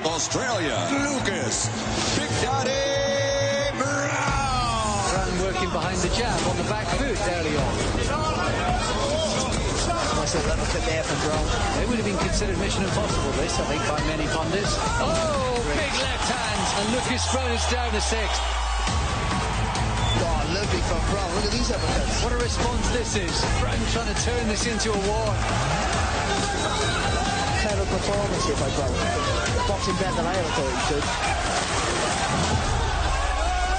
Australia, Lucas Big Daddy Brown. Brown working behind the jab on the back foot early on. Nice little uppercut there for Brown. It would have been considered mission impossible, this, I think, by many pundits. Oh, big left hand. And Lucas Brown is down to sixth. Oh, lovely from Brown. Look at these uppercuts. What a response this is. Brown trying to turn this into a war. Clever performance here by Brown. Boxing better than I ever thought he could.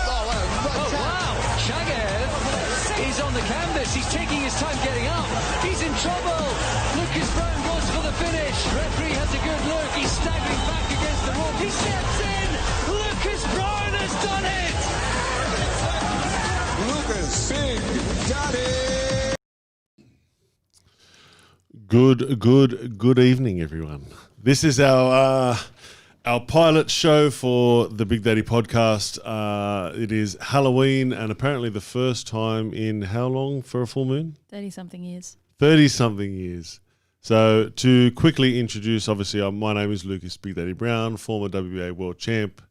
Oh, Wow. Shaghead. He's on the canvas. He's taking his time getting up. He's in trouble. Lucas Brown goes for the finish. Referee has a good look. He's staggering back against the rope. He steps in. Lucas Brown has done it. Lucas Big Daddy. Good evening, everyone. This is our pilot show for the Big Daddy podcast. It is Halloween, and apparently the first time in how long for a full moon? 30-something years. 30-something years. So to quickly introduce, obviously, my name is Lucas Big Daddy Brown, former WBA world champ.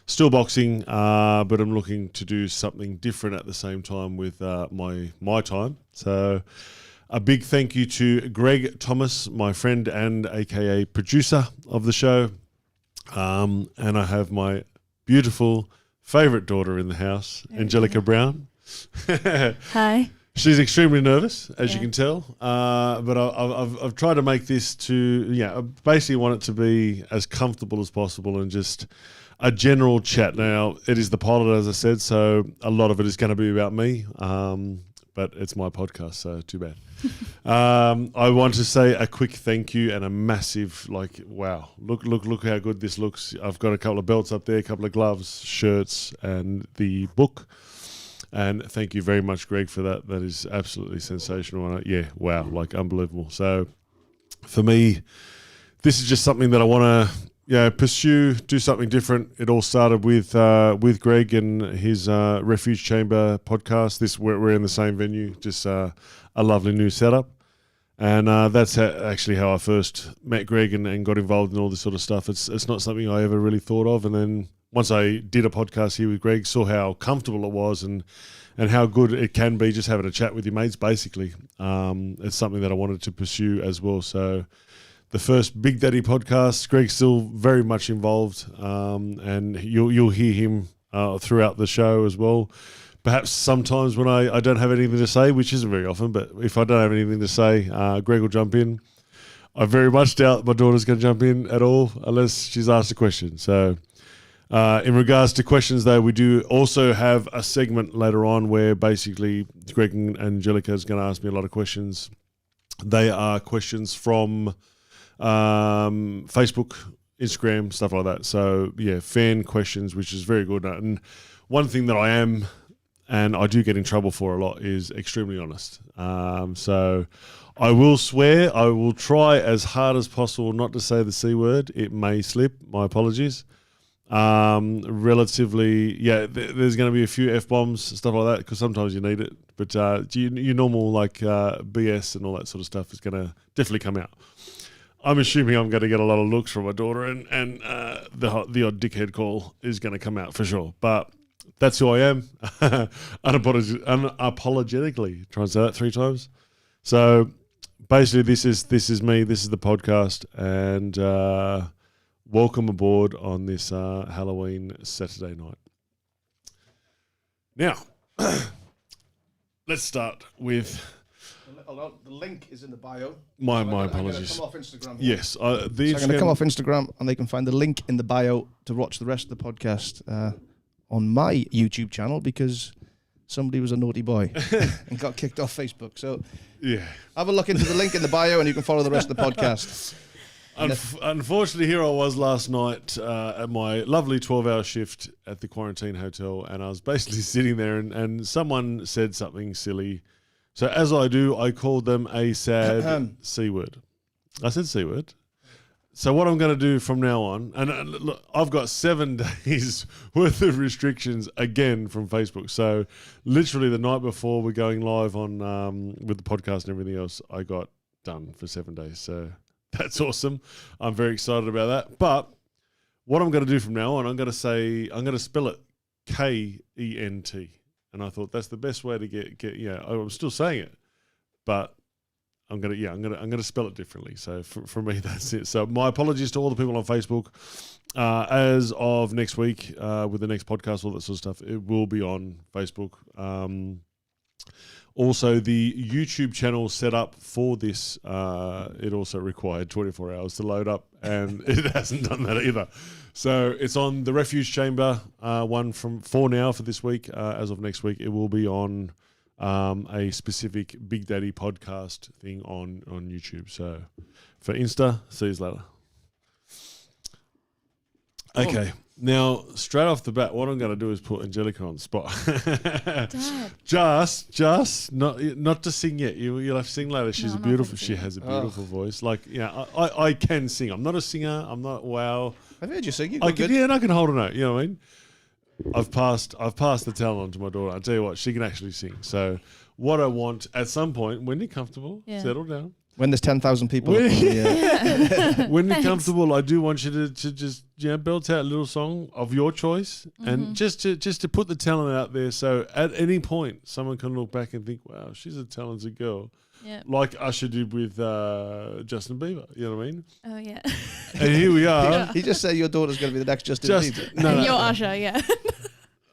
Still boxing, but I'm looking to do something different at the same time with my time. So a big thank you to Greg Thomas, my friend and AKA producer of the show. And I have my beautiful favourite daughter in the house, Angelica Brown. Hi. She's extremely nervous, as you Yeah. can tell. But I've tried to make this I basically want it to be as comfortable as possible and just a general chat. Now, it is the pilot, as I said, so a lot of it is going to be about me. But it's my podcast, so too bad. I want to say a quick thank you and a massive, wow, look how good this looks. I've got a couple of belts up there, a couple of gloves, shirts, and the book. And thank you very much, Greg, for that. That is absolutely sensational. And wow, unbelievable. So for me, this is just something that I want to pursue, do something different. It all started with Greg and his Refuge Chamber podcast. We're in the same venue, just a lovely new setup. And that's actually how I first met Greg and got involved in all this sort of stuff. It's not something I ever really thought of. And then once I did a podcast here with Greg, saw how comfortable it was and how good it can be just having a chat with your mates, basically. It's something that I wanted to pursue as well. So the first Big Daddy podcast, Greg's still very much involved, and you'll hear him throughout the show as well. Perhaps sometimes when I don't have anything to say, which isn't very often, but if I don't have anything to say, Greg will jump in. I very much doubt my daughter's going to jump in at all unless she's asked a question. So in regards to questions, though, we do also have a segment later on where basically Greg and Angelica is going to ask me a lot of questions. They are questions from Facebook, Instagram, stuff like that. So fan questions, which is very good. And one thing that I am, and I do get in trouble for a lot, is extremely honest. So I will swear. I will try as hard as possible not to say the C word. It may slip. My apologies. Relatively, there's going to be a few F-bombs, stuff like that, because sometimes you need it. But your normal BS and all that sort of stuff is going to definitely come out. I'm assuming I'm going to get a lot of looks from my daughter, and the odd dickhead call is going to come out for sure. But that's who I am, unapologetically. Try and say that 3 times. So basically, this is me. This is the podcast, and welcome aboard on this Halloween Saturday night. Now, let's start with. The link is in the bio. My apologies. I'm going to come off Instagram here. Yes. I'm going to come off Instagram, and they can find the link in the bio to watch the rest of the podcast on my YouTube channel, because somebody was a naughty boy and got kicked off Facebook. So have a look into the link in the bio, and you can follow the rest of the podcast. Unfortunately, here I was last night at my lovely 12-hour shift at the quarantine hotel, and I was basically sitting there, and someone said something silly. So as I do, I called them a sad C word. I said C word. So what I'm going to do from now on, and look, I've got 7 days worth of restrictions again from Facebook. So literally the night before we're going live on with the podcast and everything else, I got done for 7 days. So that's awesome. I'm very excited about that. But what I'm going to do from now on, I'm going to spell it Kent, and I thought that's the best way to get. I'm still saying it, but I'm gonna spell it differently. So for me, that's it. So my apologies to all the people on Facebook. As of next week, with the next podcast, all that sort of stuff, it will be on Facebook. Also, the YouTube channel set up for this, it also required 24 hours to load up, and it hasn't done that either. So it's on the Refuge Chamber one for now for this week. As of next week, it will be on a specific Big Daddy podcast thing on YouTube. So for Insta, see you later. Okay. Now, straight off the bat, what I'm going to do is put Angelica on the spot. Dad. Just not to sing yet. You'll have to sing later. She's No, I'm not beautiful. gonna She sing. has a beautiful voice. Like, I can sing. I'm not a singer. I'm not wow. I've heard you sing. You I got can, good. and I can hold a note. You know what I mean? I've passed the talent on to my daughter. I tell you what, she can actually sing. So what I want at some point, when you're comfortable, Yeah. settle down. When there's 10,000 people. When- up on the, When you're Thanks. comfortable, I do want you to just belt out a little song of your choice, and just to put the talent out there. So at any point, someone can look back and think, "Wow, she's a talented girl," Yeah. like Usher did with Justin Bieber. You know what I mean? Oh yeah. And here we are. he just said your daughter's going to be the next Justin Just Bieber. no, You're Usher, yeah.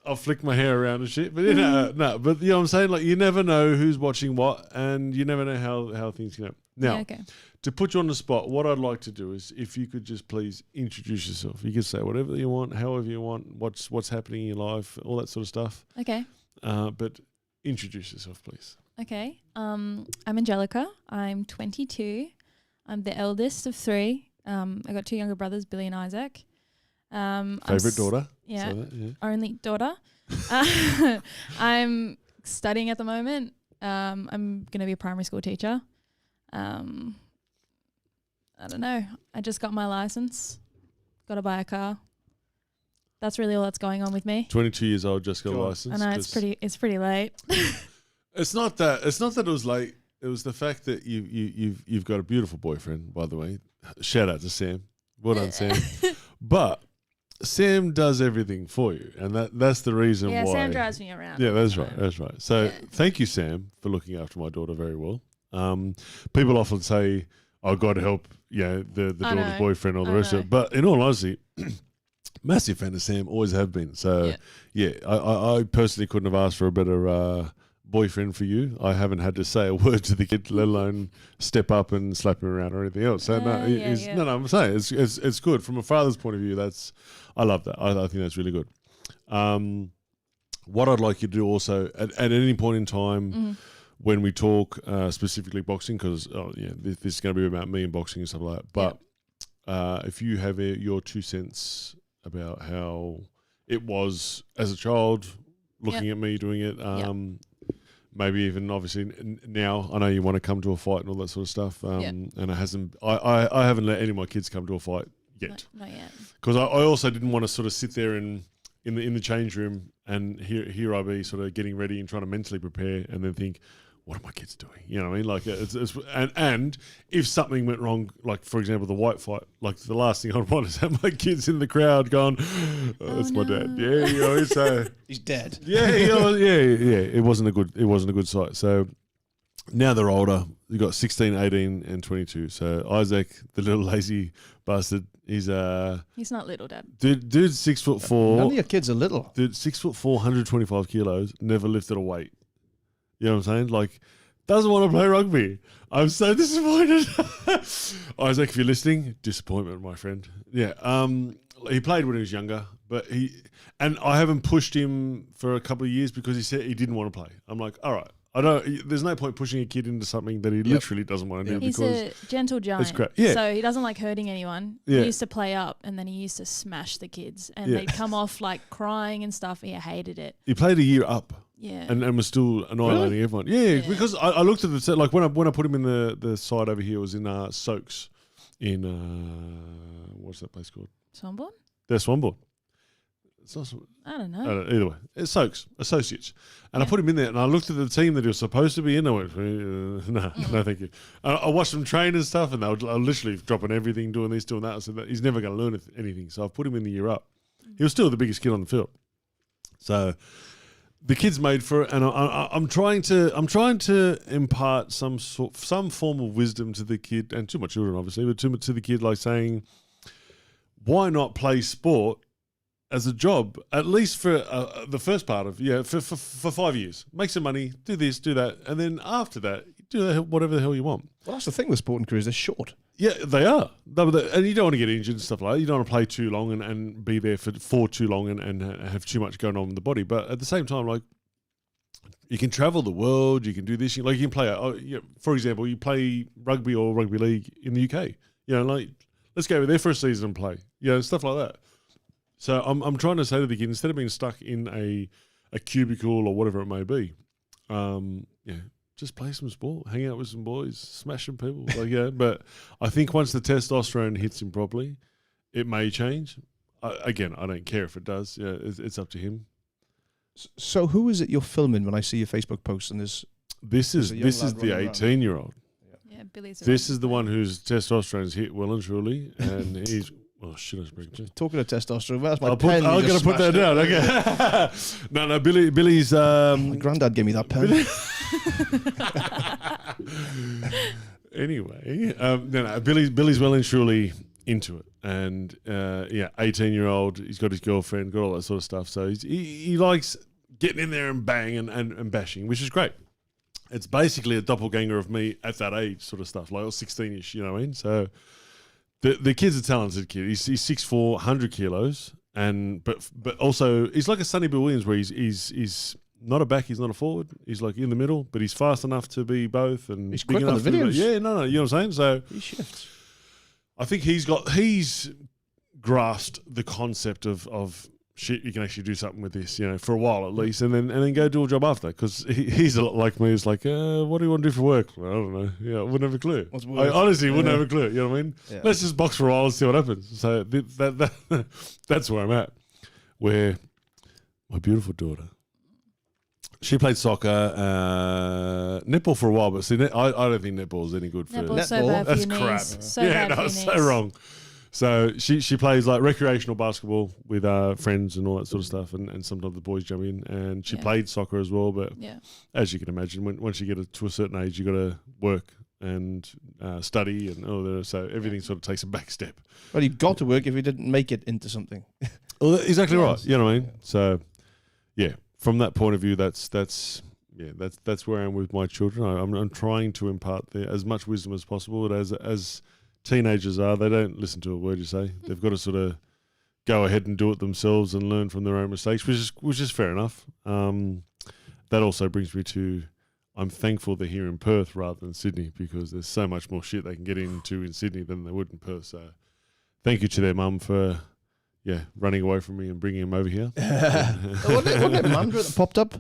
I'll flick my hair around and shit, but no. But you know what I'm saying? Like, you never know who's watching what, and you never know how things can happen. Now, Yeah, okay. to put you on the spot, what I'd like to do is, if you could just please introduce yourself. You can say whatever you want, however you want, what's happening in your life, all that sort of stuff. Okay. But introduce yourself, please. Okay. I'm Angelica. I'm 22. I'm the eldest of 3. I got 2 younger brothers, Billy and Isaac. Favorite daughter? Yeah. Say that, yeah. Only daughter. I'm studying at the moment. I'm going to be a primary school teacher. I don't know. I just got my license. Got to buy a car. That's really all that's going on with me. 22 years old, just got a God. license. I know 'cause it's pretty late. It's not that it was late. It was the fact that you've got a beautiful boyfriend, by the way. Shout out to Sam. Well done, Sam. But Sam does everything for you, and that's the reason Yeah, why. Sam drives me around. Yeah, all the that's time. right. That's right. So thank you, Sam, for looking after my daughter very well. People often say, "Oh, God help, the I daughter's know. boyfriend," or the I rest of know. it. But in all honesty, massive fan of Sam, always have been. So I personally couldn't have asked for a better boyfriend for you. I haven't had to say a word to the kid, let alone step up and slap him around or anything else. So no, I'm saying it's good from a father's point of view. I love that. I think that's really good. What I'd like you to do also at any point in time when we talk specifically boxing, because this is going to be about me and boxing and stuff like that. But if you have your 2 cents about how it was as a child, looking at me doing it, maybe even obviously now, I know you want to come to a fight and all that sort of stuff, and it hasn't. I haven't let any of my kids come to a fight yet, Not yet. because I also didn't want to sort of sit there in the change room and here I be sort of getting ready and trying to mentally prepare and then think, what are my kids doing? You know what I mean? Like, and if something went wrong, like for example the white fight, like the last thing I'd want is have my kids in the crowd going, "That's my dad." Yeah, so He's dead. yeah. It wasn't a good sight. So now they're older. You got 16, 18, and 22. So Isaac, the little lazy bastard, he's He's not little, Dad. dude's 6'4". None of your kids are little. Dude, 6'4", 125 kilos, never lifted a weight. You know what I'm saying? Like, doesn't want to play rugby. I'm so disappointed. Isaac, if you're listening, disappointment, my friend. Yeah. He played when he was younger, but and I haven't pushed him for a couple of years because he said he didn't want to play. I'm like, all right, there's no point pushing a kid into something that he literally doesn't want to do He's because a gentle giant. crap. Yeah. So he doesn't like hurting anyone. Yeah. He used to play up and then he used to smash the kids and Yeah. they'd come off like crying and stuff. He hated it. he played a year up. Yeah. And was still annihilating everyone. Yeah, because I looked at the set, like when I put him in the side over here, it was in Soaks in what's that place called? Swanbourne? They're Swanbourne. It's not. I don't know. Either way, it's Soaks Associates, and I put him in there, and I looked at the team that he was supposed to be in. I went, no, thank you. I watched him train and stuff, and they were literally dropping everything, doing this, doing that. I said that he's never going to learn anything, so I put him in the year up. He was still the biggest kid on the field, so the kid's made for it, and I'm trying to impart some form of wisdom to the kid, and to my children, obviously, but to the kid, like saying, why not play sport as a job, at least for the first part of, for 5 years. Make some money, do this, do that, and then after that, do whatever the hell you want. Well, that's the thing with sporting careers, they're short. Yeah, they are. And you don't want to get injured and stuff like that. You don't want to play too long and be there for too long and have too much going on in the body. But at the same time, like, you can travel the world, you can do this. Like, you can play, for example, you play rugby or rugby league in the UK. Like, let's go over there for a season and play. Stuff like that. So I'm trying to say to the kid, instead of being stuck in a cubicle or whatever it may be, just play some sport, hang out with some boys, smash some people. But I think once the testosterone hits him properly, it may change. I don't care if it does. It's up to him. So who is it you're filming when I see your Facebook posts and this is the 18-year-old. Yeah, Billy's. This is the one whose testosterone's hit well and truly, and he's. Oh shit! I was talking of testosterone. That's my I'm pen. going to put that down. Okay. No. Billy's. My granddad gave me that pen. Anyway, Billy's well and truly into it, and 18-year-old. He's got his girlfriend, got all that sort of stuff. So he likes getting in there and bang and bashing, which is great. It's basically a doppelganger of me at that age, sort of stuff. Like I was 16-ish, you know what I mean? So. The kid's a talented kid. He's 6'4", 100 kilos, but also he's like a Sonny Bill Williams, where he's not a back, he's not a forward. He's like in the middle, but he's fast enough to be both. And he's quick on the videos. You know what I'm saying? So he shifts. I think he's grasped the concept of shit. You can actually do something with this, for a while at least, and then go do a job after. Because he's a lot like me. He's like, what do you want to do for work? Well, I don't know. I wouldn't have a clue. I honestly wouldn't have a clue. You know what I mean? Yeah. Let's just box for a while and see what happens. So that's where I'm at. Where my beautiful daughter, she played soccer, netball for a while, but see, I don't think netball is any good for netball. So bad for that's your crap. Knees. So bad for your so knees. wrong. So she plays like recreational basketball with friends and all that sort of stuff, and sometimes the boys jump in. And she played soccer as well, but as you can imagine, once you get to a certain age, you got to work and study and all that. So everything sort of takes a back step. Well, you've got to work if you didn't make it into something. Well, exactly right. You know what I mean? So from that point of view, that's where I am with my children. I'm trying to impart as much wisdom as possible, but as teenagers are, they don't listen to a word you say. They've got to sort of go ahead and do it themselves and learn from their own mistakes, which is fair enough. That also brings me to, I'm thankful they're here in Perth rather than Sydney, because there's so much more shit they can get into in Sydney than they would in Perth. So thank you to their mum for running away from me and bringing him over here. Wasn't it Mandurah that popped up?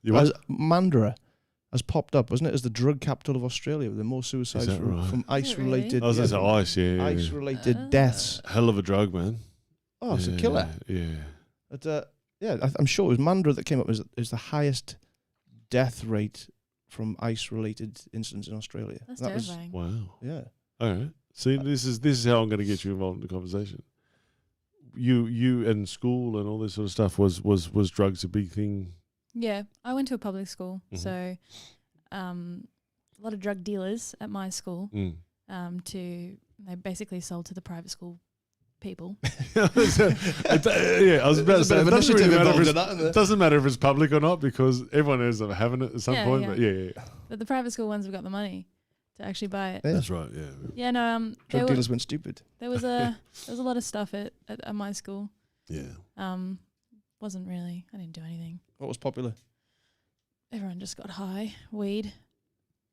Mandurah has popped up, wasn't it, as the drug capital of Australia, with the more suicides from ice-related. I was going to say ice, ice-related deaths. Hell of a drug, man. Oh, it's a killer. Yeah. But, I'm sure it was Mandurah that came up as the highest death rate from ice-related incidents in Australia. That's terrifying. Wow. Yeah. All right. See, this is how I'm going to get you involved in the conversation. You and school and all this sort of stuff, was drugs a big thing? Yeah, I went to a public school, so a lot of drug dealers at my school. They basically sold to the private school people. I was about to say, it doesn't matter if it's public or not, because everyone ends up having it at some point. Yeah. But the private school ones have got the money to actually buy it. Yeah. That's right. Yeah. Yeah. No. Drug dealers went stupid. There was a lot of stuff at my school. Yeah. Wasn't really. I didn't do anything. What was popular? Everyone just got high. Weed.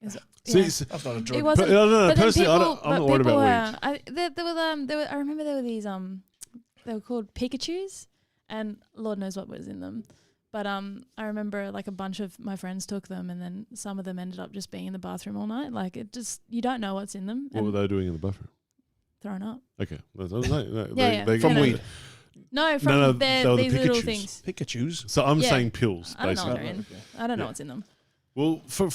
That's not a drug. It wasn't. No. But Personally, I'm not worried about weed. I remember there were these they were called Pikachus, and Lord knows what was in them. But I remember like a bunch of my friends took them, and then some of them ended up just being in the bathroom all night. Like you don't know what's in them. What were they doing in the bathroom? Throwing up. Okay. Yeah. From weed. No, from No, they were the these little Pikachus. things. Pikachu's. So I'm Yeah. saying pills, I don't know what basically. they're in. I don't know what's in them. Well, for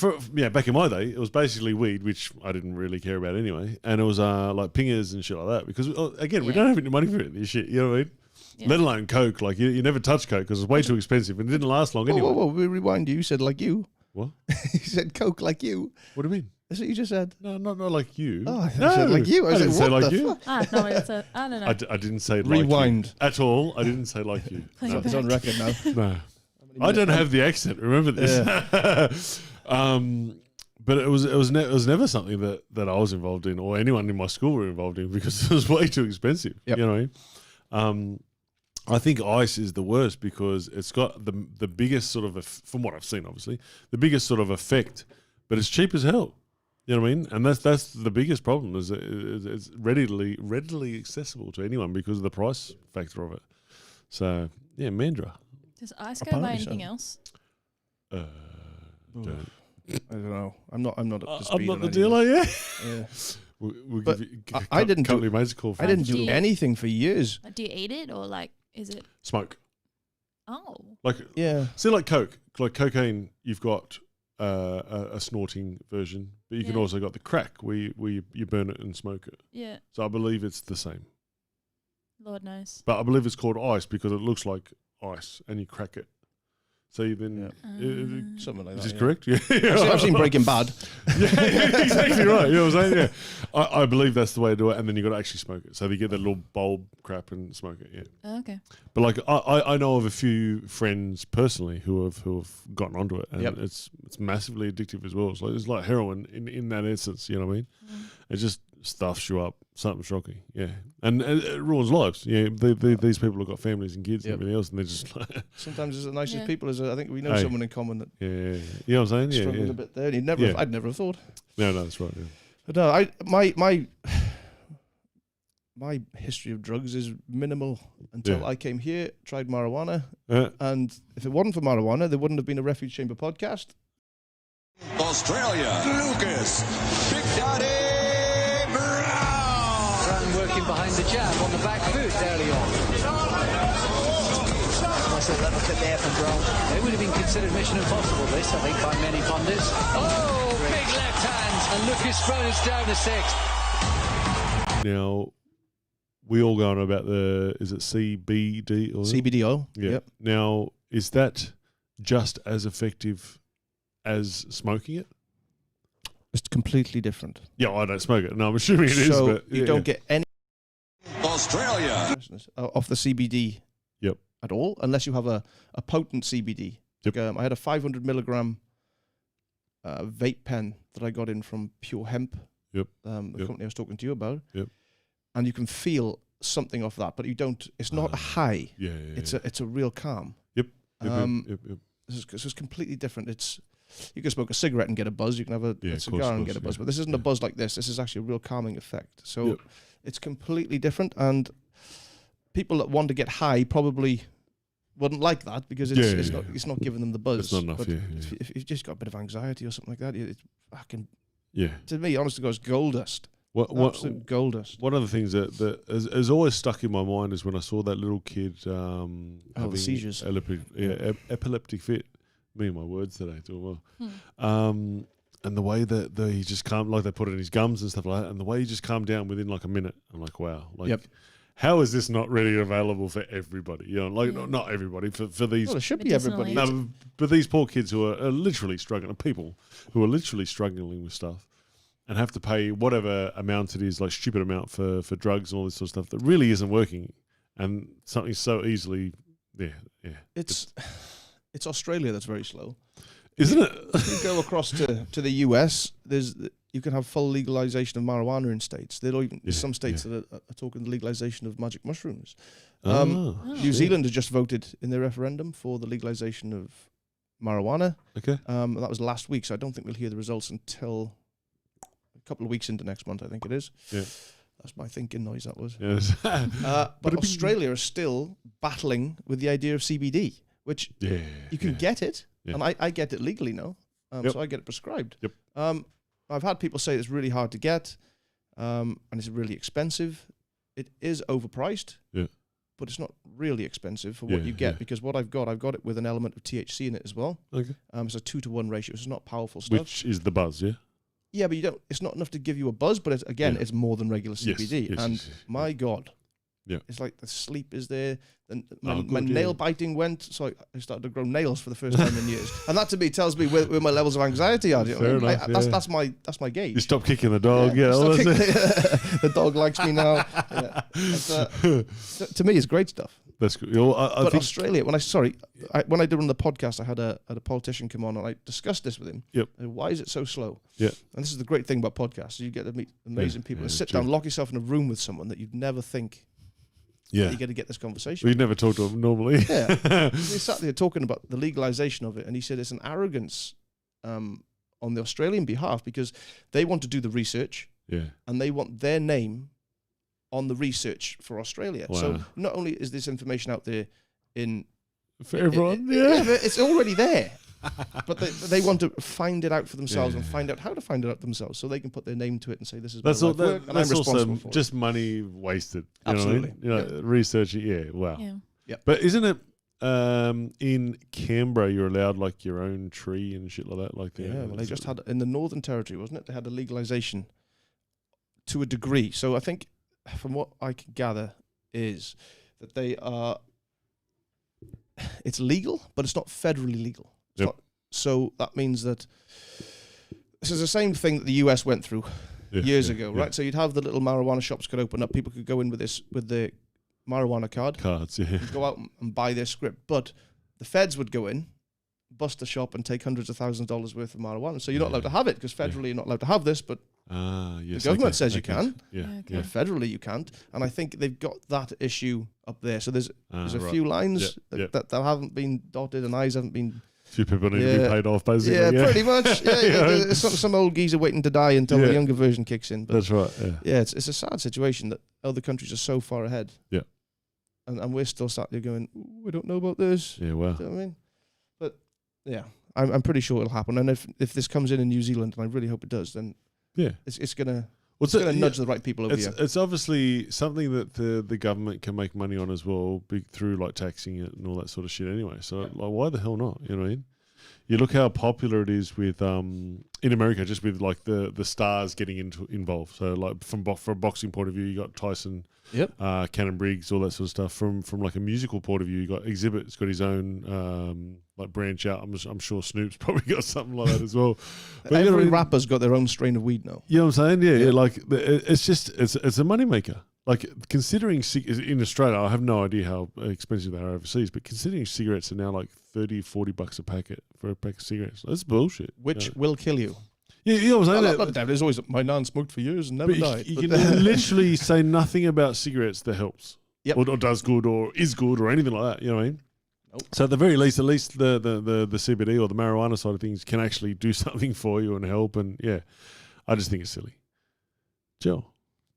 back in my day, it was basically weed, which I didn't really care about anyway, and it was like pingers and shit like that. Because again, we Yeah. don't have any money for it. This shit, you know what I mean? Yeah. Let alone coke. Like you never touch coke because it's way too expensive and it didn't last long anyway. Whoa, we rewind you. You said like you. What? You said Coke like you. What do you mean? That's what you just said. No, not like you. Oh, I thought you said like you. I was didn't like, say what like the you. fuck? I don't know. I didn't say Rewind. like you at all. I didn't say like you. Play No. it It's on record now. No. I don't have the accent. Remember this. But it was never something that I was involved in or anyone in my school were involved in because it was way too expensive. Yep. You know what I mean? I think ice is the worst because it's got the biggest sort of, from what I've seen, obviously, the biggest sort of effect, but it's cheap as hell. You know what I mean? And that's the biggest problem is it's readily accessible to anyone because of the price factor of it. So yeah, Mandra. Does ice go by Apparently anything so. else? Don't. I don't know. I'm not up to I'm speed not on the any dealer, of yeah. this. Yeah. We'll But give you, I didn't couple do- of mates a call for I didn't Do do you- anything for years. Like, do you eat it or like is it? smoke. Oh, Like Yeah. see, like coke, like cocaine. You've got a snorting version, but you can Yeah. also got the crack where you burn it and smoke it. yeah. So I believe it's the same, Lord knows. but I believe it's called ice because it looks like ice, and you crack it. So you then, Something like is that. this yeah. correct? Yeah, I've seen Breaking Bad. Yeah, exactly right. You know what I'm saying? Yeah, I believe that's the way to do it, and then you got to actually smoke it. So you get that little bulb crap and smoke it. Yeah. Okay. But like I know of a few friends personally who have gotten onto it, and Yep. it's massively addictive as well. It's like heroin in that essence. You know what I mean? It just stuffs you up. Something shocking, yeah, and it ruins lives. Yeah, these people have got families and kids Yep. and everything else, and they're just like, Sometimes it's the nicest Yeah. people. I think we know Hey. someone in common that yeah, you know what I'm saying? Yeah, struggled yeah. a bit there. And Yeah. I'd never have thought. No, that's right. Yeah. But no, my history of drugs is minimal until Yeah. I came here, tried marijuana, Uh, and if it wasn't for marijuana, there wouldn't have been a Refuge Chamber podcast. Australia, Lucas, Big Daddy Brown. Brown working behind the jab on the back foot early on. Nice little uppercut there from Brown. It would have been considered mission impossible, this, I think, by many pundits. Oh, big left hand. And Lucas Brown is down to 6. now we all go on about is it CBD or CBD oil. Yeah. Yep. Now is that just as effective as smoking it? It's completely different. Yeah, I don't smoke it. No, I'm assuming it is. So But you yeah, don't yeah. get any Australia, freshness off the CBD Yep. at all, unless you have a potent CBD. Yep. Like, I had a 500 milligram vape pen that I got in from Pure Hemp, Yep. the Yep. company I was talking to you about. Yep. And you can feel something off that, but you don't. It's not a high. Yeah, It's a real calm. Yep. um, Yep. This is completely different. You can smoke a cigarette and get a buzz. You can have Yeah, a of cigar course, and of get a course, buzz. yeah. But this isn't a Yeah. buzz like this. This is actually a real calming effect. So Yep. it's completely different. And people that want to get high probably wouldn't like that because it's not giving them the buzz. It's not enough, But yeah, if you've just got a bit of anxiety or something like that, it's fucking, Yeah. to me, honest to God, it's gold dust. What Absolute gold dust. one of the things that has always stuck in my mind is when I saw that little kid having seizures. epileptic fit. Me and my words today doing well. And the way that he just calmed, like they put it in his gums and stuff like that, and the way he just calmed down within like a minute. I'm like, wow, like Yep. how is this not ready available for everybody? You know, like not everybody for these. Well, it should be everybody. Medicinally. No, but these poor kids who are literally struggling, people who are literally struggling with stuff, and have to pay whatever amount it is, like stupid amount for drugs and all this sort of stuff that really isn't working, and something so easily, yeah, It's Australia that's very slow. isn't it? If you go across to the US, you can have full legalization of marijuana in states. They don't even, there's some states that are talking the legalization of magic mushrooms. New Zealand has just voted in their referendum for the legalization of marijuana. Okay. That was last week, so I don't think we'll hear the results until a couple of weeks into next month, I think it is. Yeah. That's my thinking noise, that was. Yes. But Australia is still battling with the idea of CBD, which Yeah. you can get it, Yeah. and I get it legally now, so I get it prescribed. Yep. I've had people say it's really hard to get, and it's really expensive. It is overpriced. Yeah. but it's not really expensive for what you get because what I've got it with an element of THC in it as well. Okay. It's a 2-to-1 ratio. It's not powerful stuff. Which is the buzz, yeah? Yeah, but it's not enough to give you a buzz, but it's more than regular CBD. Yes. My God. Yeah. It's like the sleep is there. And my nail biting went, so I started to grow nails for the first time in years. And that to me tells me where my levels of anxiety are. You know Fair what I mean? enough, That's my gauge. You stop kicking the dog, The dog likes me now. Yeah. To me, it's great stuff. That's good. I think Australia, when I did on the podcast, I had a politician come on and I discussed this with him. Yep. Why is it so slow? Yeah. And this is the great thing about podcasts. You get to meet amazing people and sit down, lock yourself in a room with someone that you'd never think you're going to get this conversation. We'd never talk to him normally. Yeah. We sat there talking about the legalization of it, and he said it's an arrogance on the Australian behalf because they want to do the research and they want their name on the research for Australia. Wow. So not only is this information out there for everyone, it's already there. But they want to find it out for themselves and find out how to find it out themselves so they can put their name to it and say this is my life work and I'm responsible for just it. money wasted. Absolutely. Research, wow. Yeah. Yeah. But isn't it in Canberra you're allowed like your own tree and shit like that? Like well, they just had in the Northern Territory, wasn't it? They had a legalization to a degree. So I think from what I can gather is that it's legal, but it's not federally legal. So that means that this is the same thing that the US went through years ago, right? So you'd have the little marijuana shops could open up. People could go in with the marijuana cards, go out and buy their script. But the feds would go in, bust the shop, and take hundreds of thousands of dollars worth of marijuana. So you're not allowed to have it because federally you're not allowed to have this, but the government says you can. But federally you can't. And I think they've got that issue up there. So there's a few lines that haven't been dotted and I's haven't been... Few people need to be paid off, basically. Yeah, pretty much. Some old geezer waiting to die until the younger version kicks in. But that's right. Yeah, it's a sad situation that other countries are so far ahead. Yeah. And we're still sat there going, we don't know about this. Yeah, well. Do you know what I mean? But yeah, I'm pretty sure it'll happen. And if this comes in New Zealand, and I really hope it does, then it's gonna nudge the right people over here. It's obviously something that the government can make money on as well, through like taxing it and all that sort of shit anyway. So like, why the hell not? You know what I mean? You look how popular it is with in America, just with like the stars getting involved. So like from a boxing point of view, you got Tyson, Cannon Briggs, all that sort of stuff. From like a musical point of view, you got Exhibit's got his own like branch out. I'm sure Snoop's probably got something like that as well. But every rapper's got their own strain of weed now. You know what I'm saying? Yeah. Like it's a moneymaker. Like considering in Australia, I have no idea how expensive they are overseas, but considering cigarettes are now like $30-$40 a packet for a pack of cigarettes, that's bullshit. Which will kill you. Yeah, you know what I'm saying? Not there's always my nan smoked for years and never died. You can literally say nothing about cigarettes that helps, or does good, or is good, or anything like that. You know what I mean? Nope. So at the very least, the CBD or the marijuana side of things can actually do something for you and help. And I just think it's silly. Jill,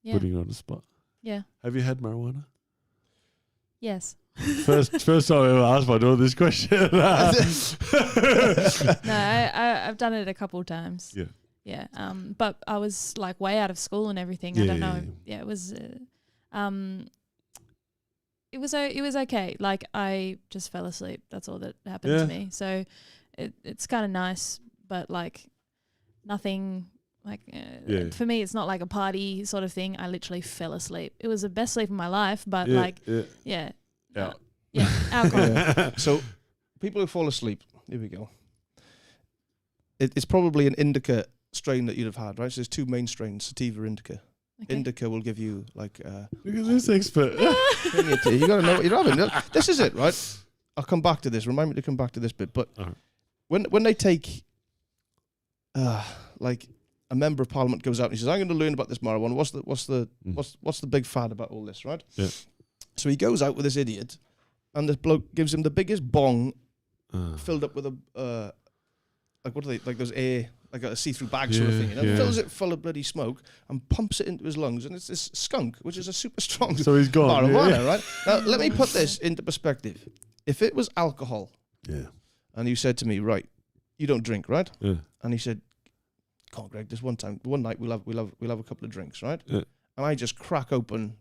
putting you on the spot. Yeah. Have you had marijuana? Yes. First time I ever asked my daughter this question. No, I've done it a couple of times. Yeah. Yeah. But I was like way out of school and everything. I don't know. Yeah. It was. It was okay. Like I just fell asleep. That's all that happened to me. So it's kind of nice, but like nothing. Like for me, it's not like a party sort of thing. I literally fell asleep. It was the best sleep of my life, but alcohol. So people who fall asleep, here we go. It's probably an indica strain that you'd have had, right? So there's two main strains, sativa, indica. Okay. Indica will give you like... Look at this expert. You got to know what you're having. This is it, right? I'll come back to this. Remind me to come back to this bit. But when they take... like... a member of parliament goes out and he says, I'm going to learn about this marijuana. What's the big fad about all this, right? Yeah. So he goes out with this idiot and this bloke gives him the biggest bong filled up with a like what are they, like those air, like a see-through bag sort of thing, fills it full of bloody smoke and pumps it into his lungs, and it's this skunk, which is a super strong marijuana, right? Now, let me put this into perspective. If it was alcohol, and you said to me, right, you don't drink, right? Yeah. And he said, "Come on, Greg, this one night we'll have a couple of drinks, right?" Yeah. And I just crack open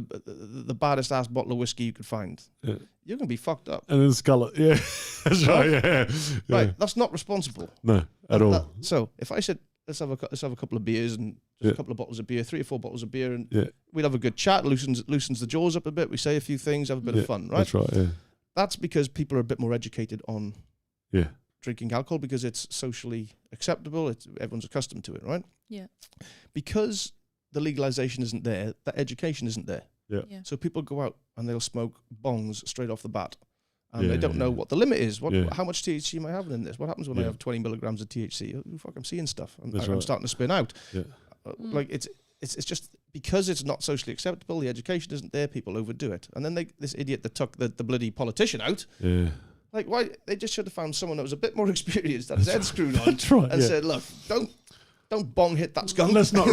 the baddest ass bottle of whiskey you could find. Yeah. You're gonna be fucked up. And then scull it. Yeah, that's right. Yeah. Right, that's not responsible No, at all. So if I said let's have a couple of beers and just a couple of bottles of beer, 3 or 4 bottles of beer, and we'd have a good chat, loosens the jaws up a bit. We say a few things, have a bit of fun, right? That's right. Yeah. That's because people are a bit more educated on drinking alcohol because it's socially acceptable. Everyone's accustomed to it, right? Yeah. Because the legalization isn't there, that education isn't there. Yeah. So people go out and they'll smoke bongs straight off the bat. And they don't know what the limit is. How much THC am I having in this? What happens when I have 20 milligrams of THC? Oh, fuck, I'm seeing stuff. I'm starting to spin out. Yeah. Like it's just because it's not socially acceptable. The education isn't there. People overdo it. And then this idiot that took the bloody politician out. Yeah. Like why? They just should have found someone that was a bit more experienced, had his head screwed on, and said, "Look, don't bong hit that skunk. Let's not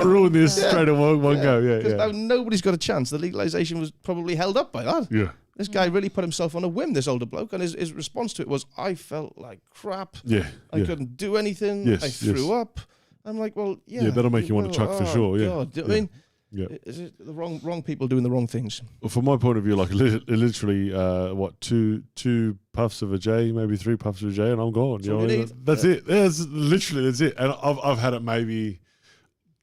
ruin this straight away one go." Yeah. Because now nobody's got a chance. The legalization was probably held up by that. Yeah. This guy really put himself on a whim, this older bloke, and his response to it was, I felt like crap. Yeah. I couldn't do anything. Yes, I threw up. I'm like, well, yeah, that'll make you want to chuck for sure. Yeah. God. I mean, is it the wrong people doing the wrong things? Well, from my point of view, like literally, two puffs of a J, maybe 3 puffs of a J, and I'm gone. You know, that's it. That's it. And I've had it maybe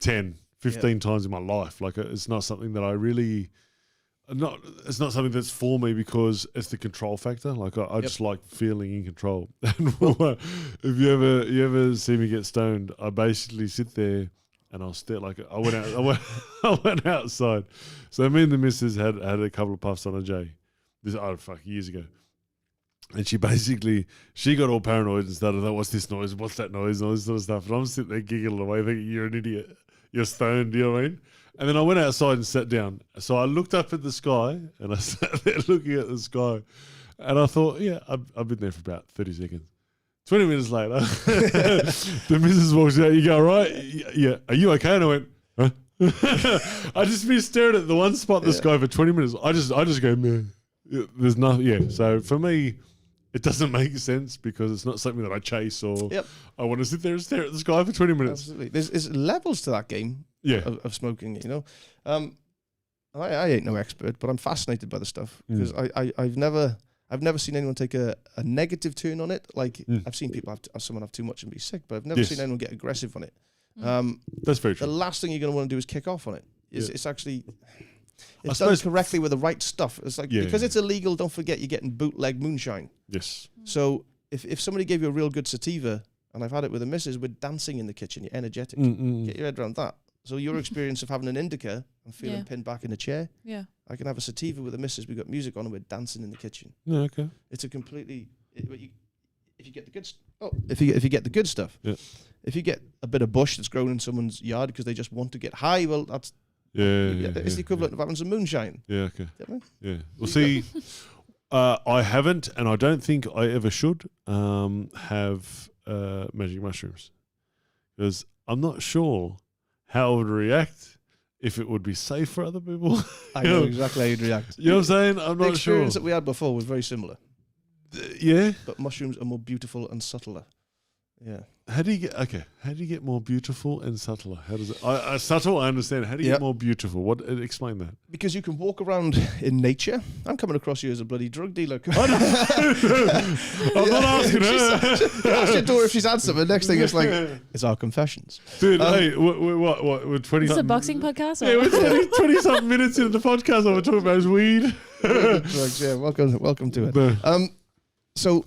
10, 15 times in my life. Like it's not something that I really. It's not something that's for me because it's the control factor. Like I just like feeling in control. And if you ever see me get stoned, I basically sit there and I'll stare. Like I went outside. So me and the missus had a couple of puffs on a J. Years ago. And she got all paranoid and started, what's this noise? What's that noise? And all this sort of stuff. And I'm sitting there giggling away thinking, you're an idiot. You're stoned, you know what I mean? And then I went outside and sat down. So I looked up at the sky and I sat there looking at the sky. And I thought, I've been there for about 30 seconds. 20 minutes later, the missus walks out. You go, all right? Yeah. Are you okay? And I went, huh? I just been staring at the one spot in the sky for 20 minutes. I just go, man, there's nothing. Yeah. So for me, it doesn't make sense because it's not something that I chase or I want to sit there and stare at the sky for 20 minutes. Absolutely. There's levels to that game of smoking, you know. I ain't no expert, but I'm fascinated by the stuff because I've never seen anyone take a negative turn on it. Like I've seen people have someone have too much and be sick, but I've never seen anyone get aggressive on it. That's very true. The last thing you're going to want to do is kick off on it. It's actually... It's done correctly with the right stuff. It's like because it's illegal, don't forget you're getting bootleg moonshine. Yes. So if somebody gave you a real good sativa, and I've had it with the missus, we're dancing in the kitchen, you're energetic. Get your head around that. So your experience of having an indica and feeling pinned back in a chair. Yeah. I can have a sativa with the missus, we've got music on and we're dancing in the kitchen. Yeah, okay. It's a completely if you get the good if you get the good stuff. Yeah. If you get a bit of bush that's grown in someone's yard because they just want to get high, well that's it's the equivalent of having some moonshine. Yeah, okay. Yeah. Well, see, I haven't, and I don't think I ever should have magic mushrooms because I'm not sure how I would react if it would be safe for other people. I know exactly how you'd react. You know what I'm saying? I'm not sure. The experience that we had before was very similar. Yeah. But mushrooms are more beautiful and subtler. Yeah. How do you get more beautiful and subtler? How does it? Subtle, I understand. How do you get more beautiful? What? Explain that. Because you can walk around in nature. I'm coming across you as a bloody drug dealer. I'm not asking her. Ask your daughter if she's had something. Next thing it's like, it's our confessions. Dude, hey, we're 20. Is this a boxing podcast? Yeah, we're 20 something minutes into the podcast and we're talking about weed. Drugs, yeah. Welcome to it. So.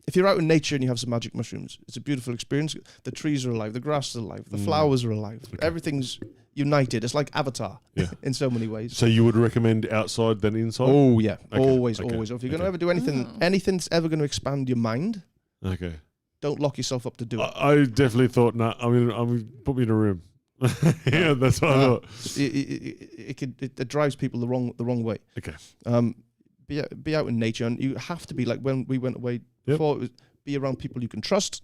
If you're out in nature and you have some magic mushrooms, it's a beautiful experience. The trees are alive, the grass is alive, the flowers are alive. Okay. Everything's united. It's like Avatar in so many ways. So you would recommend outside than inside? Oh, yeah. Okay. Always. If you're going to ever do anything's ever going to expand your mind, don't lock yourself up to do it. I definitely thought, put me in a room. Yeah, that's what I thought. It drives people the wrong way. Okay. Be out in nature, and you have to be like when we went away before. It was be around people you can trust,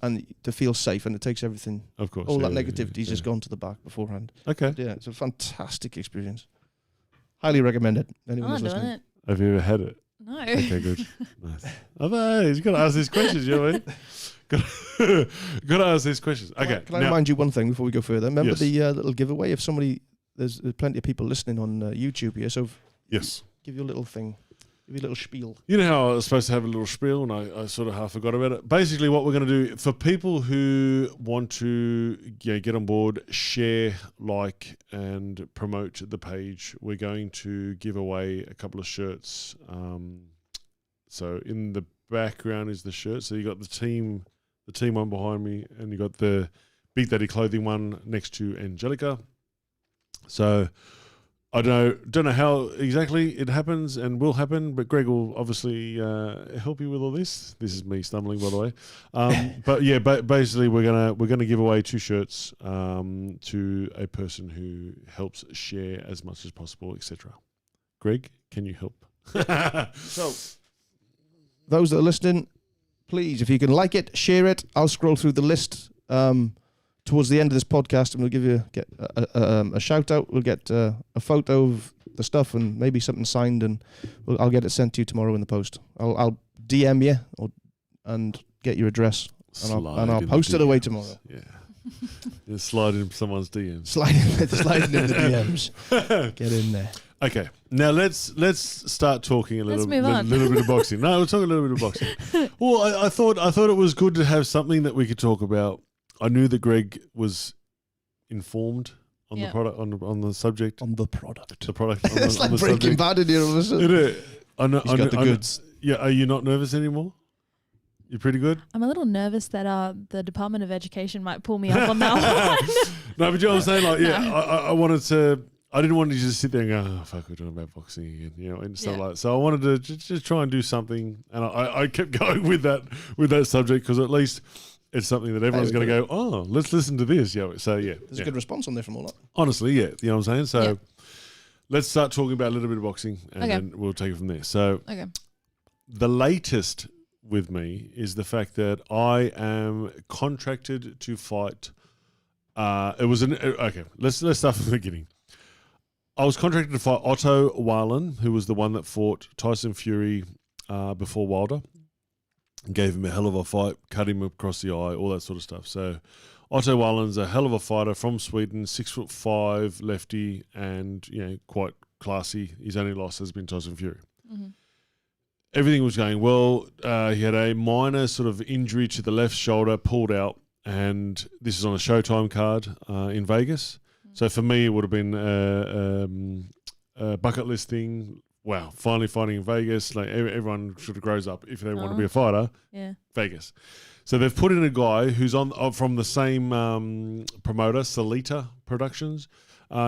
and to feel safe, and it takes everything. Of course, all that negativity's just gone to the back beforehand. Okay, but it's a fantastic experience. Highly recommended. Anyone who's listening. It. Have you ever had it? No. Okay, good. Nice. You've got to ask these questions, you know what I mean? Got to ask these questions. Okay. Can I remind you one thing before we go further? Remember the little giveaway? If somebody there's plenty of people listening on YouTube here, so Yes. give you a little thing, give you a little spiel. You know how I was supposed to have a little spiel and I sort of half forgot about it. Basically, what we're going to do for people who want to get on board, share, like, and promote the page, we're going to give away a couple of shirts. So in the background is the shirt. So you got the team one behind me, and you got the Big Daddy Clothing one next to Angelica. So I don't know how exactly it happens and will happen, but Greg will obviously help you with all this. This is me stumbling, by the way. But yeah, basically we're gonna give away 2 shirts to a person who helps share as much as possible, etc. Greg, can you help? So, those that are listening, please, if you can like it, share it. I'll scroll through the list towards the end of this podcast, and we'll give you a shout out. We'll get a photo of the stuff and maybe something signed, and I'll get it sent to you tomorrow in the post. I'll DM you and get your address, and I'll post it away tomorrow. Yeah, just slide in someone's DMs. Sliding in the DMs. Get in there. Okay, now let's start talking a little move on. bit of boxing. No, we'll talk a little bit of boxing. Well, I thought it was good to have something that we could talk about. I knew that Greg was informed on the product on the subject. On the product. The product. It's like Breaking Bad in here all of a sudden. I know. He's got the goods. Yeah, are you not nervous anymore? You're pretty good? I'm a little nervous that the Department of Education might pull me up on that one. No, but you know what I'm saying? Like, yeah, I wanted to. I didn't want to just sit there and go, oh, fuck, we're talking about boxing again, and stuff like that. So I wanted to just try and do something, and I kept going with that subject because at least it's something that everyone's going to go, oh, let's listen to this. Yeah. So yeah, there's a good response on there from all that. Honestly, yeah, you know what I'm saying. So let's start talking about a little bit of boxing, and then we'll take it from there. So the latest with me is the fact that I am contracted to fight. Let's start from the beginning. I was contracted to fight Otto Weiland, who was the one that fought Tyson Fury before Wilder. Gave him a hell of a fight, cut him across the eye, all that sort of stuff. So Otto Weiland's a hell of a fighter from Sweden, 6'5", lefty, and quite classy. His only loss has been Tyson Fury. Mm-hmm. Everything was going well. He had a minor sort of injury to the left shoulder, pulled out, and this is on a Showtime card in Vegas. So for me, it would have been a bucket list thing. Wow, finally fighting in Vegas. Like everyone sort of grows up if they want to be a fighter. Yeah, Vegas. So they've put in a guy who's from the same promoter, Salita Productions.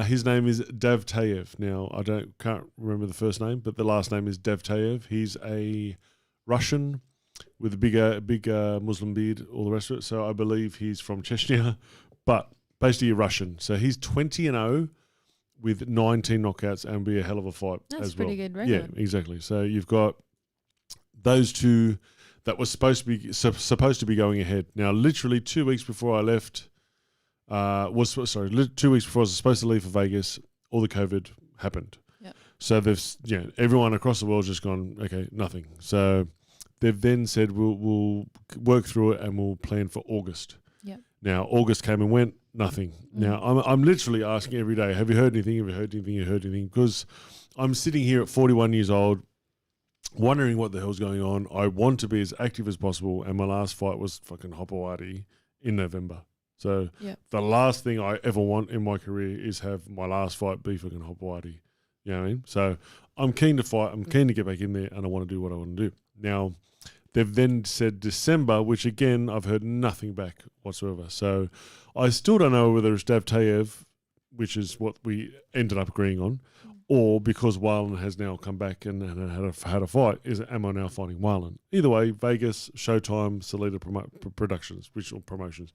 His name is Davtayev. Now can't remember the first name, but the last name is Davtayev. He's a Russian with a big Muslim beard, all the rest of it. So I believe he's from Chechnya, but basically a Russian. So he's 20-0 with 19 knockouts and be a hell of a fight as well. That's pretty good record. Yeah, exactly. So you've got those two that was supposed to be going ahead. Now, literally 2 weeks before I left, 2 weeks before I was supposed to leave for Vegas, all the COVID happened. Yep. So everyone across the world just gone, okay, nothing. So they've then said we'll work through it and we'll plan for August. Yep. Now, August came and went, nothing. Now, I'm literally asking every day, have you heard anything? Have you heard anything? Have you heard anything? Because I'm sitting here at 41 years old, wondering what the hell's going on. I want to be as active as possible, and my last fight was fucking Hopewadi in November. So the last thing I ever want in my career is have my last fight be fucking Hopewadi. You know what I mean? So I'm keen to fight. I'm keen to get back in there, and I want to do what I want to do. Now, they've then said December, which again, I've heard nothing back whatsoever. So I still don't know whether it's Davtayev, which is what we ended up agreeing on, or because Weiland has now come back and had a fight, am I now fighting Weiland? Either way, Vegas, Showtime, Salita Productions, regional promotions.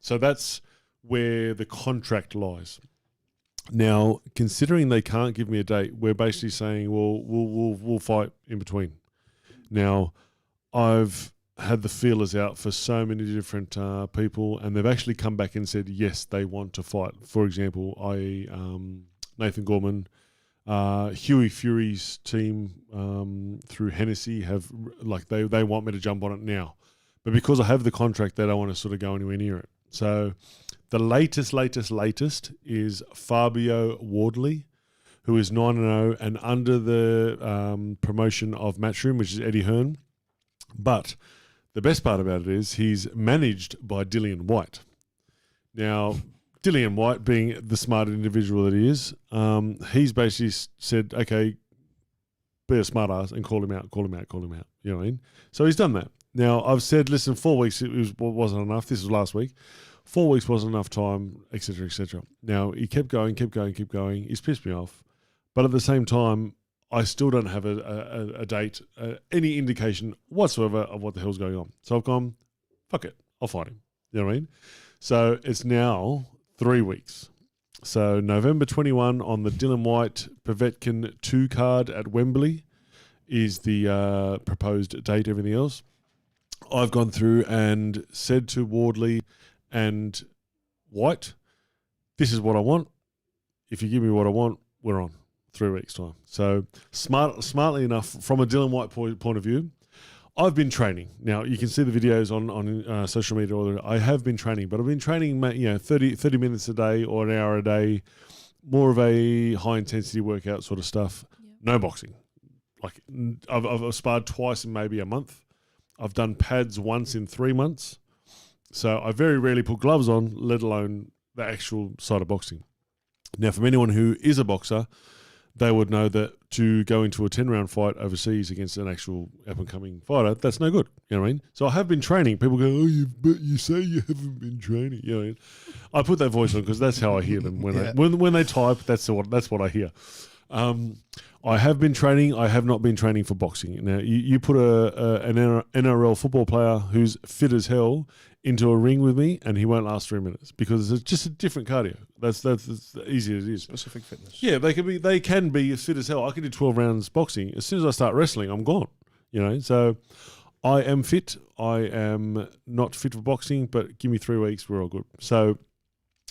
So that's where the contract lies. Now, considering they can't give me a date, we're basically saying, well, we'll fight in between. Now, I've had the feelers out for so many different people, and they've actually come back and said yes, they want to fight. For example, Nathan Gorman, Huey Fury's team through Hennessy they want me to jump on it now, but because I have the contract, they don't want to sort of go anywhere near it. So the latest is Fabio Wardley, who is 9-0 and under the promotion of Matchroom, which is Eddie Hearn. But the best part about it is he's managed by Dillian White. Now, Dillian White, being the smart individual that he is, he's basically said, okay, be a smart ass and call him out. You know what I mean? So he's done that. Now, I've said, listen, 4 weeks wasn't enough. This was last week. 4 weeks wasn't enough time, etc., etc. Now, he kept going. He's pissed me off. But at the same time, I still don't have a date, any indication whatsoever of what the hell's going on. So I've gone, fuck it, I'll fight him. You know what I mean? So it's now 3 weeks. So November 21 on the Dylan White Povetkin 2 card at Wembley is the proposed date, everything else. I've gone through and said to Wardley and White, this is what I want. If you give me what I want, we're on 3 weeks' time. So smartly enough, from a Dylan White point of view, I've been training. Now, you can see the videos on social media. I have been training, but I've been training 30 minutes a day or an hour a day, more of a high-intensity workout sort of stuff. Yep. No boxing. Like I've sparred twice in maybe a month. I've done pads once in 3 months. So I very rarely put gloves on, let alone the actual side of boxing. Now, from anyone who is a boxer, they would know that to go into a 10-round fight overseas against an actual up-and-coming fighter, that's no good. You know what I mean? So I have been training. People go, but you say you haven't been training. You know what I mean? I put that voice on because that's how I hear them. When they type, that's what I hear. I have been training. I have not been training for boxing. Now, you put an NRL football player who's fit as hell into a ring with me, and he won't last 3 minutes because it's just a different cardio. That's as easy as it is. Specific fitness. Yeah, they can be as fit as hell. I can do 12 rounds boxing. As soon as I start wrestling, I'm gone. You know, so I am fit. I am not fit for boxing, but give me 3 weeks, we're all good. So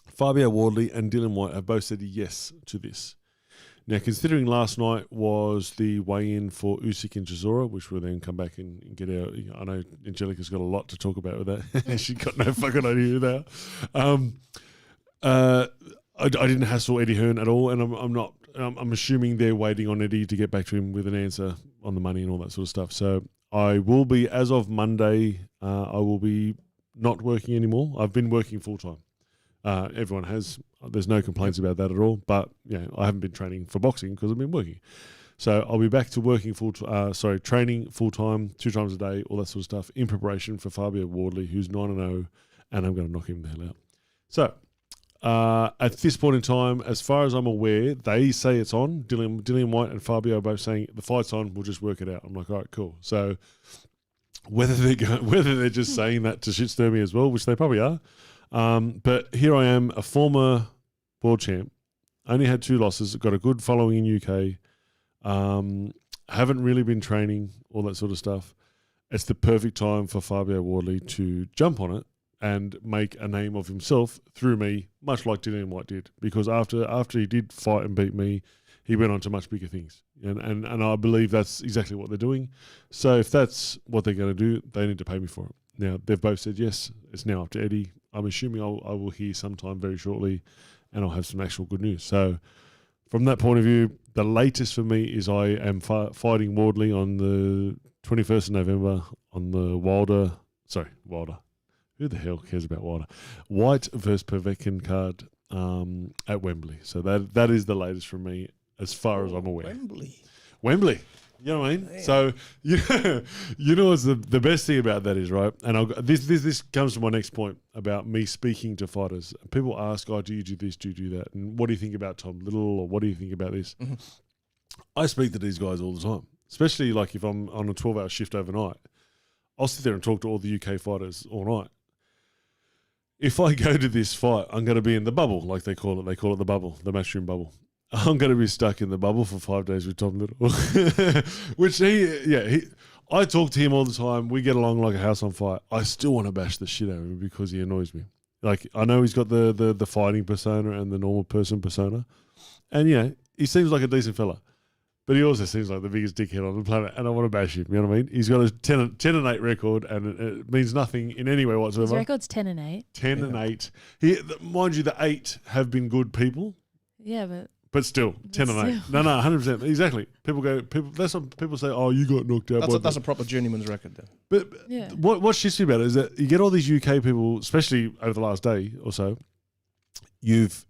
Fabio Wardley and Dylan White have both said yes to this. Now, considering last night was the weigh-in for Usyk and Chisora, which will then come back and get out. I know Angelica's got a lot to talk about with that. She's got no fucking idea now. I didn't hassle Eddie Hearn at all, and I'm assuming they're waiting on Eddie to get back to him with an answer on the money and all that sort of stuff. So I will be, as of Monday, I will be not working anymore. I've been working full-time. Everyone has. There's no complaints about that at all. But I haven't been training for boxing because I've been working. So I'll be back to working training full time, 2 times a day, all that sort of stuff, in preparation for Fabio Wardley, who's 9-0, and I'm going to knock him the hell out. So at this point in time, as far as I'm aware, they say it's on. Dillian White and Fabio are both saying the fight's on. We'll just work it out. I'm like, all right, cool. So whether they're just saying that to shitstir me as well, which they probably are. But here I am, a former world champ, only had 2 losses, got a good following in UK, haven't really been training, all that sort of stuff. It's the perfect time for Fabio Wardley to jump on it and make a name of himself through me, much like Dillian White did. Because after he did fight and beat me, he went on to much bigger things. And I believe that's exactly what they're doing. So if that's what they're going to do, they need to pay me for it. Now, they've both said yes. It's now up to Eddie. I'm assuming I will hear sometime very shortly, and I'll have some actual good news. So from that point of view, the latest for me is I am fighting Wardley on the 21st of November on the Wilder. Who the hell cares about Wilder? White versus Povetkin card at Wembley. So that is the latest from me as far as I'm aware. Wembley. You know what I mean? Damn. So you know what's the best thing about that is, right? And this comes to my next point about me speaking to fighters. People ask, "Oh, do you do this? Do you do that? And what do you think about Tom Little? Or what do you think about this?" Mm-hmm. I speak to these guys all the time, especially like if I'm on a 12-hour shift overnight. I'll sit there and talk to all the UK fighters all night. If I go to this fight, I'm going to be in the bubble, like they call it. They call it the bubble, the Matchroom bubble. I'm going to be stuck in the bubble for 5 days with Tom Little, which I talk to him all the time. We get along like a house on fire. I still want to bash the shit out of him because he annoys me. Like, I know he's got the fighting persona and the normal person persona. And, he seems like a decent fella. But he also seems like the biggest dickhead on the planet, and I want to bash him. You know what I mean? He's got a 10-8 record, and it means nothing in any way whatsoever. His record's 10-8. 10-8. Mind you, the 8 have been good people. Yeah, But still, 10-8. No, 100%. Exactly. That's what people say, oh, you got knocked out. That's a proper journeyman's record then. But yeah. what shits me about it is that you get all these UK people, especially over the last day or so, you've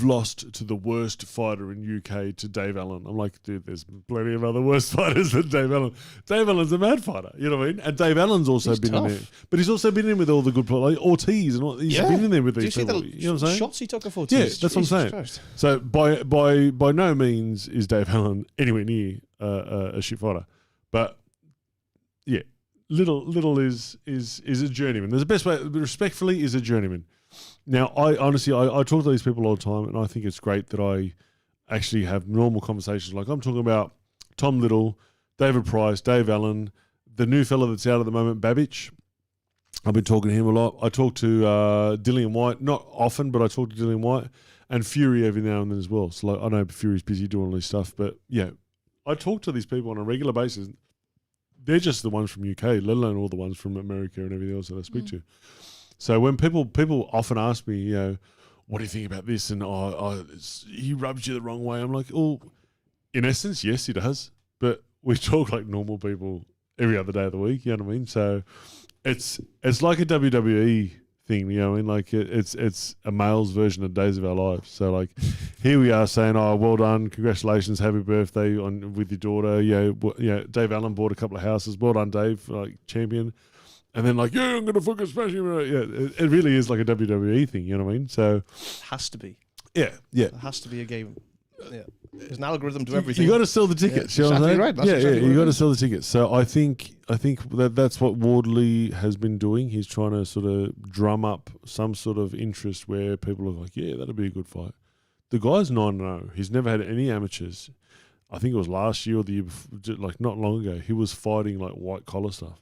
lost to the worst fighter in UK, to Dave Allen. I'm like, dude, there's plenty of other worse fighters than Dave Allen. Dave Allen's a mad fighter, you know what I mean? And Dave Allen's also been tough. in there. But he's also been in with all the good players, like Ortiz and all. He's been in there with these people. Do you see You know what I'm saying? shots he took off Ortiz? Yeah, that's what I'm saying. Christ. So by no means is Dave Allen anywhere near a shit fighter, but yeah, little is a journeyman. There's the best way, respectfully, is a journeyman. Now, I honestly talk to these people all the time, and I think it's great that I actually have normal conversations. Like I'm talking about Tom Little, David Price, Dave Allen, the new fella that's out at the moment, Babbage. I've been talking to him a lot. I talk to Dillian White, not often, but I talk to Dillian White, and Fury every now and then as well. So like, I know Fury's busy doing all this stuff, but yeah, I talk to these people on a regular basis. They're just the ones from UK, let alone all the ones from America and everything else that I speak to. So when people often ask me, you know, what do you think about this? And he rubs you the wrong way. I'm like, oh, in essence, yes, he does. But we talk like normal people every other day of the week. You know what I mean? So it's like a WWE thing. You know what I mean? Like it's a male's version of Days of Our Lives. So like here we are saying, oh, well done, congratulations, happy birthday with your daughter. Yeah, Dave Allen bought a couple of houses. Well done, Dave, like champion. And then like, yeah, I'm going to fucking smash him. Yeah, it really is like a WWE thing, you know what I mean? So It has to be. yeah. It has to be a game. Yeah. There's an algorithm to everything. You got to sell the tickets. Yeah, you know what I'm exactly saying? right. That's Yeah, exactly you what got it to is. sell the tickets. So I think that's what Wardley has been doing. He's trying to sort of drum up some sort of interest where people are like, yeah, that'll be a good fight. The guy's 9-0. He's never had any amateurs. I think it was last year or the year before, like not long ago. He was fighting like white collar stuff.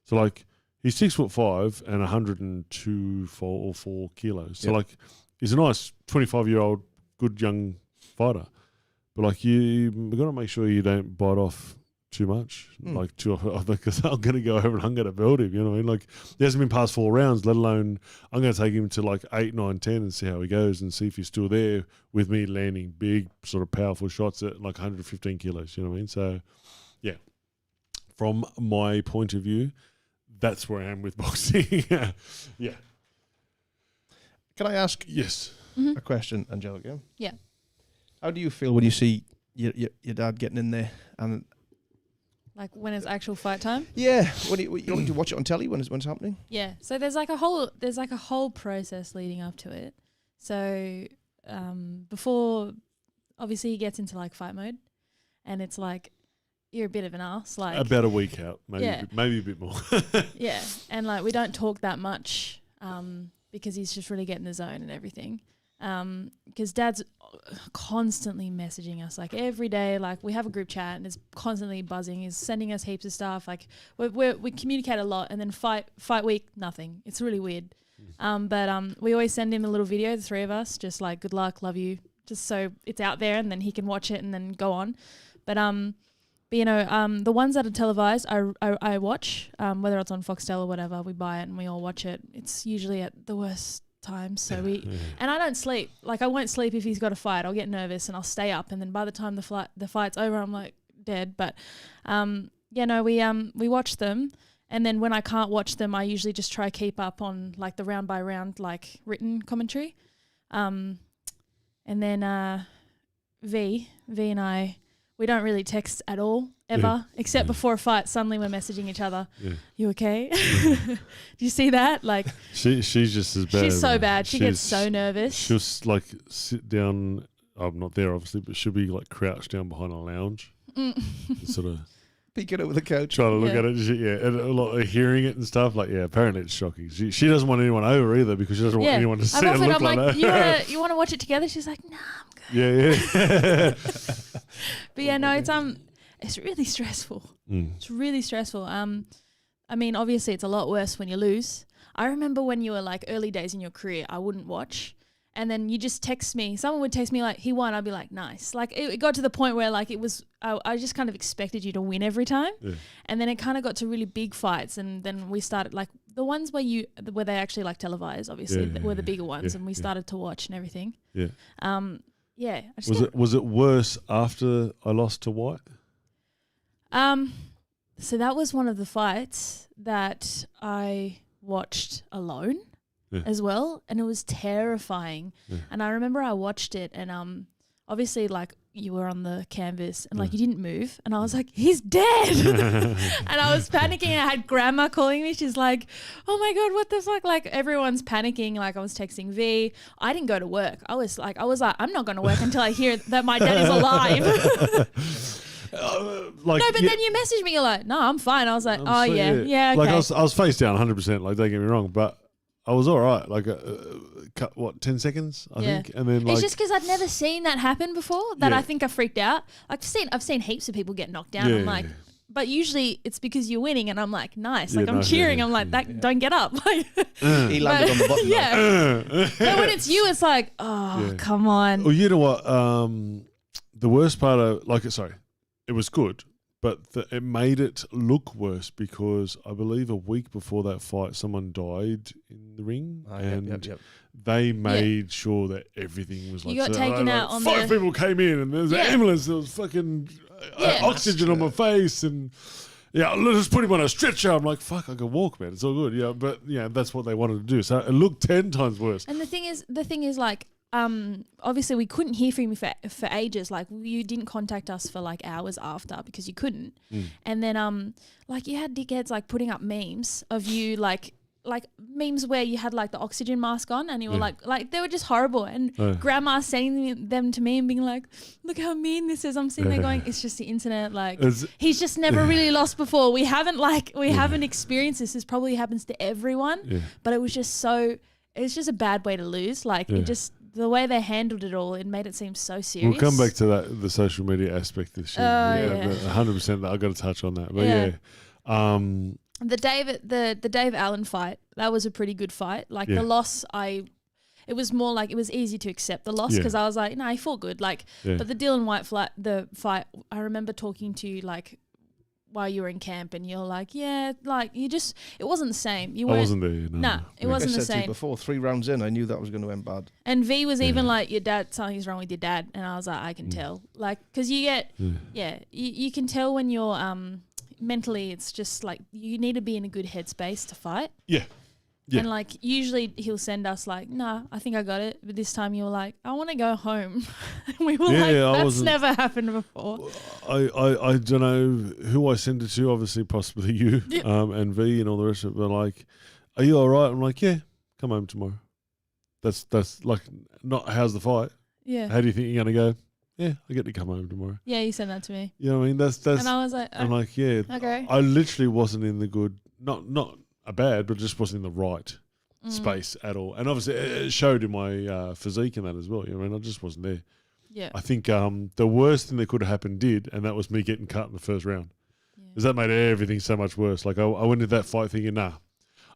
So like, he's 6'5" and 102 or 4 kilos. So like, he's a nice 25-year-old good young fighter. But like, you got to make sure you don't bite off too much, like too often, because I'm going to go over and I'm going to build him. You know what I mean? Like, he hasn't been past 4 rounds, let alone I'm going to take him to like 8, 9, 10 and see how he goes and see if he's still there with me landing big, sort of powerful shots at like 115 kilos. You know what I mean? So, yeah, from my point of view, that's where I am with boxing. Yeah. Can I ask Yes. a question, Angelica? Yeah. How do you feel when you see your dad getting in there? And Like when it's actual fight time? yeah, when you want to watch it on telly when it's happening? Yeah. So there's like a whole process leading up to it. So before obviously he gets into like fight mode, and it's like you're a bit of an ass, like About a week out, maybe Yeah. maybe a bit more. yeah, and like we don't talk that much because he's just really getting the zone and everything. Because Dad's constantly messaging us like every day. Like we have a group chat and it's constantly buzzing. He's sending us heaps of stuff. Like we communicate a lot, and then fight week, nothing. It's really weird. But we always send him a little video, the three of us, just like good luck, love you, just so it's out there and then he can watch it and then go on. But you know, the ones that are televised, I watch, whether it's on Foxtel or whatever. We buy it and we all watch it. It's usually at the worst times. So and I don't sleep. Like I won't sleep if he's got a fight. I'll get nervous and I'll stay up. And then by the time the fight's over, I'm like dead. But we watch them. And then when I can't watch them, I usually just try keep up on like the round by round like written commentary. And then V and I. We don't really text at all, ever, except before a fight. Suddenly we're messaging each other. Yeah. You okay? Do you see that? Like she's just as bad. She's so bad. She gets so nervous. She'll like sit down. I'm not there, obviously, but she'll be like crouched down behind a lounge, sort of Peeking over the couch. trying to look at it. And a lot of hearing it and stuff. Like, yeah, apparently it's shocking. She doesn't want anyone over either because she doesn't want anyone to see it look I'm like that. You want to watch it together? She's like, nah, I'm good. Yeah. But yeah, no, it's really stressful. It's really stressful. I mean, obviously it's a lot worse when you lose. I remember when you were like early days in your career, I wouldn't watch. and then you just text me. Someone would text me like, he won. I'd be like, nice. Like it got to the point where like it was, I just kind of expected you to win every time. Yeah. And then it kind of got to really big fights. And then we started like the ones where they actually like televised, obviously, were the bigger ones. And we started to watch and everything. Yeah. Yeah. Was it worse after I lost to White? So that was one of the fights that I watched alone as well, and it was terrifying. And I remember I watched it, and obviously like you were on the canvas and like you didn't move, and I was like, he's dead. And I was panicking. I had grandma calling me. She's like, oh my god, what the fuck? Like everyone's panicking. Like I was texting V. I didn't go to work. I was like I'm not going to work until I hear that my dad is alive. Then you messaged me. You're like, no, I'm fine. I was like, yeah, okay. Like I was face down 100%. Like don't get me wrong, but I was all right. Like, 10 seconds, I think, and then like it's just because I'd never seen that happen before that I think I freaked out. I've seen heaps of people get knocked down. I'm like, but usually it's because you're winning, and I'm like, nice. Like I'm cheering. I'm like, that don't get up. Like he landed on the button. Yeah. But when it's you, it's like, oh, come on. Well, you know what? The worst part of it was good. But it made it look worse because I believe a week before that fight, someone died in the ring, and they made sure that everything was like. You got taken out on 5 people came in, and there was an ambulance. There was fucking oxygen on my face, and let's just put him on a stretcher. I'm like, fuck, I can walk, man. It's all good. Yeah, but that's what they wanted to do. So it looked 10 times worse. And the thing is, like. Obviously we couldn't hear from you for ages. Like you didn't contact us for like hours after because you couldn't. And then like you had dickheads like putting up memes of you like memes where you had like the oxygen mask on and you were like they were just horrible. And grandma sending them to me and being like, look how mean this is. I'm sitting there going, it's just the internet. Like he's just never really lost before. We haven't experienced this. This probably happens to everyone. But it was just it's just a bad way to lose. Like it just. The way they handled it all, it made it seem so serious. We'll come back to the social media aspect of the shit. 100% that I've got to touch on that. But the Dave Allen fight, that was a pretty good fight. Like the loss, it was more like it was easy to accept the loss because I was like, no, he fought good. Like, but the Dylan White fight, I remember talking to you like while you were in camp, and you're like, it wasn't the same. I wasn't there. No, it wasn't the same. Before 3 rounds in, I knew that was going to end bad. And V was even like, your dad, something's wrong with your dad, and I was like, I can tell, like, because you get, you can tell when you're mentally, it's just like you need to be in a good headspace to fight. Yeah. And like usually he'll send us like, nah, I think I got it. But this time you were like, I want to go home. And we were that's never happened before. I don't know who I sent it to. Obviously, possibly you and V and all the rest of it. But like, are you all right? I'm like, yeah, come home tomorrow. That's like not how's the fight. Yeah. How do you think you're gonna go? Yeah, I get to come home tomorrow. Yeah, you sent that to me. You know what I mean? That's. And I was like, I'm like, yeah. Okay. I literally wasn't in the good. Not a bad, but just wasn't in the right space at all. And obviously it showed in my physique and that as well. You know what I mean? I just wasn't there. Yeah. I think the worst thing that could have happened did, and that was me getting cut in the first round. Because that made everything so much worse. Like I went into that fight thinking, nah,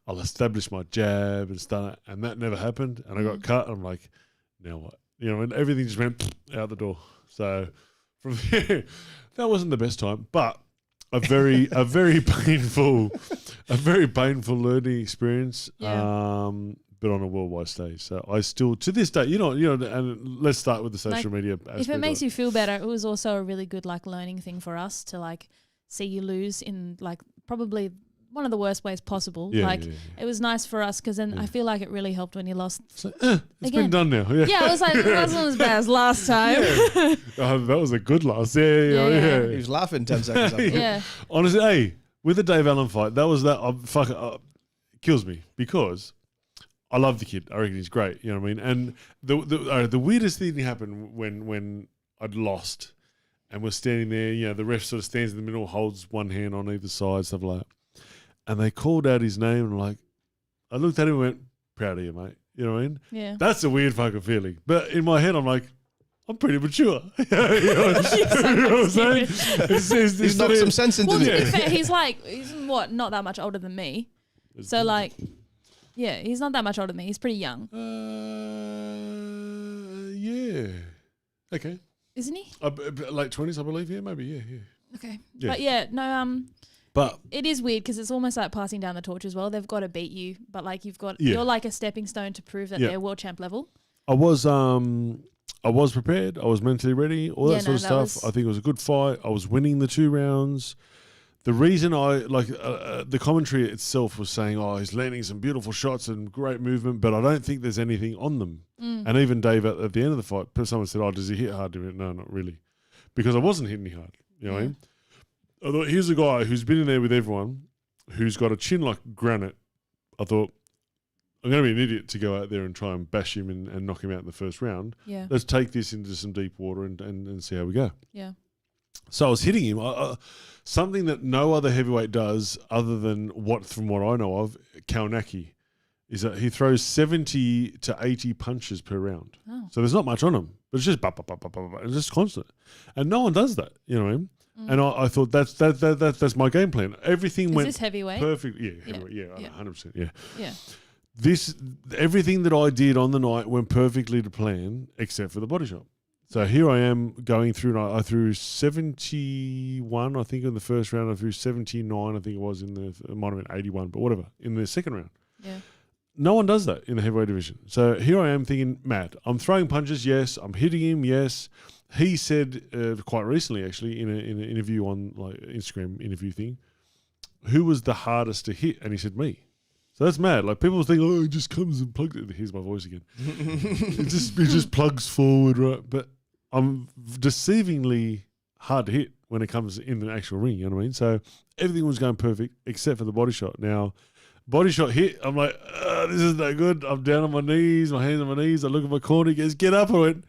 I'll establish my jab and start, and that never happened. And I got cut. And I'm like, now what? You know, and everything just went out the door. So from there, that wasn't the best time, but a very painful learning experience. Yeah. But on a worldwide stage. So I still, to this day, you know, and let's start with the social media aspect. If it makes you feel better, it was also a really good like learning thing for us to like see you lose in like probably one of the worst ways possible. It was nice for us because then I feel like it really helped when you lost. So, it's been done now. Yeah, I was like, that wasn't as bad as last time. That was a good loss. Yeah. He was laughing 10 seconds after. Yeah. Honestly, hey, with the Dave Allen fight, that was that. Kills me because I love the kid. I reckon he's great. You know what I mean? And the weirdest thing happened when I'd lost and we're standing there. You know, the ref sort of stands in the middle, holds one hand on either side, stuff like that. And they called out his name, and like, I looked at him and went, proud of you, mate. You know what I mean? Yeah. That's a weird fucking feeling. But in my head, I'm like, I'm pretty mature. You know what I'm saying? He's knocked some sense into to be fair, he's what, not that much older than me. So like, Yeah, he's not that much older than me. He's pretty young, Yeah. Okay. isn't he? Late 20s, I believe. Yeah, maybe. Yeah. Okay. Yeah. But yeah, no, But it is weird because it's almost like passing down the torch as well. They've got to beat you, but like Yeah. you're like a stepping stone to prove that Yeah. they're world champ level. I was prepared. I was mentally ready. All that Yeah, sort of no, that stuff. was- I think it was a good fight. I was winning the 2 rounds. The reason I like the commentary itself was saying, "Oh, he's landing some beautiful shots and great movement," but I don't think there's anything on them. And even Dave at the end of the fight, someone said, "Oh, does he hit hard?" No, not really, because I wasn't hitting hard. You know what I mean? I thought, here's a guy who's been in there with everyone, who's got a chin like granite. I thought, I'm going to be an idiot to go out there and try and bash him and knock him out in the first round. Yeah. Let's take this into some deep water and see how we go. Yeah. So I was hitting him. Something that no other heavyweight does, other than from what I know of, Kaunaki, is that he throws 70 to 80 punches per round. Oh. So there's not much on him, but it's just it's just constant, and no one does that. You know what I mean? And I thought that's my game plan. Everything Is went this heavyweight? perfect. Yeah, Yeah. heavyweight, yeah, Yeah. 100%. Yeah. Yeah. Everything that I did on the night went perfectly to plan, except for the body shot. So here I am going through, and I threw 71, I think, in the first round. I threw 79, I think it was, it might have been 81, but whatever, in the second round. Yeah. No one does that in the heavyweight division. So here I am thinking, Matt, I'm throwing punches, yes. I'm hitting him, yes. He said quite recently, actually, in an interview on like Instagram interview thing, who was the hardest to hit? And he said, me. So that's mad. Like, people think, oh, he just comes and plugs it. Here's my voice again. It just plugs forward, right? But I'm deceivingly hard to hit when it comes in the actual ring, you know what I mean? So everything was going perfect except for the body shot. Now, body shot hit, I'm like, this is no good. I'm down on my knees, my hands on my knees. I look at my corner, he goes, get up. I went,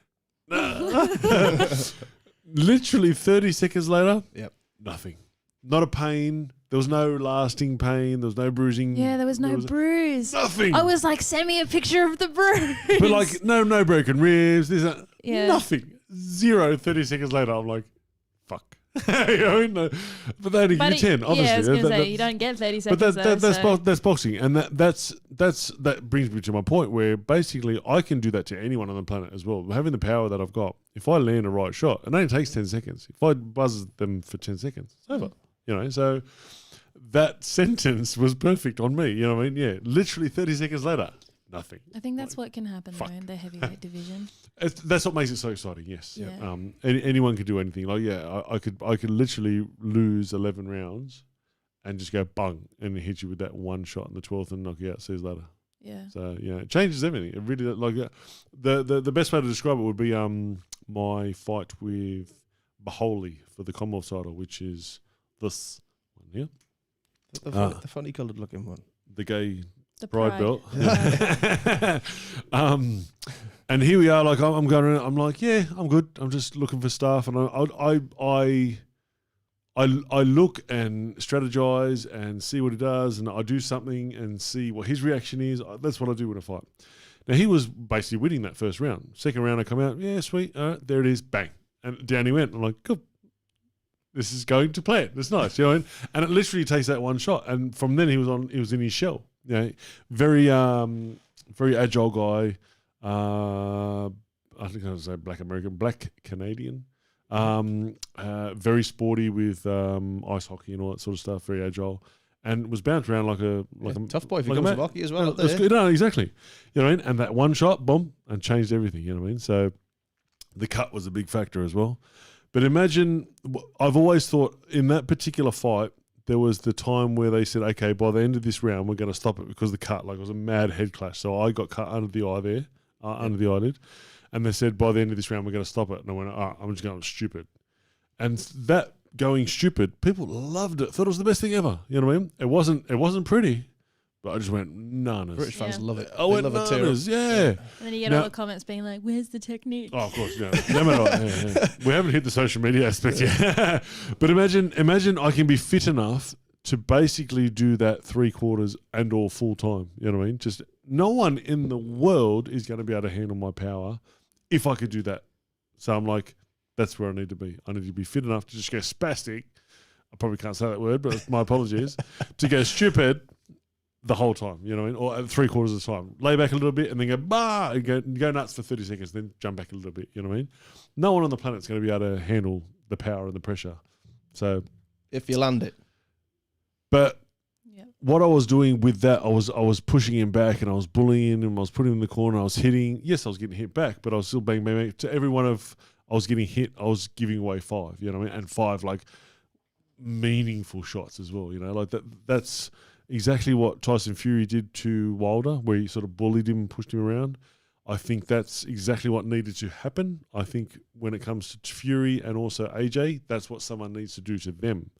nah. Literally 30 seconds later, Yep. nothing. Not a pain. There was no lasting pain. There was no bruising. Yeah, there was no bruise. Nothing. I was like, send me a picture of the bruise. But like, no broken ribs. There's Yeah. nothing. 30 seconds later, I'm like, fuck. You know what I mean? No, but they only give you 10, obviously. Yeah, I was going to That- say, you don't get 30 seconds. But though, that's boxing, and that brings me to my point where basically I can do that to anyone on the planet as well. Having the power that I've got, if I land a right shot, it only takes 10 seconds. If I buzz them for 10 seconds, it's over. You know, so that sentence was perfect on me. You know what I mean? Yeah, literally 30 seconds later, nothing. I think that's what can happen though fuck. in the heavyweight division. That's what makes it so exciting. Yes. Yeah. Anyone could do anything. Like, I could literally lose 11 rounds and just go bung and hit you with that one shot in the 12th and knock you out. See you later. Yeah. So it changes everything. It really like the best way to describe it would be my fight with Baholi for the Commonwealth title, which is this one here, The funny coloured looking one. the gay The pride belt. Yeah. And here we are. Like, I'm going around. I'm like, yeah, I'm good. I'm just looking for stuff, and I look and strategize and see what he does, and I do something and see what his reaction is. That's what I do in a fight. Now, he was basically winning that first round. Second round, I come out, yeah, sweet. All right, there it is, bang, and down he went. I'm like, good. This is going to plan. That's nice, you know. And it literally takes that one shot, and from then he was in his shell. You know, very agile guy. I think I would say black Canadian. Very sporty with ice hockey and all that sort of stuff. Very agile, and was bounced around like a tough boy if he like a comes man. with hockey as well. That's good. No, exactly. You know what I mean? And that one shot, boom, and changed everything. You know what I mean? So the cut was a big factor as well. But imagine, I've always thought in that particular fight, there was the time where they said, okay, by the end of this round, we're going to stop it because of the cut. Like, it was a mad head clash. So I got cut under the eye there, under the eyelid. And they said, by the end of this round, we're going to stop it. And I went, I'm just going stupid. And that going stupid, people loved it. Thought it was the best thing ever. You know what I mean? It wasn't pretty, but I just went nanas. British fans Yeah. love it. I They went love a tear. nanas, yeah. And then you get Now- all the comments being like, where's the technique? Oh, of course, yeah. No matter what, yeah. We haven't hit the social media aspect yet. But imagine I can be fit enough to basically do that 3/4 and all full time. You know what I mean? Just no one in the world is going to be able to handle my power if I could do that. So I'm like, that's where I need to be. I need to be fit enough to just go spastic. I probably can't say that word, but my apologies. To go stupid the whole time, you know what I mean? Or at 3/4 of the time. Lay back a little bit and then go, bah, and go nuts for 30 seconds, then jump back a little bit, you know what I mean? No one on the planet's going to be able to handle the power and the pressure. So, If you land it. but Yeah. what I was doing with that, I was pushing him back and I was bullying him, I was putting him in the corner, I was hitting. Yes, I was getting hit back, but I was still bang, bang, bang. To every one of I was getting hit, I was giving away 5, you know what I mean? And 5 like meaningful shots as well, you know, like that's exactly what Tyson Fury did to Wilder, where he sort of bullied him and pushed him around. I think that's exactly what needed to happen. I think when it comes to Fury and also AJ, that's what someone needs to do to them.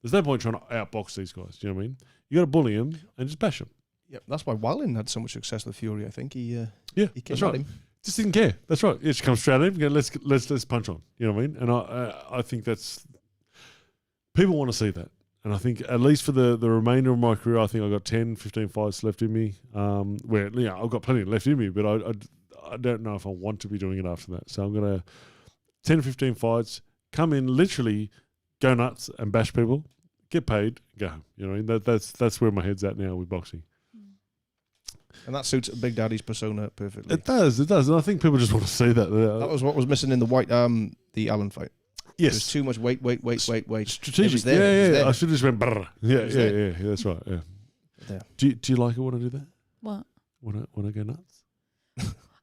There's no point trying to outbox these guys, do you know what I mean? You got to bully them and just bash them. Yeah, that's why Wilding had so much success with Fury. I think he Yeah, came that's at right. him. Just didn't care. That's right. It just comes straight at him. Go, let's punch on. You know what I mean? And I think that's people want to see that. And I think at least for the remainder of my career, I think I got 10, 15 fights left in me. Where I've got plenty left in me, but I don't know if I want to be doing it after that. So I'm gonna 10, 15 fights, come in, literally go nuts and bash people, get paid, go home. You know what I mean? That's where my head's at now with boxing. And that suits Big Daddy's persona perfectly. It does, and I think people just want to see that. That was what was missing in the Allen fight. Yes. There's too much wait. Strategic. It was there. It was there. I should have just went brrr. Yeah, that's right. Yeah. There. Do you like it when I do that? What? When I go nuts?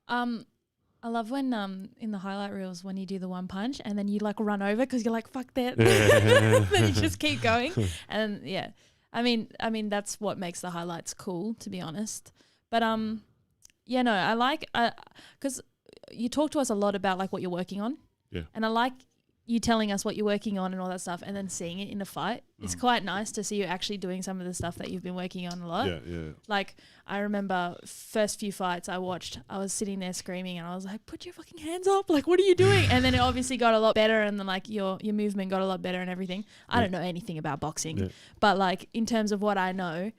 I love when in the highlight reels when you do the one punch and then you like run over because you're like fuck that, Yeah. then you just keep going, and yeah, I mean that's what makes the highlights cool, to be honest. But yeah, no, I like because you talk to us a lot about like what you're working on, Yeah. and I like you telling us what you're working on and all that stuff, and then seeing it in a fight. It's quite nice to see you actually doing some of the stuff that you've been working on a lot. Yeah. Like, I remember first few fights I watched, I was sitting there screaming and I was like, put your fucking hands up. Like, what are you doing? And then it obviously got a lot better, and then like your movement got a lot better and everything. I don't know anything about boxing, but like in terms of what I know,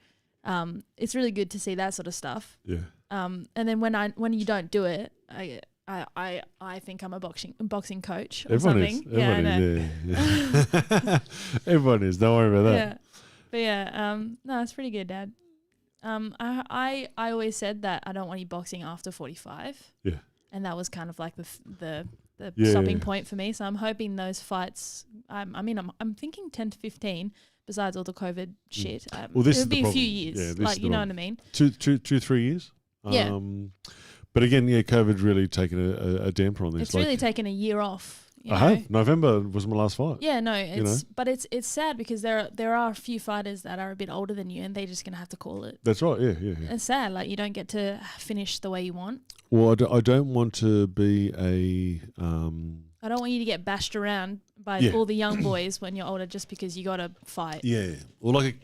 it's really good to see that sort of stuff. Yeah. And then when you don't do it, I think I'm a boxing coach or Everyone something. is. Yeah. Everyone is. Don't worry about that. Yeah. But yeah, no, it's pretty good, Dad. I always said that I don't want you boxing after 45. Yeah. And that was kind of like the Yeah, stopping yeah. point for me. So I'm hoping those fights. I'm thinking 10 to 15. Besides all the COVID shit, Well, this it'll is the be a problem. few years. Yeah, this like is you the know what I problem. mean? 2, 3 years. Yeah. But again, yeah, COVID's really taken a damper on this. It's really taken a year off. You I know? have. November was my last fight. Yeah, no, know? but it's sad because there are a few fighters that are a bit older than you, and they're just gonna have to call it. That's right. Yeah. It's sad, like you don't get to finish the way you want. Well, I don't want to be a. I don't want you to get bashed around by Yeah. all the young boys when you're older just because you got to fight. Yeah. Or like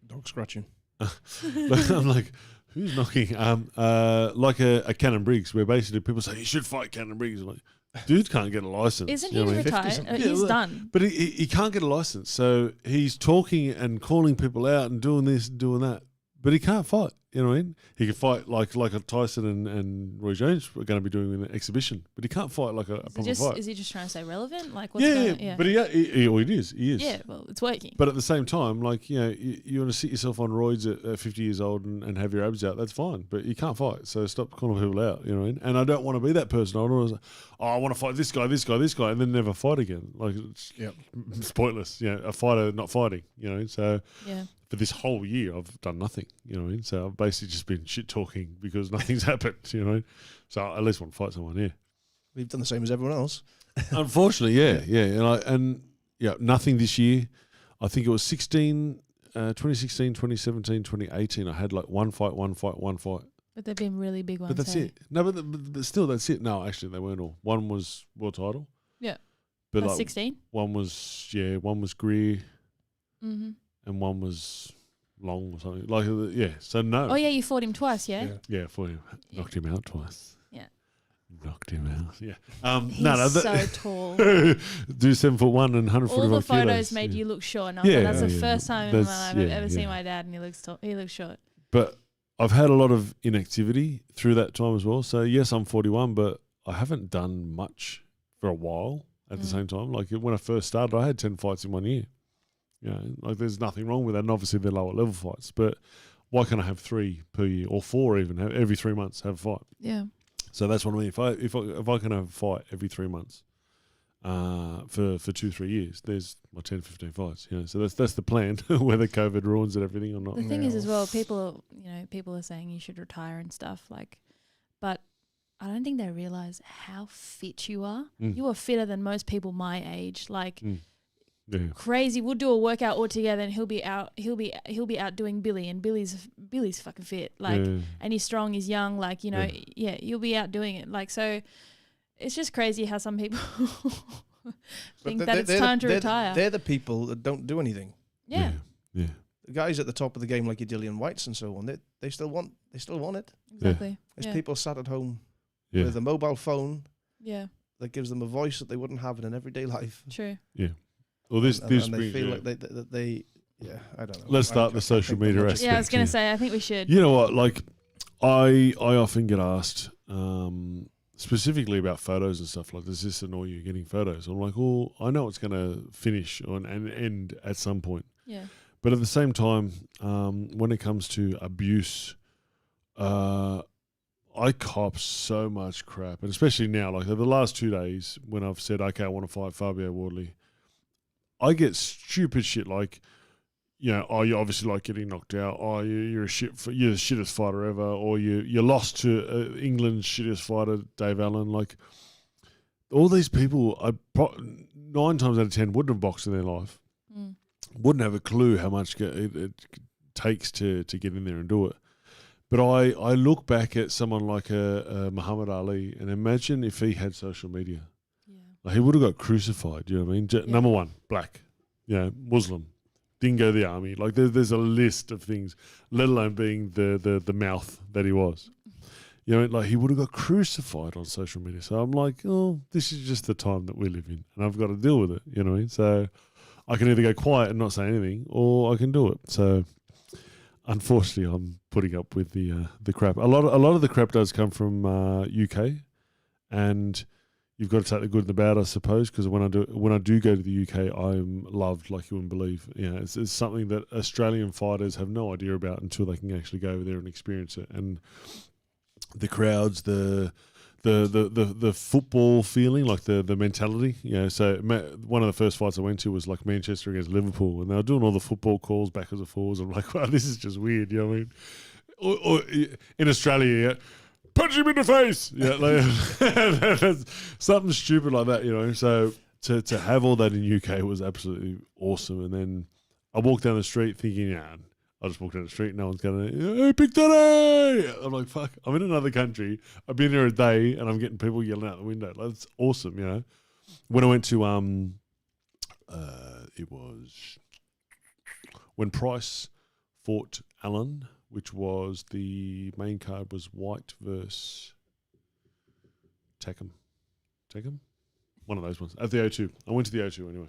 Dog scratching. I'm like, who's knocking? Like a Cannon Briggs, where basically people say you should fight Cannon Briggs. I'm like, dude can't get a license. Isn't you he know what I mean? retired? He's done. But he can't get a license, so he's talking and calling people out and doing this and doing that, but he can't fight. You know what I mean? He can fight like a Tyson and Roy Jones are going to be doing an exhibition, but he can't fight like a proper fight. Is he just trying to stay relevant? Like what's Yeah, going on? but he is. Yeah, well, it's working. But at the same time, like, you know, you want to sit yourself on roids at 50 years old and have your abs out, that's fine. But you can't fight, so stop calling people out, you know what I mean? And I don't want to be that person. I always, I want to fight this guy, and then never fight again. Like, it's pointless, you know, a fighter not fighting, you know. So Yeah. for this whole year, I've done nothing, you know what I mean? So I've basically just been shit talking because nothing's happened, you know what I mean? So I at least want to fight someone, yeah. We've done the same as everyone else. Unfortunately, yeah. And nothing this year. I think it was 2016, 2017, 2018. I had like one fight. But they've been really big ones. But that's it. No, but still, that's it. No, actually, they weren't all. One was world title. Yeah. But That's like 16. one was Greer, Mm-hmm. and one was Long or something. Like, yeah. So no. Oh yeah, you fought him twice, yeah. Yeah, for him. Knocked him out twice. Yeah. Knocked him out. Yeah. He's so tall. Do 7'1" and 145 All the photos kilos. made you look short, and I Yeah, thought that's the yeah, first time in my that's- life I've yeah, ever yeah. seen my dad, and he looks tall. He looks short. But I've had a lot of inactivity through that time as well. So yes, I'm 41, but I haven't done much for a while at the same time. Like when I first started, I had 10 fights in 1 year. You know, like there's nothing wrong with that. And obviously they're lower level fights, but why can't I have 3 per year or 4 even every 3 months have a fight? Yeah. So that's what I mean. If I can have a fight every 3 months, for 2-3 years, there's 10-15 fights. You know, so that's the plan. Whether COVID ruins it, everything or not. The thing is as well, people are saying you should retire and stuff but I don't think they realize how fit you are. You are fitter than most people my age. Crazy. We'll do a workout all together, and he'll be out doing Billy, and Billy's fucking fit. And he's strong, he's young. You'll be out doing it. So it's just crazy how some people think that it's time to retire. They're the people that don't do anything. Yeah. The guys at the top of the game, like your Dillian Whites and so on, they still want it. Exactly. There's people sat at home Yeah. with a mobile phone Yeah. that gives them a voice that they wouldn't have in an everyday life. True. Yeah. Well, this and they brings, feel like they I don't know. Let's start the social media aspect. Yeah, I was going to say, I think we should. You know what? Like, I often get asked specifically about photos and stuff. Like, does this annoy you getting photos? I'm like, well, I know it's going to finish and end at some point. Yeah. But at the same time, when it comes to abuse, I cop so much crap, and especially now, like the last 2 days when I've said, okay, I want to fight Fabio Wardley, I get stupid shit like, you know, oh, you obviously like getting knocked out. Oh, you're the shittest fighter ever. Or you lost to England's shittest fighter, Dave Allen. Like, all these people, 9 times out of 10 wouldn't have boxed in their life. Wouldn't have a clue how much it takes to get in there and do it. But I look back at someone like a Muhammad Ali and imagine if he had social media. Yeah. Like, he would have got crucified, you know what I mean? Number one, black, you know, Muslim, didn't go to the army. Like, there's a list of things, let alone being the mouth that he was. You know, like, he would have got crucified on social media. So I'm like, oh, this is just the time that we live in, and I've got to deal with it, you know what I mean? So I can either go quiet and not say anything, or I can do it. So unfortunately, I'm putting up with the crap. A lot of the crap does come from UK, and you've got to take the good and the bad, I suppose, because when I do go to the UK, I'm loved like you wouldn't believe. You know, it's something that Australian fighters have no idea about until they can actually go over there and experience it. And the crowds, the football feeling, like the mentality, you know. So one of the first fights I went to was like Manchester against Liverpool, and they were doing all the football calls backwards and forwards. I'm like, wow, this is just weird, you know what I mean? Or in Australia, yeah, punch him in the face, yeah, like, something stupid like that, you know. So to have all that in UK was absolutely awesome. And then I walked down the street thinking, yeah, I'll just walk down the street, no one's going to, hey, Big Daddy! I'm like, fuck, I'm in another country, I've been here a day, and I'm getting people yelling out the window. Like, that's awesome, you know. When I went to, it was when Price fought Allen, which was the main card was White versus Teckham? One of those ones. At the O2. I went to the O2 anyway.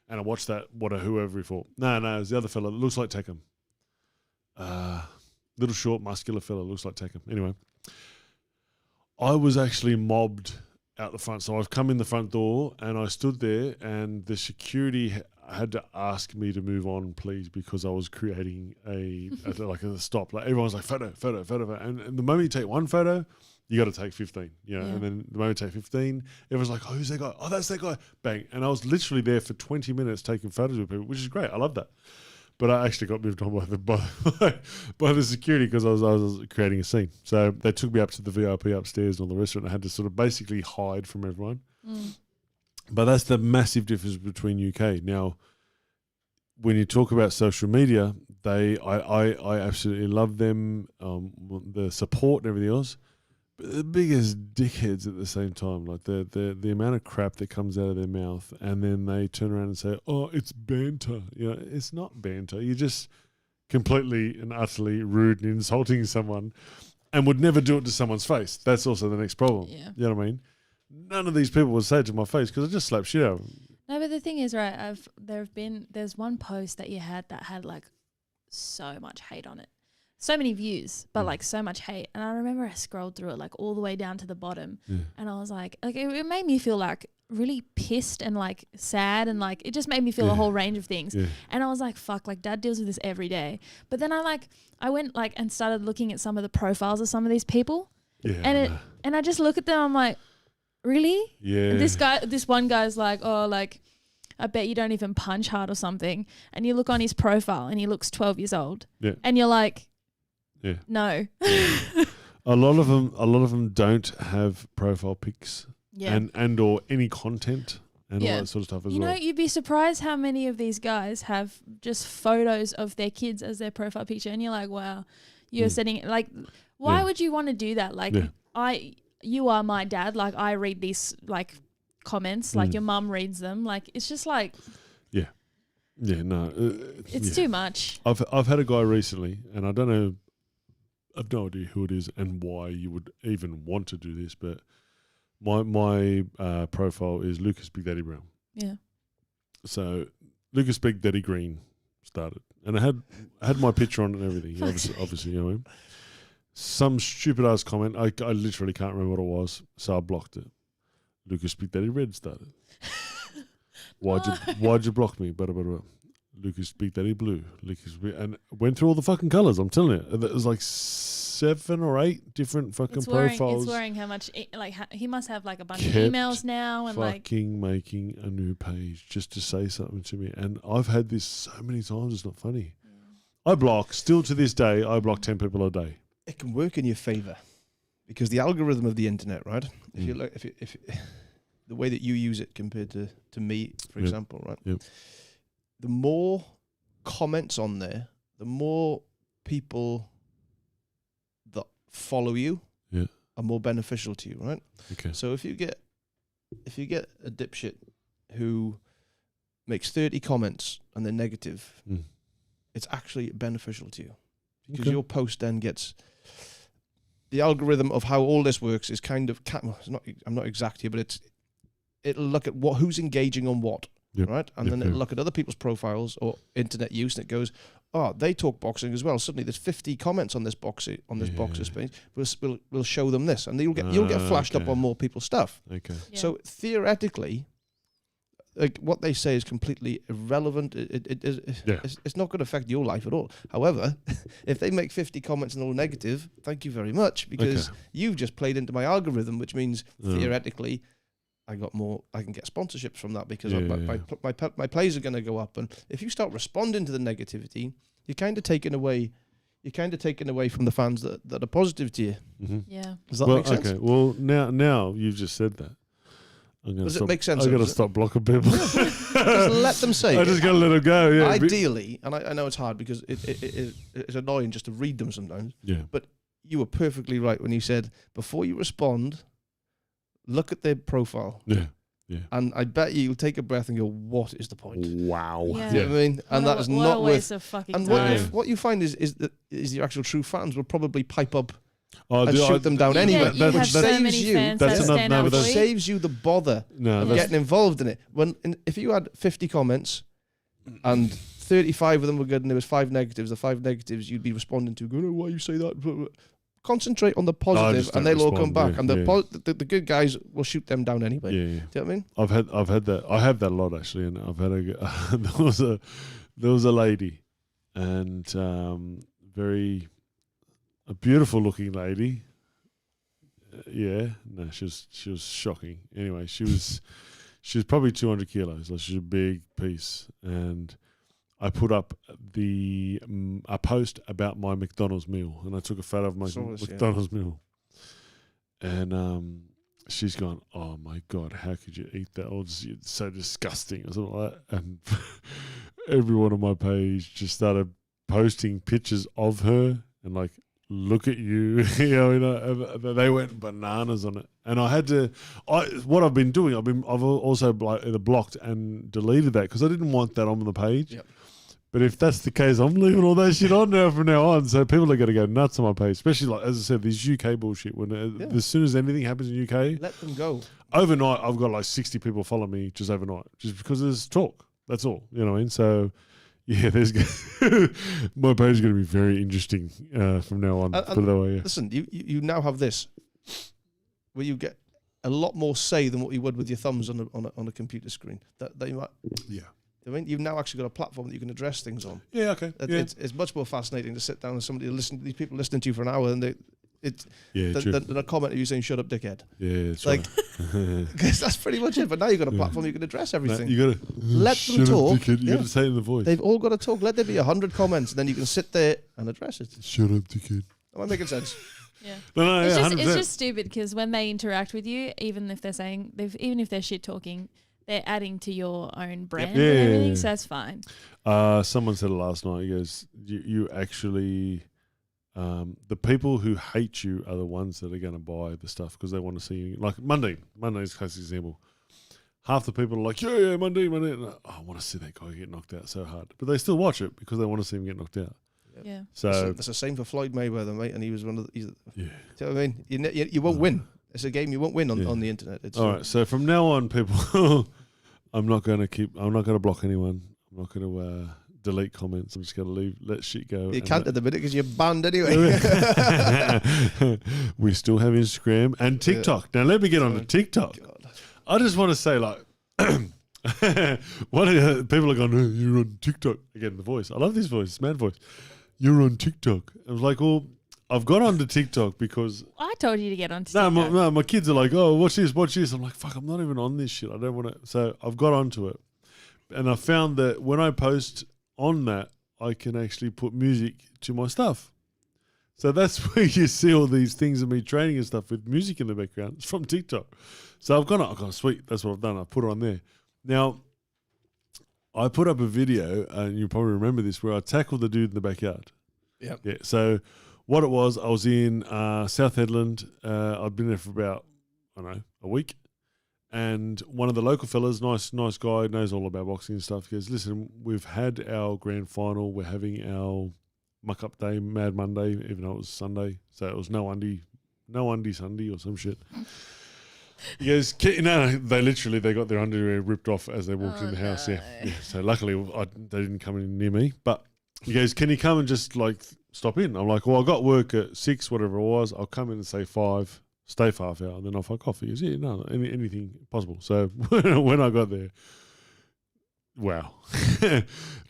And I watched that, whoever he fought. No, it was the other fella that looks like Teckham. Little short, muscular fella, looks like Teckham. Anyway, I was actually mobbed out the front. So I've come in the front door and I stood there, and the security had to ask me to move on, please, because I was creating a stop. Like, everyone's like, photo. And the moment you take one photo, you got to take 15, you know. Yeah. And then the moment you take 15, everyone's like, oh, who's that guy? Oh, that's that guy. Bang. And I was literally there for 20 minutes taking photos with people, which is great. I love that. But I actually got moved on by the security because I was creating a scene. So they took me up to the VIP upstairs and all the rest of it. I had to sort of basically hide from everyone. But that's the massive difference between UK. Now, when you talk about social media, I absolutely love them, the support and everything else. But the biggest dickheads at the same time, like the amount of crap that comes out of their mouth, and then they turn around and say, "Oh, it's banter." You know, it's not banter. You're just completely and utterly rude and insulting someone, and would never do it to someone's face. That's also the next problem. Yeah. You know what I mean? None of these people would say it to my face because I just slap shit out of them. No, but the thing is, right, there's one post that you had that had like so much hate on it. So many views, but like so much hate. And I remember I scrolled through it like all the way down to the bottom, and I was like it made me feel like really pissed and like sad, and like it just made me feel a whole range of things. Yeah. And I was like, fuck, like Dad deals with this every day. But then I went like and started looking at some of the profiles of some of these people, Yeah. and I just look at them, I'm like, really? Yeah. And this one guy's like, oh, like, I bet you don't even punch hard or something. And you look on his profile and he looks 12 years old. Yeah. And you're like, Yeah. no. A lot of them don't have profile pics Yeah. and or any content and all Yeah. that sort of stuff as You well. know, you'd be surprised how many of these guys have just photos of their kids as their profile picture. And you're like, wow, you're setting, like, why Yeah. would you want to do that? Like, Yeah. you are my dad. Like, I read these, like, comments. Like, your mum reads them. Like, it's just like, Yeah, no. it's too much. I've had a guy recently, and I don't know, I've no idea who it is and why you would even want to do this, but my profile is Lucas Big Daddy Brown. Yeah. So Lucas Big Daddy Green started, and I had my picture on it and everything. Obviously, you know what I mean? Some stupid ass comment. I literally can't remember what it was, so I blocked it. Lucas Big Daddy Red started. Why'd you block me? Blah, blah, blah. Lucas Big Daddy Blue. And went through all the fucking colours. I'm telling you, it was like 7 or 8 different fucking profiles. It's worrying how much. He must have like a bunch of Kept emails now, and like fucking making a new page just to say something to me. And I've had this so many times. It's not funny. I block still to this day. I block 10 people a day. It can work in your favor because the algorithm of the internet, right? If you look, if the way that you use it compared to me, for example, right? Yep. The more comments on there, the more people that follow you are more beneficial to you, right? Okay. So if you get a dipshit who makes 30 comments and they're negative, it's actually beneficial to you because your post then gets the algorithm of how all this works is kind of I'm not exact here, but it'll look at who's engaging on what. Yep. Right, and then it'll look at other people's profiles or internet use, and it goes, "Oh, they talk boxing as well." Suddenly, there's 50 comments on this boxer page. We'll show them this, and you'll get flashed up on more people's stuff. Okay. Yeah. So theoretically, like what they say is completely irrelevant. It's not going to affect your life at all. However, if they make 50 comments and all negative, thank you very much because you've just played into my algorithm, which means theoretically. I can get sponsorships from that because my plays are going to go up. And if you start responding to the negativity, you're kind of taken away from the fans that are positive to you. Mm-hmm. Yeah. Does that make sense? Okay. Well, now you've just said that. Does it make sense? I got to stop blocking people. Just let them say. I just got to let them go. Yeah. Ideally, and I know it's hard because it's annoying just to read them sometimes. Yeah. But you were perfectly right when you said before you respond, look at their profile. Yeah. Yeah. And I bet you'll take a breath and go, what is the point? Wow. Yeah. You know what I mean? And that is not a worth. waste of fucking And time. what you find is your actual true fans will probably pipe up Oh, and shoot them down anyway. You have which so saves many you. fans that's that another- stand no, up but for that's- you. Saves you the bother of that's- getting involved in it. If you had 50 comments and 35 of them were good and there was 5 negatives, the 5 negatives you'd be responding to, going, oh, why you say that? Concentrate on the positive just and don't they'll all come respond, back. yeah, And the good guys will shoot them down anyway. Yeah. Do you know what I mean? I've had that. I have that a lot actually, and I've had there was a lady, and a beautiful looking lady. She was shocking. Anyway, she was probably 200 kilos. Like she's a big piece, and I put up a post about my McDonald's meal, and I took a photo of my McDonald's meal, and she's gone, oh my God, how could you eat that? It's so disgusting or something like that. And everyone on my page just started posting pictures of her and like, look at you, they went bananas on it. And I had to, what I've been doing, I've also either blocked and deleted that because I didn't want that on the page. Yep. But if that's the case, I'm leaving all that shit on now from now on. So people are going to go nuts on my page, especially like, as I said, this UK bullshit. As soon as anything happens in UK, Let them go. overnight, I've got like 60 people follow me just overnight, just because there's talk. That's all. You know what I mean? So, yeah, my page is going to be very interesting from now on. Put it that way, yeah. Listen, you now have this, where you get a lot more say than what you would with your thumbs on a computer screen. That you might. Yeah. I mean, you've now actually got a platform that you can address things on. Yeah. Okay. It's much more fascinating to sit down and somebody listen. These people listening to you for an hour, and than a comment of you saying "shut up, dickhead." Yeah. It's Like, because that's pretty much it. But now you've got a platform you can address everything. You got to let them talk. You got to say it in the voice. They've all got to talk. Let there be 100 comments, and then you can sit there and address it. Shut up, dickhead. Am I making sense? Yeah. No, It's yeah, just 100%. it's just stupid because when they interact with you, even if they're shit talking, they're adding to your own brand Yeah, and everything. yeah. So that's fine. Someone said it last night. He goes, "You actually, the people who hate you are the ones that are going to buy the stuff because they want to see you." Like Monday's a classic example. Half the people are like, "Yeah, Monday." And I want to see that guy get knocked out so hard, but they still watch it because they want to see him get knocked out. Yeah. So That's the same for Floyd Mayweather, mate, and he was one of the. yeah. Do you know what I mean? You won't win. It's a game you won't win on the internet. It's All right. So from now on, people, I'm not going to block anyone. I'm not going to delete comments. I'm just going to let shit go. You can't at the minute because you're banned anyway. We still have Instagram and TikTok. Now let me get on to TikTok. God. I just want to say, like, people are going, "Oh, you're on TikTok." Again, the voice. I love this voice. It's mad voice. You're on TikTok. I was like, well, I've got onto TikTok because I told you to get onto TikTok. my kids are like, "Oh, watch this, watch this." I'm like, fuck, I'm not even on this shit. I don't want to. So I've got onto it. And I found that when I post on that, I can actually put music to my stuff. So that's where you see all these things of me training and stuff with music in the background. It's from TikTok. So I've gone, sweet, that's what I've done. I put it on there. Now, I put up a video, and you probably remember this, where I tackled the dude in the backyard. Yep. Yeah. So what it was, I was in South Headland. I'd been there for about, I don't know, a week. And one of the local fellas, nice guy, knows all about boxing and stuff. He goes, "Listen, we've had our grand final. We're having our muck-up day, Mad Monday, even though it was Sunday. So it was no undie Sunday or some shit." He goes, they got their underwear ripped off as they walked in the house. no. Yeah. So luckily they didn't come in near me. But he goes, "Can you come and just like stop in?" I'm like, "Well, I got work at 6, whatever it was. I'll come in and say 5, stay for half hour, and then I'll fuck off." He goes, "Yeah, no, anything possible." So when I got there, wow.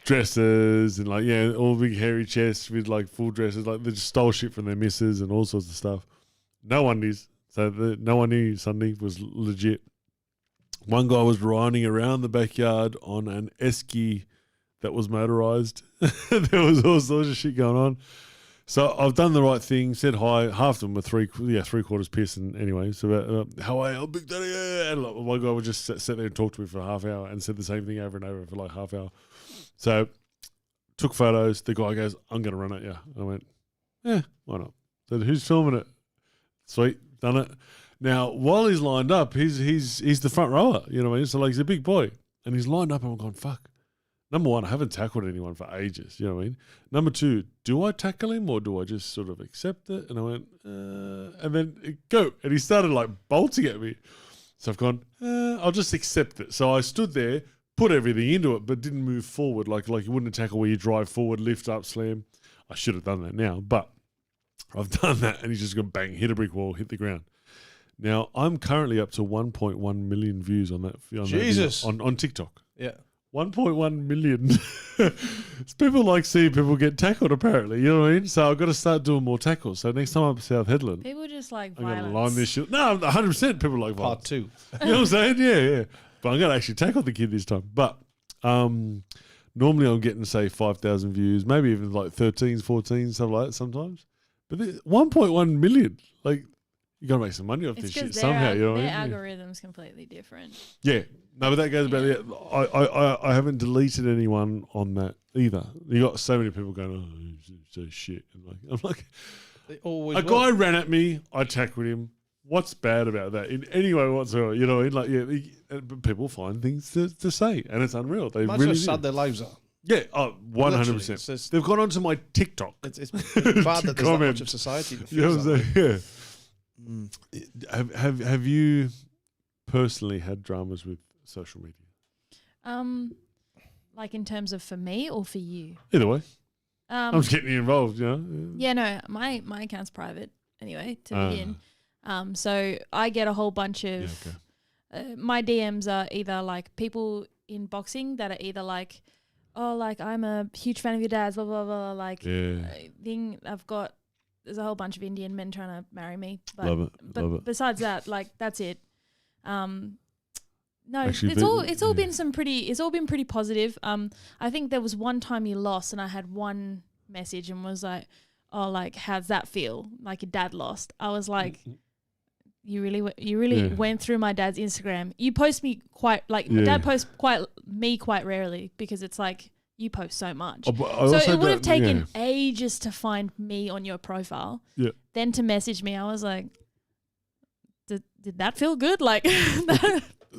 Dresses and all big hairy chests with like full dresses. Like they just stole shit from their missus and all sorts of stuff. No undies. So no undie Sunday was legit. One guy was riding around the backyard on an esky that was motorized. There was all sorts of shit going on. So I've done the right thing, said hi. Half of them were three quarters pissing anyway. So how are you, Big Daddy? And like, one guy would just sit there and talk to me for a half hour and said the same thing over and over for like half hour. So took photos. The guy goes, "I'm going to run at you." I went, "Yeah, why not?" So who's filming it? Sweet, done it. Now while he's lined up, he's the front rower. You know what I mean? So like he's a big boy and he's lined up and I'm going, fuck. Number one, I haven't tackled anyone for ages. You know what I mean? Number two, do I tackle him or do I just sort of accept it? And I went, and then go. And he started like bolting at me. So I've gone, I'll just accept it. So I stood there, put everything into it, but didn't move forward. Like you wouldn't tackle where you drive forward, lift up, slam. I should have done that now, but I've done that. And he's just gone bang, hit a brick wall, hit the ground. Now I'm currently up to 1.1 million views on that. Jesus. On TikTok. Yeah. 1.1 million. It's people like seeing people get tackled, apparently. You know what I mean? So I've got to start doing more tackles. So next time I'm at South Headland, People just like I'm going to violence. line this shit. No, 100% people like Part violence. 2. You know what I'm saying? Yeah. But I'm going to actually tackle the kid this time. But normally I'm getting, say, 5,000 views, maybe even like 13s, 14s, stuff like that sometimes. But 1.1 million. Like, you got to make some money off It's this shit because somehow. You know what I their mean? algorithm's completely different. Yeah. No, but that goes about it. I haven't deleted anyone on that either. You got so many people going, "Oh, so shit." And I'm like, They always a guy ran at me. I tackled him. What's bad about that in any way whatsoever? You know, like but people find things to say, and it's unreal. They Imagine really how sad do. their lives are. Yeah, 100%. It's just- They've gone onto my TikTok. It's bad that there's that comment. much of society that You know feels what I'm that way. saying? Yeah. Have you personally had dramas with social media? Like in terms of for me or for you? Either way, I'm just getting you involved. You know. Yeah, no, my account's private anyway to begin. So I get a whole bunch of okay. my DMs are either like people in boxing that are either like, oh, like I'm a huge fan of your dad's, blah blah blah. Like, there's a whole bunch of Indian men trying to marry me. But, Love it. But Love it. besides that, like that's it. No, Actually, it's all been pretty positive. I think there was one time you lost, and I had one message and was like, "Oh, like how's that feel? Like your dad lost." I was like, "You really went through my dad's Instagram. You post me quite like my dad posts quite rarely because it's like you post so much. So it would have taken ages to find me on your profile. Yeah. Then to message me, I was like, did that feel good? Like."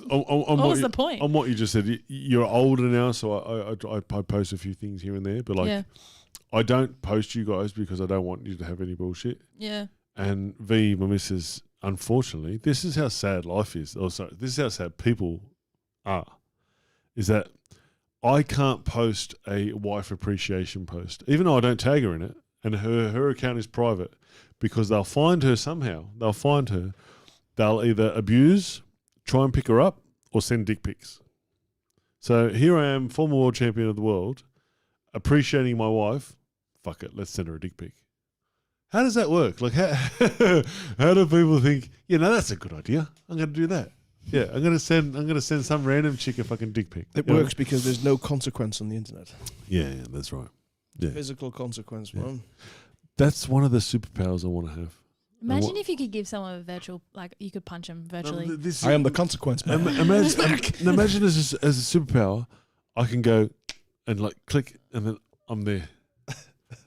What was the point? On what you just said, you're older now, so I post a few things here and there, but like I don't post you guys because I don't want you to have any bullshit. Yeah. And my missus, unfortunately, this is how sad life is. Oh, sorry, this is how sad people are. Is that I can't post a wife appreciation post, even though I don't tag her in it, and her account is private, because they'll find her somehow. They'll either abuse, try and pick her up, or send dick pics. So here I am, former world champion of the world, appreciating my wife. Fuck it, let's send her a dick pic. How does that work? Like, how do people think? That's a good idea. I'm going to do that. Yeah, I'm going to send some random chick a fucking dick pic. It works because there's no consequence on the internet. Yeah, that's right. Yeah. Physical consequence, man. That's one of the superpowers I want to have. Imagine if you could give someone a virtual, like you could punch them virtually. I am the consequence, man. Imagine as a superpower, I can go and like click, and then I'm there.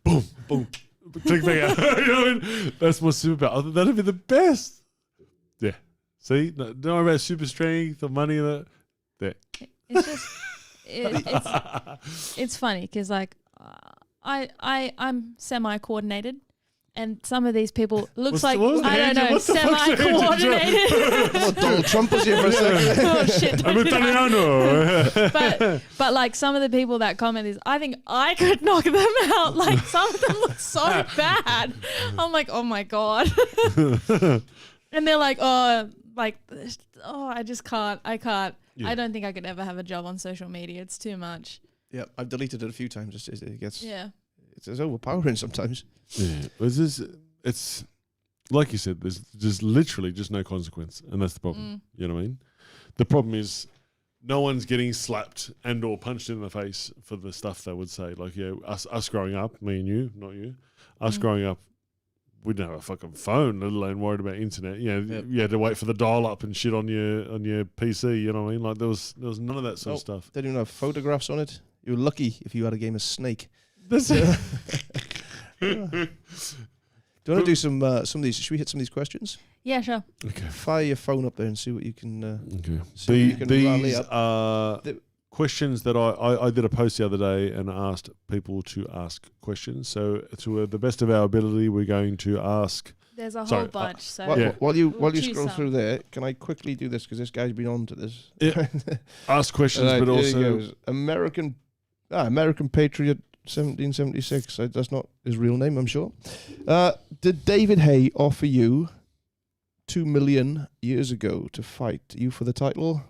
Boom, boom, click back out. You know what I mean? That's my superpower. That'd be the best. Yeah. See, no, don't worry about super strength or money. There. It's just, it's funny because like I'm semi-coordinated. And some of these people looks I don't know, semi-coordinated. Donald Trump was here for a second. Oh shit! I'm Italiano. but like some of the people that comment is, I think I could knock them out. Like some of them look so bad. I'm like, oh my god. And they're like, I just can't. I can't. Yeah. I don't think I could ever have a job on social media. It's too much. Yeah, I've deleted it a few times. It gets it's overpowering sometimes. Yeah, it's like you said. There's just literally just no consequence, and that's the problem. You know what I mean? The problem is no one's getting slapped and or punched in the face for the stuff they would say. Like, us growing up, me and you, not you, us growing up, we didn't have a fucking phone, let alone worried about internet. You had to wait for the dial up and shit on your PC. You know what I mean? Like there was none of that sort of stuff. They didn't have photographs on it. You were lucky if you had a game of Snake. That's it. Do you want to do some of these? Should we hit some of these questions? Yeah, sure. Okay. Fire your phone up there and see what you can. Okay. These are questions that I did a post the other day and asked people to ask questions. So to the best of our ability, we're going to ask. There's a whole bunch. While you scroll through there, can I quickly do this because this guy's been on to this? Yeah. Ask questions, but also American Patriot. 1776. That's not his real name, I'm sure. Did David Hay offer you $2 million years ago to fight you for the title?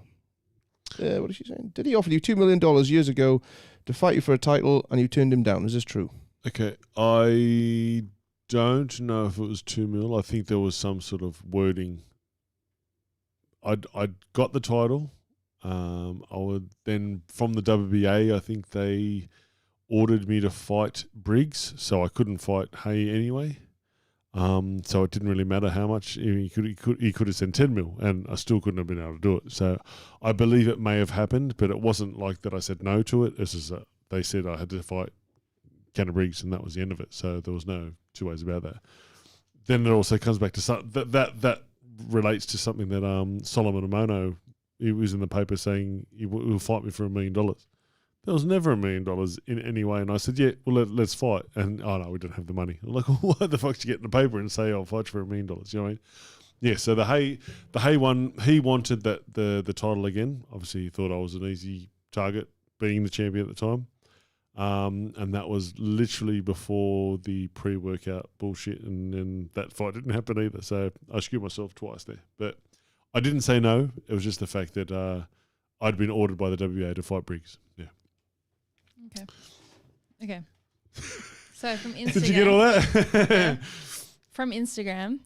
What is she saying? Did he offer you $2 million years ago to fight you for a title and you turned him down? Is this true? Okay, I don't know if it was 2 mil. I think there was some sort of wording. I got the title. I would then from the WBA. I think they ordered me to fight Briggs, so I couldn't fight Hay anyway. So it didn't really matter how much he could have sent 10 mil, and I still couldn't have been able to do it. So I believe it may have happened, but it wasn't like that. I said no to it. This is they said I had to fight Briggs, and that was the end of it. So there was no two ways about that. Then it also comes back to that relates to something that Solomon Amono, he was in the paper saying he will fight me for $1 million. There was never $1 million in any way. And I said, yeah, well, let's fight. And, oh, no, we don't have the money. I'm like, well, what the fuck did you get in the paper and say, I'll fight you for $1 million? You know what I mean? Yeah, so the Hay one, he wanted the title again. Obviously, he thought I was an easy target, being the champion at the time. And that was literally before the pre-workout bullshit, and then that fight didn't happen either. So I screwed myself twice there. But I didn't say no. It was just the fact that I'd been ordered by the WA to fight Briggs. Yeah. Okay. So from Instagram. Did you get all that? Yeah. From Instagram,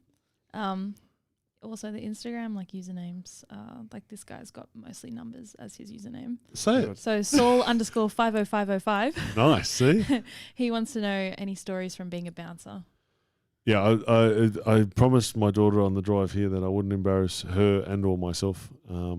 also the Instagram like usernames, like this guy's got mostly numbers as his username. Say it. So Saul_50505. Nice. See. He wants to know any stories from being a bouncer. Yeah, I promised my daughter on the drive here that I wouldn't embarrass her and or myself.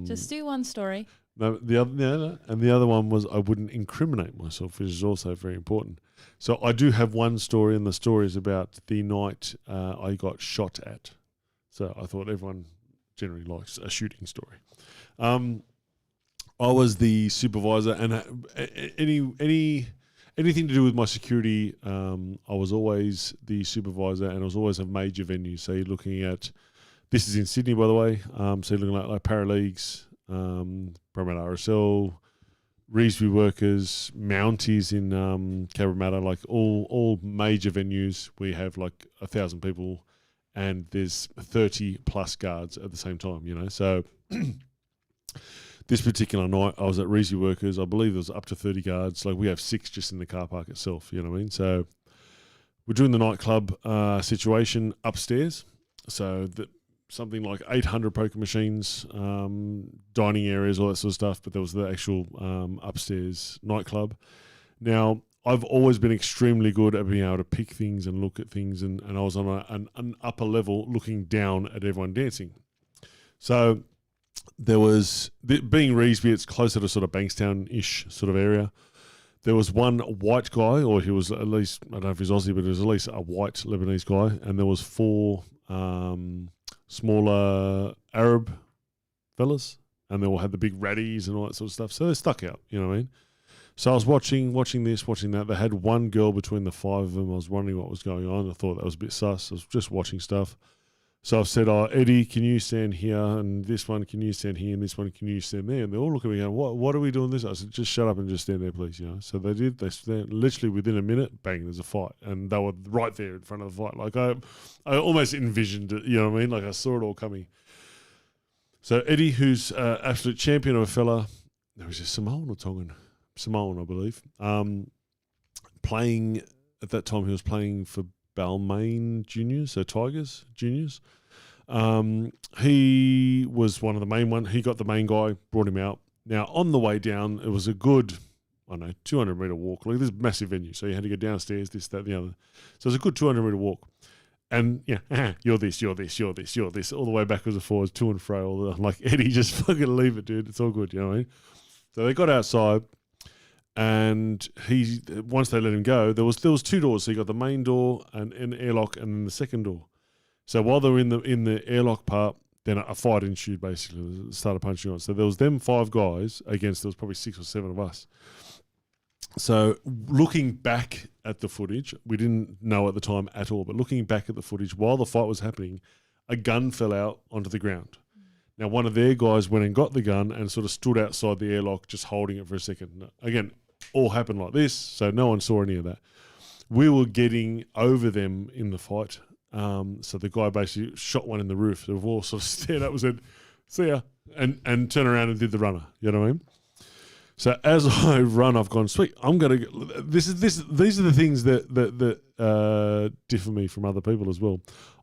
Just do one story. No, the other one was I wouldn't incriminate myself, which is also very important. So I do have one story, and the story is about the night I got shot at. So I thought everyone generally likes a shooting story. I was the supervisor, and anything to do with my security, I was always the supervisor, and I was always a major venue. So you're looking at, this is in Sydney, by the way. So you're looking at like Paraleagues, Parramatta RSL, Reesby Workers, Mounties in Parramatta, like all major venues. We have like 1,000 people, and there's 30 plus guards at the same time, you know. So this particular night, I was at Reesby Workers. I believe there was up to 30 guards. Like we have 6 just in the car park itself, you know what I mean? So we're doing the nightclub situation upstairs. So something like 800 poker machines, dining areas, all that sort of stuff. But there was the actual upstairs nightclub. Now, I've always been extremely good at being able to pick things and look at things. And I was on an upper level looking down at everyone dancing. So there was, being Reesby, it's closer to sort of Bankstown-ish sort of area. There was one white guy, or he was at least, I don't know if he's Aussie, but he was at least a white Lebanese guy. And there was 4 smaller Arab fellas, and they all had the big ratties and all that sort of stuff. So they stuck out, you know what I mean? So I was watching this, watching that. They had one girl between the 5 of them. I was wondering what was going on. I thought that was a bit sus. I was just watching stuff. So I've said, Eddie, can you stand here? And this one, can you stand here? And this one, can you stand there? And they all look at me going, what are we doing this? I said, just shut up and just stand there, please. You know. So they did. They stand, literally within a minute, bang, there's a fight. And they were right there in front of the fight. Like I almost envisioned it, you know what I mean? Like I saw it all coming. So Eddie, who's absolute champion of a fella, there was a Samoan or Tongan? Samoan, I believe. Playing, at that time he was playing for Balmain Juniors, so Tigers Juniors. He was one of the main one. He got the main guy, brought him out. Now, on the way down, it was a good, 200-metre walk. Like, this massive venue, so you had to go downstairs, this, that, the other. So it was a good 200-metre walk. And, yeah, you're this, all the way backwards and forwards, to and fro. I'm like, Eddie, just fucking leave it, dude. It's all good, you know what I mean? So they got outside, and once they let him go, there was 2 doors. So you got the main door and an airlock, and then the second door. So while they were in the airlock part, then a fight ensued, basically. Started punching on. So there was them 5 guys against, there was probably 6 or 7 of us. So looking back at the footage, we didn't know at the time at all, but looking back at the footage, while the fight was happening, a gun fell out onto the ground. Now, one of their guys went and got the gun and sort of stood outside the airlock just holding it for a second. Again, all happened like this, so no one saw any of that. We were getting over them in the fight. So the guy basically shot one in the roof. So we've all sort of stared up and said, see ya, and turned around and did the runner. You know what I mean? So as I run, I've gone, sweet, I'm going to, these are the things that differ me from other people as well.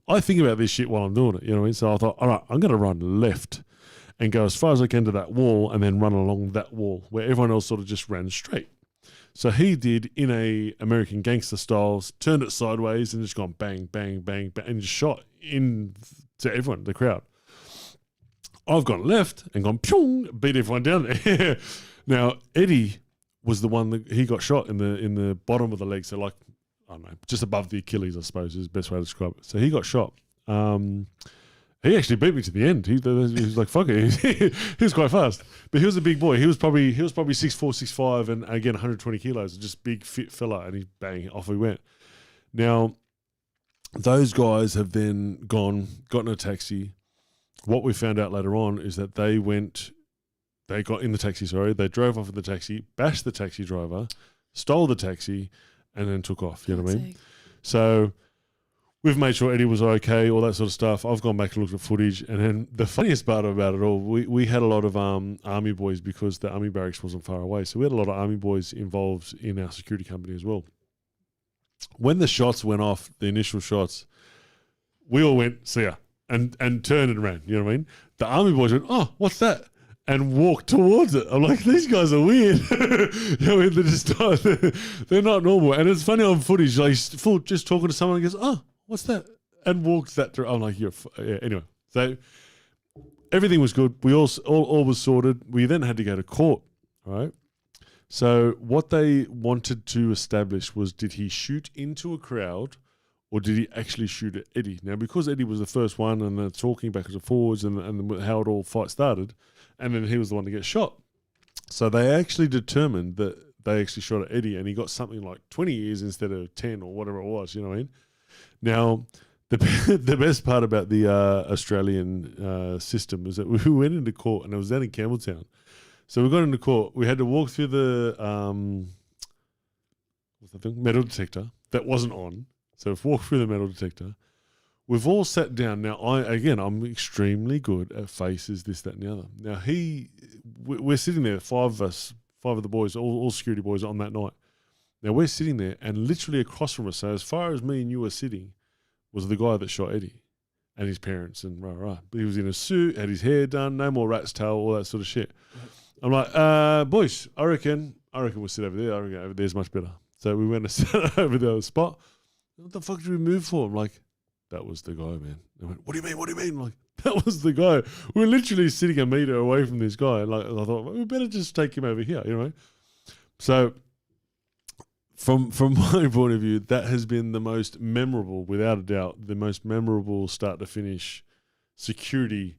I think about this shit while I'm doing it, you know what I mean? So I thought, all right, I'm going to run left and go as far as I can to that wall and then run along that wall where everyone else sort of just ran straight. So he did in a American Gangster styles, turned it sideways and just gone bang, bang, bang, bang, and just shot in to everyone, the crowd. I've gone left and gone pyong, beat everyone down there. Now, Eddie was the one that he got shot in the bottom of the leg. So like, I don't know, just above the Achilles, I suppose is the best way to describe it. So he got shot. He actually beat me to the end. He was like, fuck it. He was quite fast. But he was a big boy. He was probably 6'4", 6'5", and again, 120 kilos. Just big, fit fella. And he, bang, off we went. Now, those guys have then got in a taxi. What we found out later on is that they got in the taxi, they drove off in the taxi, bashed the taxi driver, stole the taxi, and then took off. You know what I mean? Sick. So we've made sure Eddie was okay, all that sort of stuff. I've gone back and looked at footage, and then the funniest part about it all, we had a lot of army boys because the army barracks wasn't far away. So we had a lot of army boys involved in our security company as well. When the shots went off, the initial shots, we all went, see ya, and turned and ran. You know what I mean? The army boys went, oh, what's that? And walked towards it. I'm like, these guys are weird. You know what I mean? They're not normal. And it's funny on footage, like, full just talking to someone and goes, oh, what's that? And walks that through. I'm like, yeah. Anyway, so everything was good. We all was sorted. We then had to go to court, right? So what they wanted to establish was, did he shoot into a crowd or did he actually shoot at Eddie? Now, because Eddie was the first one and they're talking backwards and forwards and how it all fight started, and then he was the one to get shot. So they actually determined that they actually shot at Eddie and he got something like 20 years instead of 10 or whatever it was, you know what I mean? Now, the best part about the Australian system is that we went into court and it was down in Campbelltown. So we got into court. We had to walk through the metal detector that wasn't on. So we've walked through the metal detector. We've all sat down. Now, I'm extremely good at faces, this, that, and the other. Now, we're sitting there, five of the boys, all security boys on that night. Now, we're sitting there, and literally across from us, so as far as me and you were sitting, was the guy that shot Eddie and his parents and rah. But he was in a suit, had his hair done, no more rat's tail, all that sort of shit. I'm like, boys, I reckon we'll sit over there. I reckon over there's much better. So we went and sat over the other spot. What the fuck did we move for? I'm like, that was the guy, man. They went, what do you mean? I'm like, that was the guy. We were literally sitting a meter away from this guy. Like, I thought, well, we better just take him over here, you know? So from my point of view, that has been the most memorable, without a doubt, the most memorable start to finish security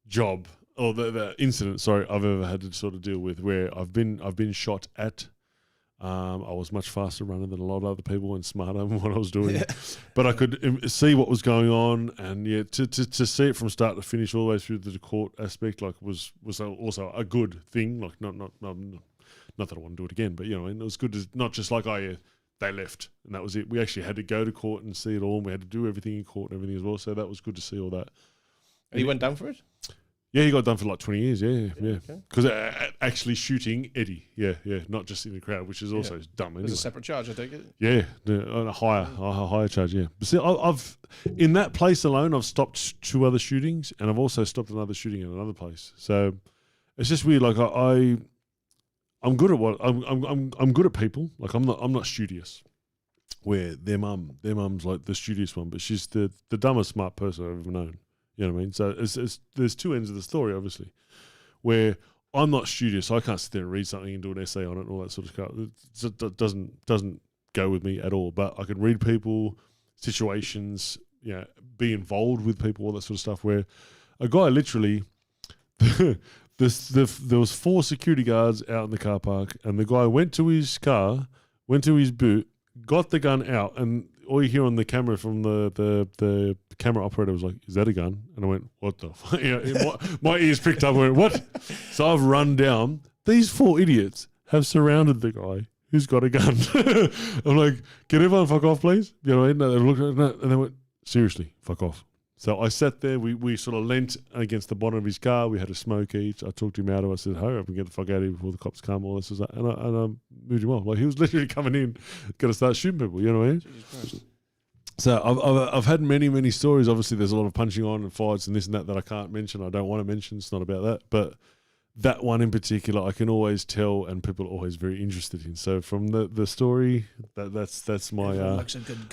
job or the incident, sorry, I've ever had to sort of deal with, where I've been shot at. I was much faster runner than a lot of other people and smarter than what I was doing, but I could see what was going on, and to see it from start to finish all the way through the court aspect, like was also a good thing. Like not that I want to do it again, but you know, and it was good to not just like they left and that was it. We actually had to go to court and see it all, and we had to do everything in court and everything as well. So that was good to see all that. And he went down for it? Yeah, he got done for like 20 years, yeah. Okay. Because actually shooting Eddie, yeah, not just in the crowd, which is also dumb anyway. There's a separate charge, I take it? Yeah, on a higher charge, yeah. But see, I've in that place alone, I've stopped 2 other shootings, and I've also stopped another shooting in another place. So it's just weird. Like I'm good at what I'm good at people. Like I'm not studious. Where their mum's like the studious one, but she's the dumbest smart person I've ever known. You know what I mean? So there's 2 ends of the story, obviously, where I'm not studious. So I can't sit there and read something and do an essay on it and all that sort of stuff. It doesn't go with me at all. But I can read people, situations, be involved with people, all that sort of stuff. Where a guy literally, there was 4 security guards out in the car park, and the guy went to his car, went to his boot, got the gun out, and all you hear on the camera from the camera operator was like, "Is that a gun?" And I went, "What the fuck?" My ears pricked up. I went, "What?" So I've run down. These 4 idiots have surrounded the guy who's got a gun. I'm like, "Can everyone fuck off, please?" You know what I mean? They looked at it and they went, "Seriously, fuck off." So I sat there. We sort of leant against the bottom of his car. We had a smoke each. I talked him out of it. I said, "Hurry up and get the fuck out of here before the cops come." All this is that. And I moved him off. Like he was literally coming in, going to start shooting people. You know what I mean? So I've had many stories. Obviously, there's a lot of punching on and fights and this and that I can't mention. I don't want to mention. It's not about that. But that one in particular, I can always tell, and people are always very interested in. So from the story, that's my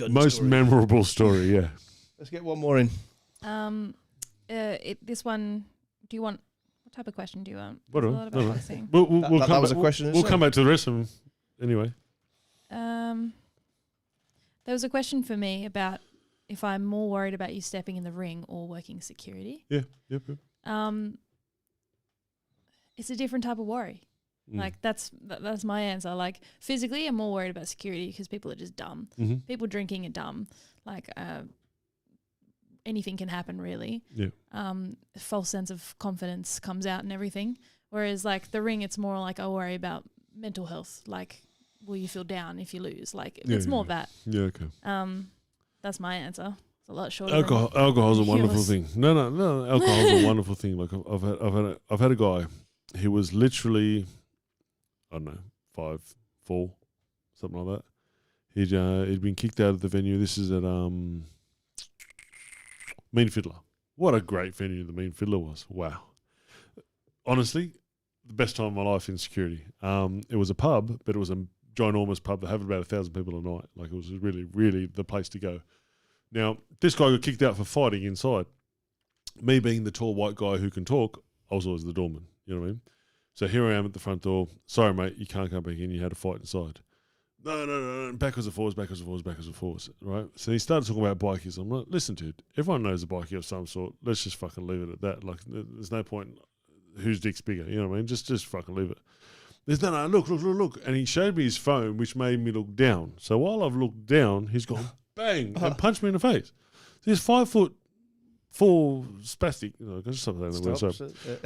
most memorable story. Yeah. Let's get one more in. This one. Do you want? What type of question do you want? Whatever. A lot about boxing. That was a question. We'll come back to the rest of them anyway. There was a question for me about if I'm more worried about you stepping in the ring or working security. Yeah. Yep. It's a different type of worry. Like that's my answer. Like physically, I'm more worried about security because people are just dumb. Mm-hmm. People drinking are dumb. Like anything can happen, really. Yeah. False sense of confidence comes out and everything. Whereas like the ring, it's more like I worry about mental health. Like will you feel down if you lose? Like Yeah, it's more of that. Yeah, okay. That's my answer. It's a lot shorter. Alcohol's a wonderful yours. thing. No, alcohol's a wonderful thing. Like I've had a guy. He was literally, I don't know, 5'4", something like that. He'd been kicked out of the venue. This is at Mean Fiddler. What a great venue the Mean Fiddler was. Wow. Honestly, the best time of my life in security. It was a pub, but it was a ginormous pub that had about 1,000 people a night. Like it was really, really the place to go. Now, this guy got kicked out for fighting inside. Me being the tall white guy who can talk, I was always the doorman. You know what I mean? So here I am at the front door. Sorry, mate, you can't come back in. You had a fight inside. No. Backwards and forwards. Right? So he started talking about bikies. I'm like, listen, dude, everyone knows a bikie of some sort. Let's just fucking leave it at that. Like, there's no point whose dick's bigger. You know what I mean? Just fucking leave it. There's no, look. And he showed me his phone, which made me look down. So while I've looked down, he's gone bang and punched me in the face. So he's 5'4" spastic. You know, just something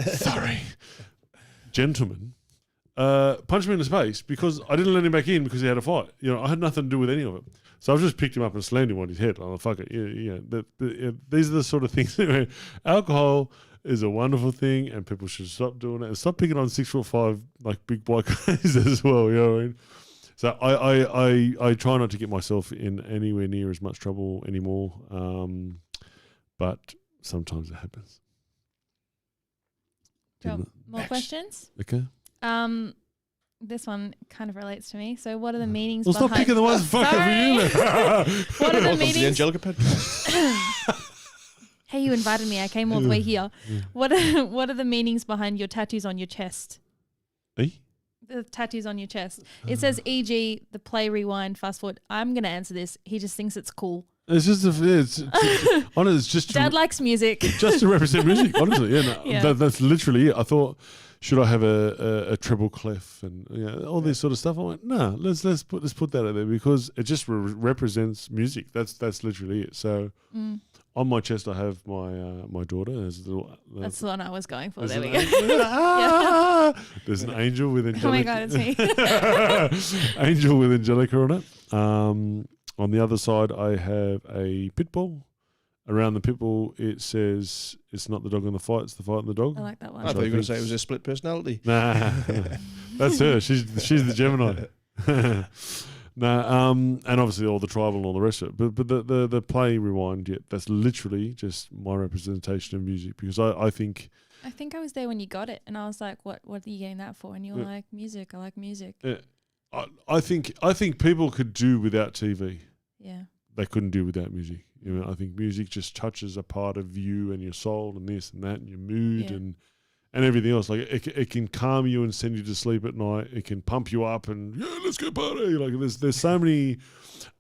sorry, gentleman. Punched me in the face because I didn't let him back in because he had a fight. You know, I had nothing to do with any of it. So I've just picked him up and slammed him on his head. I'm like, fuck it. These are the sort of things. Alcohol is a wonderful thing, and people should stop doing it and stop picking on 6'5" like big white guys as well. You know what I mean? So I try not to get myself in anywhere near as much trouble anymore, but sometimes it happens. More questions? Okay. This one kind of relates to me. So, what are the meanings? Well, stop picking the ones fucking for you. What are the Welcome to the meanings? Angelica podcast. Hey, you invited me. I came all the way here. What are the meanings behind your tattoos on your chest? Eh? The tattoos on your chest. It says, e.g., the play, rewind, fast forward. I'm going to answer this. He just thinks it's cool. It's just it's just Dad likes music. just to represent music. Honestly, Yeah. That's literally it. I thought, should I have a treble clef and all this sort of stuff? I went, no, let's put that out there because it just represents music. That's literally it. So on my chest, I have my daughter. There's a little. That's the one I was going for. There we an go. There's an angel with Angelica. Oh my God, it's me. Angel with Angelica on it. On the other side, I have a pit bull. Around the pit bull, it says, it's not the dog in the fight, it's the fight in the dog. I like that one. I thought you were going to say it was a split personality. Nah, that's her. She's the Gemini. And obviously all the tribal and all the rest of it. But the play rewind, that's literally just my representation of music because I think... I think I was there when you got it and I was like, what are you getting that for? And you were like, music, I like music. I think people could do without TV. Yeah. They couldn't do without music. You know, I think music just touches a part of you and your soul and this and that and your mood and everything else. Like it can calm you and send you to sleep at night. It can pump you up and let's go party. Like there's so many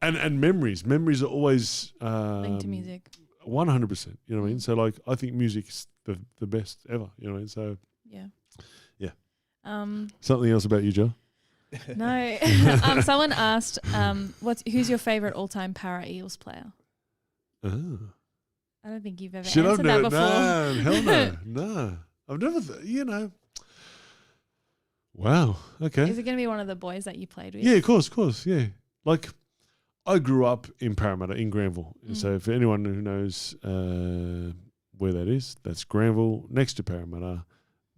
and memories. Memories are always linked to music. 100%. You know what I mean? So like I think music's the best ever. You know what I mean? So yeah. Something else about you, Joe? No. Someone asked, who's your favourite all-time Parramatta Eels player? Oh. I don't think you've ever answered that before. No, hell no. No. I've never, Wow. Okay. Is it going to be one of the boys that you played with? Yeah, of course. Yeah. Like, I grew up in Parramatta, in Granville. So for anyone who knows where that is, that's Granville, next to Parramatta.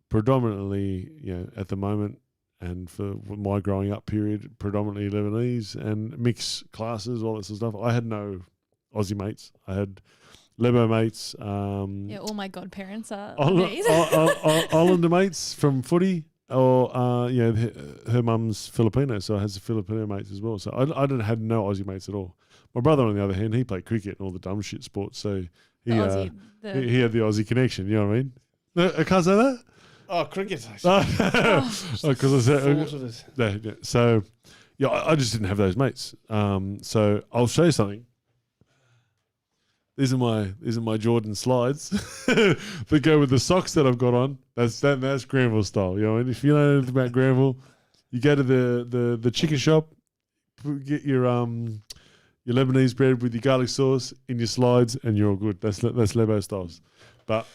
Predominantly, at the moment, and for my growing up period, predominantly Lebanese and mixed classes, all that sort of stuff. I had no Aussie mates. I had Lebo mates. All my godparents are Islander mates from footy, or her mum's Filipino, so I had some Filipino mates as well. So I had no Aussie mates at all. My brother, on the other hand, he played cricket and all the dumb shit sports, so he had the Aussie connection. You know what I mean? No, I can't say that. Oh, cricket. Because I said, so I just didn't have those mates. So I'll show you something. These are my Jordan slides that go with the socks that I've got on. That's Granville style. You know, and if you know anything about Granville, you go to the chicken shop, get your Lebanese bread with your garlic sauce in your slides, and you're all good. That's Lebo styles. But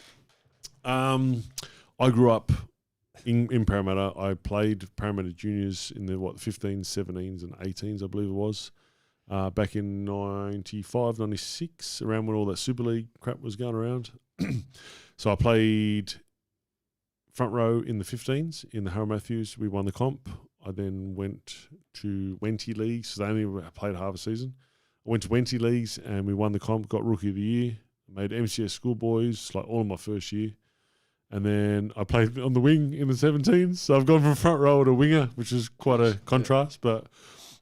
I grew up in Parramatta. I played Parramatta Juniors in the 15s, 17s and 18s, I believe it was, back in 95, 96, around when all that Super League crap was going around. So I played front row in the 15s in the Harry Matthews. We won the comp. I then went to Wenty Leagues, so they only played half a season. I went to Wenty Leagues and we won the comp, got Rookie of the Year, made MCS schoolboys, like all of my first year. And then I played on the wing in the 17s. So I've gone from front row to winger, which is quite a contrast. But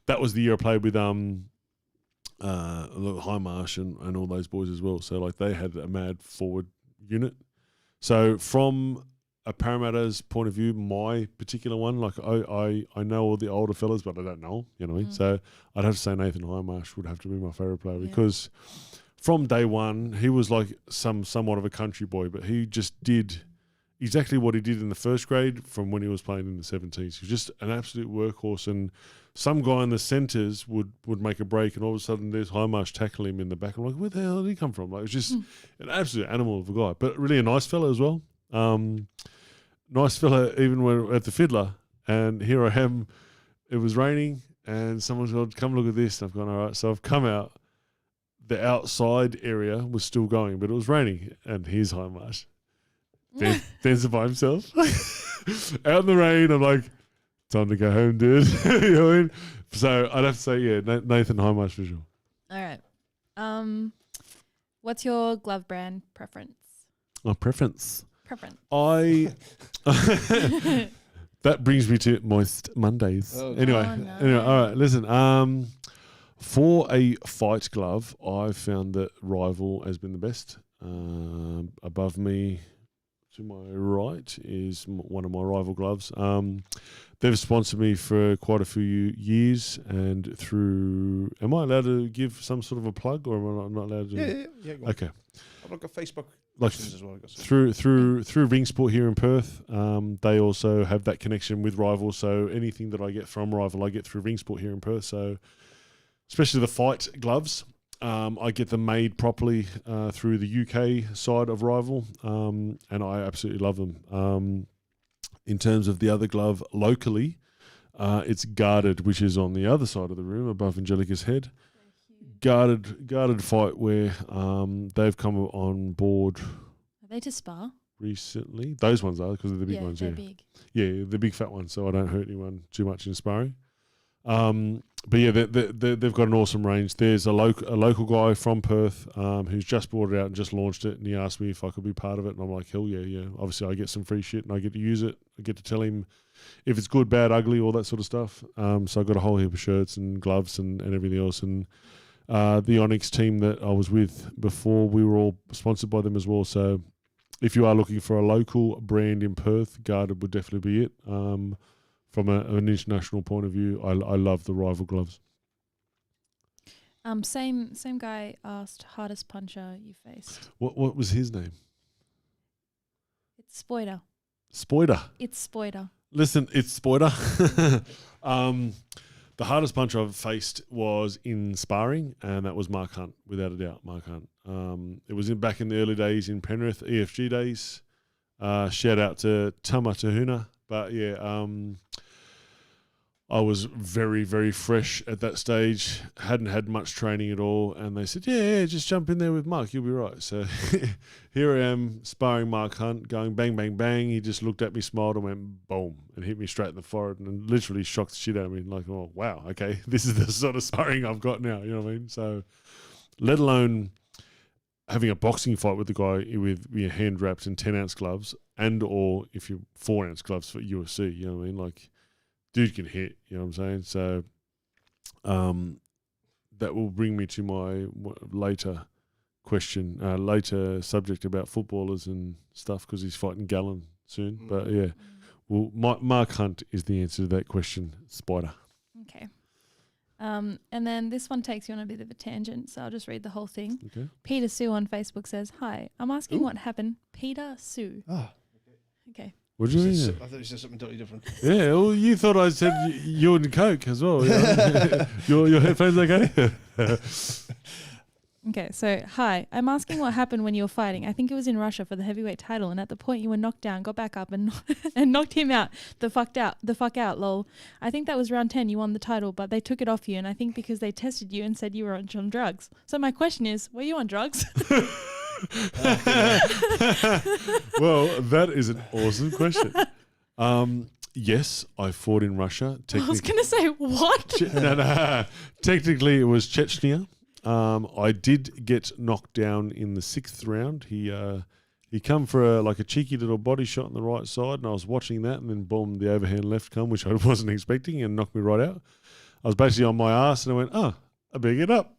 that was the year I played with Highmarsh and all those boys as well. So like they had a mad forward unit. So from a Parramatta's point of view, my particular one, like I know all the older fellas, but I don't know, you know what I mean? So I'd have to say Nathan Highmarsh would have to be my favourite player because from day one, he was like somewhat of a country boy, but he just did exactly what he did in the first grade from when he was playing in the 17s. He was just an absolute workhorse, and some guy in the centres would make a break, and all of a sudden there's Highmarsh tackling him in the back. I'm like, where the hell did he come from? Like, it was just an absolute animal of a guy, but really a nice fella as well. Nice fella even when at the Fiddler, and here I am. It was raining, and someone's gone, come look at this. And I've gone, all right. So I've come out. The outside area was still going, but it was raining, and here's Highmarsh. Dancer by himself. Out in the rain, I'm like, time to go home, dude. You know what I mean? So I'd have to say, yeah, Nathan Highmarsh for sure. All right. What's your glove brand preference? Oh, preference. Preference. That brings me to Moist Mondays. Anyway, all right, listen. For a fight glove, I've found that Rival has been the best. Above me, to my right, is one of my Rival gloves. They've sponsored me for quite a few years, and through... Am I allowed to give some sort of a plug, or am I not allowed to? Yeah. Okay. I've got Facebook like as well. Through Ring Sport here in Perth, they also have that connection with Rival. So anything that I get from Rival, I get through Ring Sport here in Perth. So especially the fight gloves, I get them made properly through the UK side of Rival, and I absolutely love them. In terms of the other glove locally, it's Guarded, which is on the other side of the room above Angelica's head. Guarded fight where they've come on board. Are they to spar? Recently. Those ones are, because they're the big ones. They're Yeah, big. Yeah, the big fat ones, so I don't hurt anyone too much in sparring. But yeah, they've got an awesome range. There's a local guy from Perth who's just brought it out and just launched it, and he asked me if I could be part of it, and I'm like, hell yeah. Obviously, I get some free shit, and I get to use it. I get to tell him if it's good, bad, ugly, all that sort of stuff. So I got a whole heap of shirts and gloves and everything else, and the Onyx team that I was with before, we were all sponsored by them as well. So if you are looking for a local brand in Perth, Guarded would definitely be it. From an international point of view, I love the Rival gloves. Same guy asked hardest puncher you faced. What was his name? It's Spoider. Spoider. It's Spoider. Listen, it's Spoider. The hardest puncher I've faced was in sparring, and that was Mark Hunt, without a doubt. Mark Hunt. It was back in the early days in Penrith, EFG days. Shout out to Tama Tahuna. But yeah, I was very, very fresh at that stage. Hadn't had much training at all, and they said, "Yeah, just jump in there with Mark, you'll be right." So here I am sparring Mark Hunt, going bang, bang, bang. He just looked at me, smiled, and went boom, and hit me straight in the forehead, and literally shocked the shit out of me. Like, oh wow, okay, this is the sort of sparring I've got now. You know what I mean? So, let alone having a boxing fight with the guy with your hand wrapped in 10-ounce gloves, and or if you're 4-ounce gloves for UFC, you know what I mean? Like, dude can hit, you know what I'm saying? So that will bring me to my later question, later subject about footballers and stuff, because he's fighting Gallen soon. But yeah, well, Mark Hunt is the answer to that question, Spider. Okay. And then this one takes you on a bit of a tangent, so I'll just read the whole thing. Okay. Peter Sue on Facebook says, "Hi, I'm asking what happened." Peter Sue. Ah. Okay. What do you mean? I thought you said something totally different. Yeah, well, you thought I said you and Coke as well. You know? your headphones okay? Okay, so hi. I'm asking what happened when you were fighting. I think it was in Russia for the heavyweight title, and at the point you were knocked down, got back up and and knocked him out. The fuck out, lol. I think that was round 10. You won the title, but they took it off you, and I think because they tested you and said you were on some drugs. So my question is, were you on drugs? Well, that is an awesome question. Yes, I fought in Russia. I was going to say, what? No. Technically, it was Chechnya. I did get knocked down in the 6th round. He come for a cheeky little body shot on the right side, and I was watching that, and then boom, the overhand left come, which I wasn't expecting, and knocked me right out. I was basically on my ass, and I went, I better get up.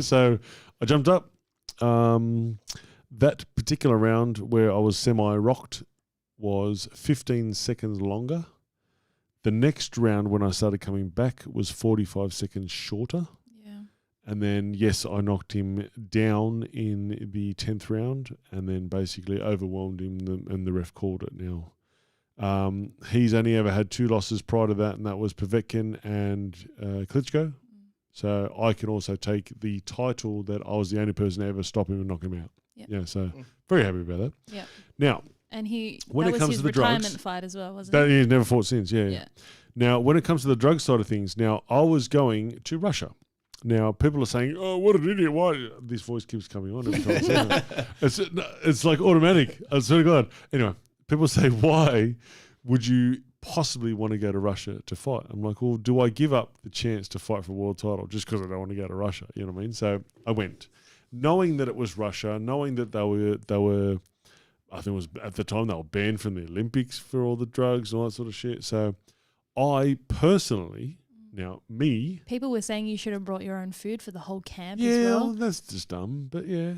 So I jumped up. That particular round where I was semi-rocked was 15 seconds longer. The next round when I started coming back was 45 seconds shorter. Yeah. And then, yes, I knocked him down in the 10th round and then basically overwhelmed him and the ref called it now. He's only ever had 2 losses prior to that, and that was Povetkin and Klitschko. So I can also take the title that I was the only person to ever stop him and knock him out. Yep. Yeah, so very happy about that. Yeah. Now, and when that it was comes his to the retirement drugs, fight as well, wasn't that it? he's never fought since. Yeah. Now, when it comes to the drug side of things, now I was going to Russia. Now, people are saying, "Oh, what an idiot! Why this voice keeps coming on every time I say that?" It's like automatic. I swear to God. Anyway, people say, "Why would you possibly want to go to Russia to fight?" I'm like, "Well, do I give up the chance to fight for a world title just because I don't want to go to Russia?" You know what I mean? So I went, knowing that it was Russia, knowing that they were. I think it was at the time they were banned from the Olympics for all the drugs and all that sort of shit. So I personally, now me. People were saying you should have brought your own food for the whole camp as Yeah, well. that's just dumb. But yeah.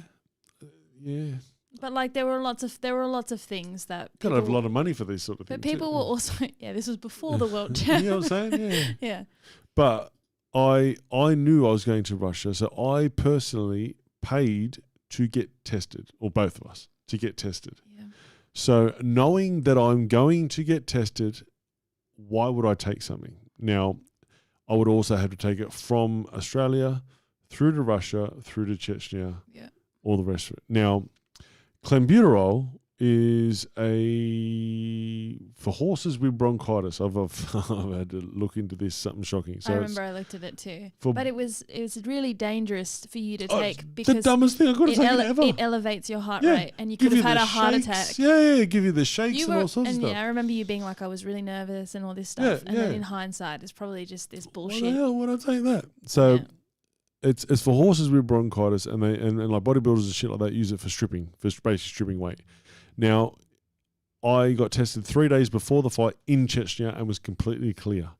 But there were lots of things that Gotta have a lot of money for these sort of things. But people were also this was before the world. You know what I'm saying? Yeah. Yeah. But I knew I was going to Russia, so I personally paid to get tested, or both of us to get tested. Yeah. So knowing that I'm going to get tested, why would I take something? Now, I would also have to take it from Australia through to Russia, through to Chechnya, all the rest of it. Now, clenbuterol is for horses with bronchitis. I've had to look into this, something shocking. So I remember I looked at it too. But it was really dangerous for you to take because the dumbest thing I could have taken ever. It elevates your heart rate, and you could have had a heart attack. Yeah, give you the shakes and all sorts of stuff. Yeah, I remember you being like, I was really nervous and all this stuff. And then in hindsight, it's probably just this bullshit. Why the hell would I take that? So it's for horses with bronchitis, and like bodybuilders and shit like that use it for stripping, for basically stripping weight. Now, I got tested 3 days before the fight in Chechnya and was completely clear.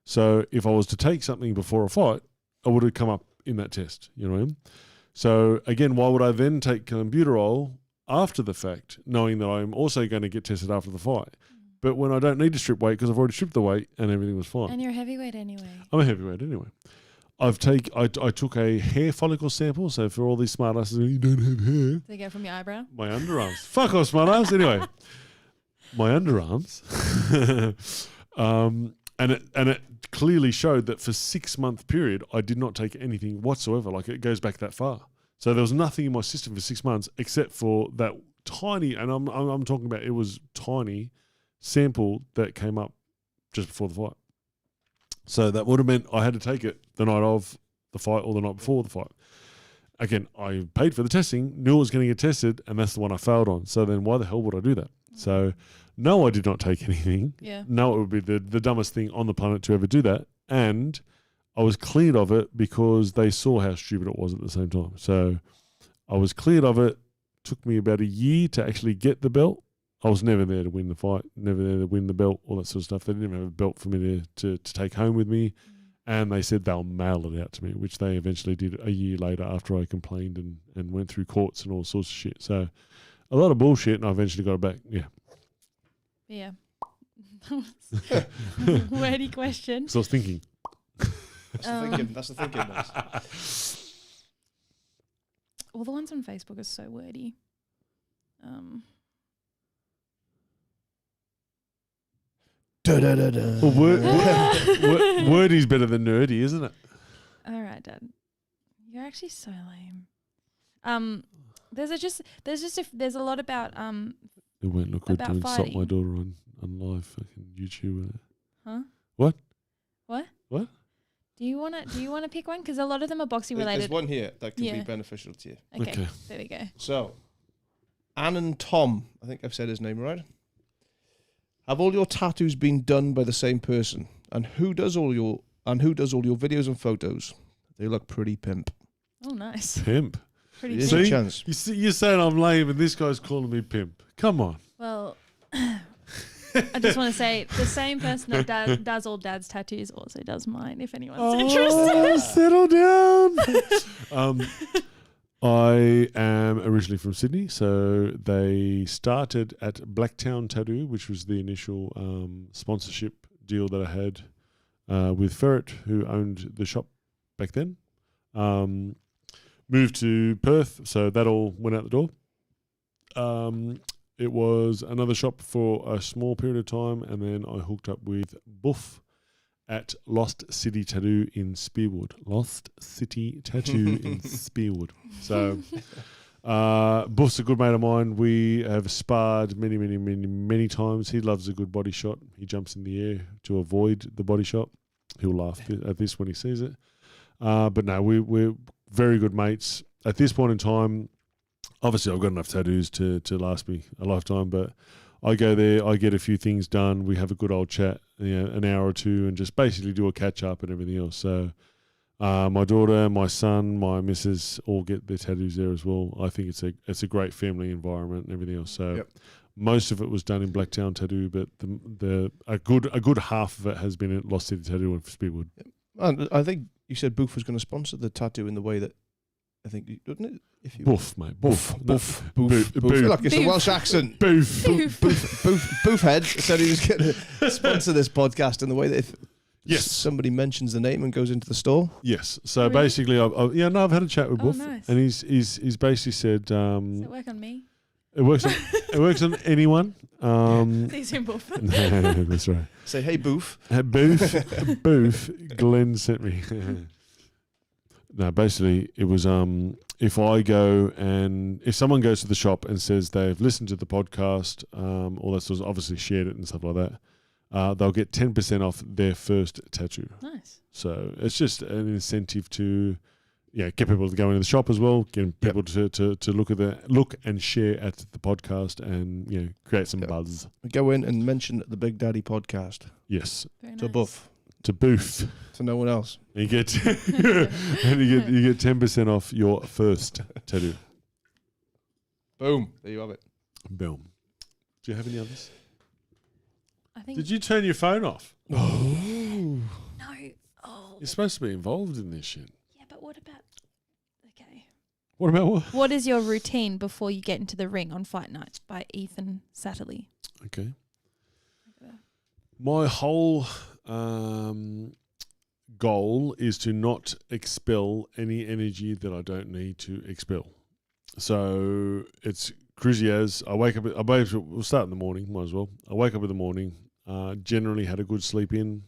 So if I was to take something before a fight, I would have come up in that test. You know what I mean? So again, why would I then take clenbuterol after the fact, knowing that I'm also going to get tested after the fight? But when I don't need to strip weight because I've already stripped the weight and everything was fine. And you're a heavyweight anyway. I'm a heavyweight anyway. I took a hair follicle sample, so for all these smart asses, you don't have hair. They go from your eyebrow? My underarms. Fuck off, smart ass. Anyway, my underarms. And it clearly showed that for 6 month period, I did not take anything whatsoever. Like it goes back that far. So there was nothing in my system for 6 months except for that tiny, and I'm talking about it was tiny sample that came up just before the fight. So that would have meant I had to take it the night of the fight or the night before the fight. Again, I paid for the testing, knew I was going to get tested, and that's the one I failed on. So then why the hell would I do that? So no, I did not take anything. Yeah. No, it would be the dumbest thing on the planet to ever do that. And I was cleared of it because they saw how stupid it was at the same time. So I was cleared of it. Took me about a year to actually get the belt. I was never there to win the fight, never there to win the belt, all that sort of stuff. They didn't even have a belt for me to take home with me. And they said they'll mail it out to me, which they eventually did a year later after I complained and went through courts and all sorts of shit. So a lot of bullshit, and I eventually got it back. Yeah. Yeah. Wordy question. So I was thinking. That's the thinking. Well, the ones on Facebook are so wordy. Well, wordy's better than nerdy, isn't it? All right, Dad. You're actually so lame. There's a lot about It won't look good to About insult my fighting. daughter on live fucking YouTube. Huh? What? What? What? Do you wanna pick one? Because a lot of them are boxing related. There's one here that can be Yeah. beneficial to you. Okay, there we go. So, Ann and Tom, I think I've said his name right. Have all your tattoos been done by the same person? And who does all your videos and photos? They look pretty pimp. Oh, nice. Pimp. Pretty Here's good. a See? chance. You're saying I'm lame and this guy's calling me pimp. Come on. Well, I just want to say the same person that does all Dad's tattoos also does mine. If anyone's interested. Settle down. I am originally from Sydney, so they started at Blacktown Tattoo, which was the initial sponsorship deal that I had with Ferret, who owned the shop back then. Moved to Perth, so that all went out the door. It was another shop for a small period of time, and then I hooked up with Buff at Lost City Tattoo in Spearwood. Lost City Tattoo in Spearwood. So Buff's a good mate of mine. We have sparred many times. He loves a good body shot. He jumps in the air to avoid the body shot. He'll laugh at this when he sees it. But no, we're very good mates. At this point in time, obviously I've got enough tattoos to last me a lifetime, but I go there, I get a few things done, we have a good old chat, an hour or two, and just basically do a catch up and everything else. So my daughter, my son, my missus all get their tattoos there as well. I think it's a great family environment and everything else. So most of it was done in Blacktown Tattoo, but a good half of it has been at Lost City Tattoo in Spearwood. And I think you said Boof was going to sponsor the tattoo in the way that I think, didn't it? If you Boof, mate. Boof. Boof. Boof. I feel like it's a Welsh accent. Boof. Boofhead said he was going to sponsor this podcast in the way that if Yes. somebody mentions the name and goes into the store. Yes. So Really? basically, I've had a chat with Oh, Boof, nice. and he's basically said Does it work on me? it works on anyone. Please don't Buff. That's right. Say, hey, Boof. Boof. Glenn sent me. No, basically it was if I go and if someone goes to the shop and says they've listened to the podcast, all that sort of obviously shared it and stuff like that, they'll get 10% off their first tattoo. Nice. So it's just an incentive to get people to go into the shop as well, get people to look and share at the podcast and create some buzz. Go in and mention the Big Daddy podcast Yes. Very to nice. Boof, To Boof. to no one else. You get and you get 10% off your first tattoo. Boom. There you have it. Boom. Do you have any others? I think. Did you turn your phone off? No. Oh. You're supposed to be involved in this shit. Yeah, but what about? Okay. What about what? What is your routine before you get into the ring on Fight Night by Ethan Satterley? Okay. My whole goal is to not expel any energy that I don't need to expel. So it's cruisy as I wake up. We'll start in the morning. Might as well. I wake up in the morning. Generally had a good sleep in.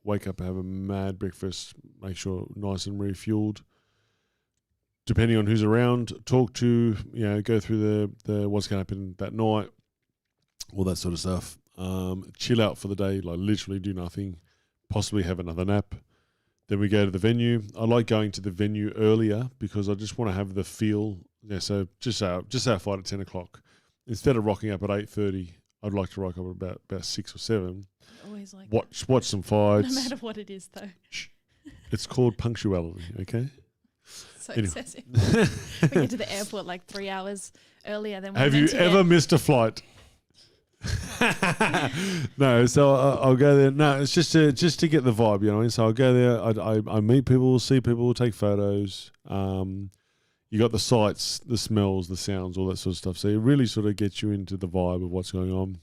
Wake up, have a mad breakfast. Make sure nice and refueled. Depending on who's around, talk to go through the what's going to happen that night, all that sort of stuff. Chill out for the day, like literally do nothing. Possibly have another nap. Then we go to the venue. I like going to the venue earlier because I just want to have the feel. Yeah, so just say I fight at 10 o'clock. Instead of rocking up at 8:30, I'd like to rock up at about 6 or 7. Always like Watch some fights. no matter what it is, though. It's called punctuality, okay? So Anyway. excessive. We get to the airport like 3 hours earlier than we Have you ever missed a flight? No, so I'll go there. No, it's just to get the vibe, you know. So I'll go there. I meet people, see people, take photos. You got the sights, the smells, the sounds, all that sort of stuff. So it really sort of gets you into the vibe of what's going on.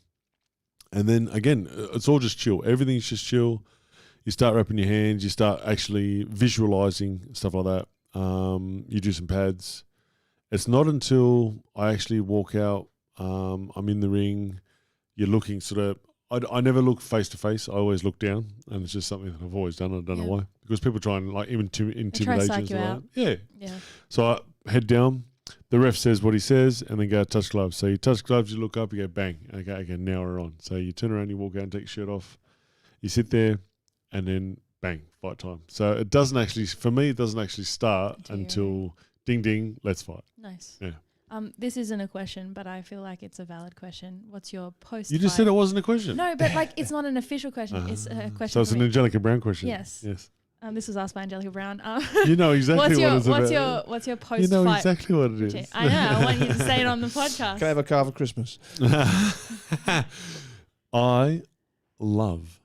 And then again, it's all just chill. Everything's just chill. You start wrapping your hands. You start actually visualizing stuff like that. You do some pads. It's not until I actually walk out. I'm in the ring. You're looking sort of. I never look face to face. I always look down, and it's just something that I've always done. I don't know why, because people try and like even intimidate psych you. you out. Yeah. Yeah. So I head down. The ref says what he says, and then go touch gloves. So you touch gloves, you look up, you go bang. Okay, now we're on. So you turn around, you walk out and take your shirt off. You sit there, and then bang, fight time. So it doesn't actually, for me, it doesn't actually start until ding ding, let's fight. Nice. Yeah. This isn't a question, but I feel like it's a valid question. What's your post? You just said it wasn't a question. No, but like it's not an official question. It's a question. So it's an Angelica Brown question. Yes. Yes. This was asked by Angelica Brown. You know exactly what it's about. What's your post? You know exactly what it is. I know. I want you to say it on the podcast. Can I have a car for Christmas? I love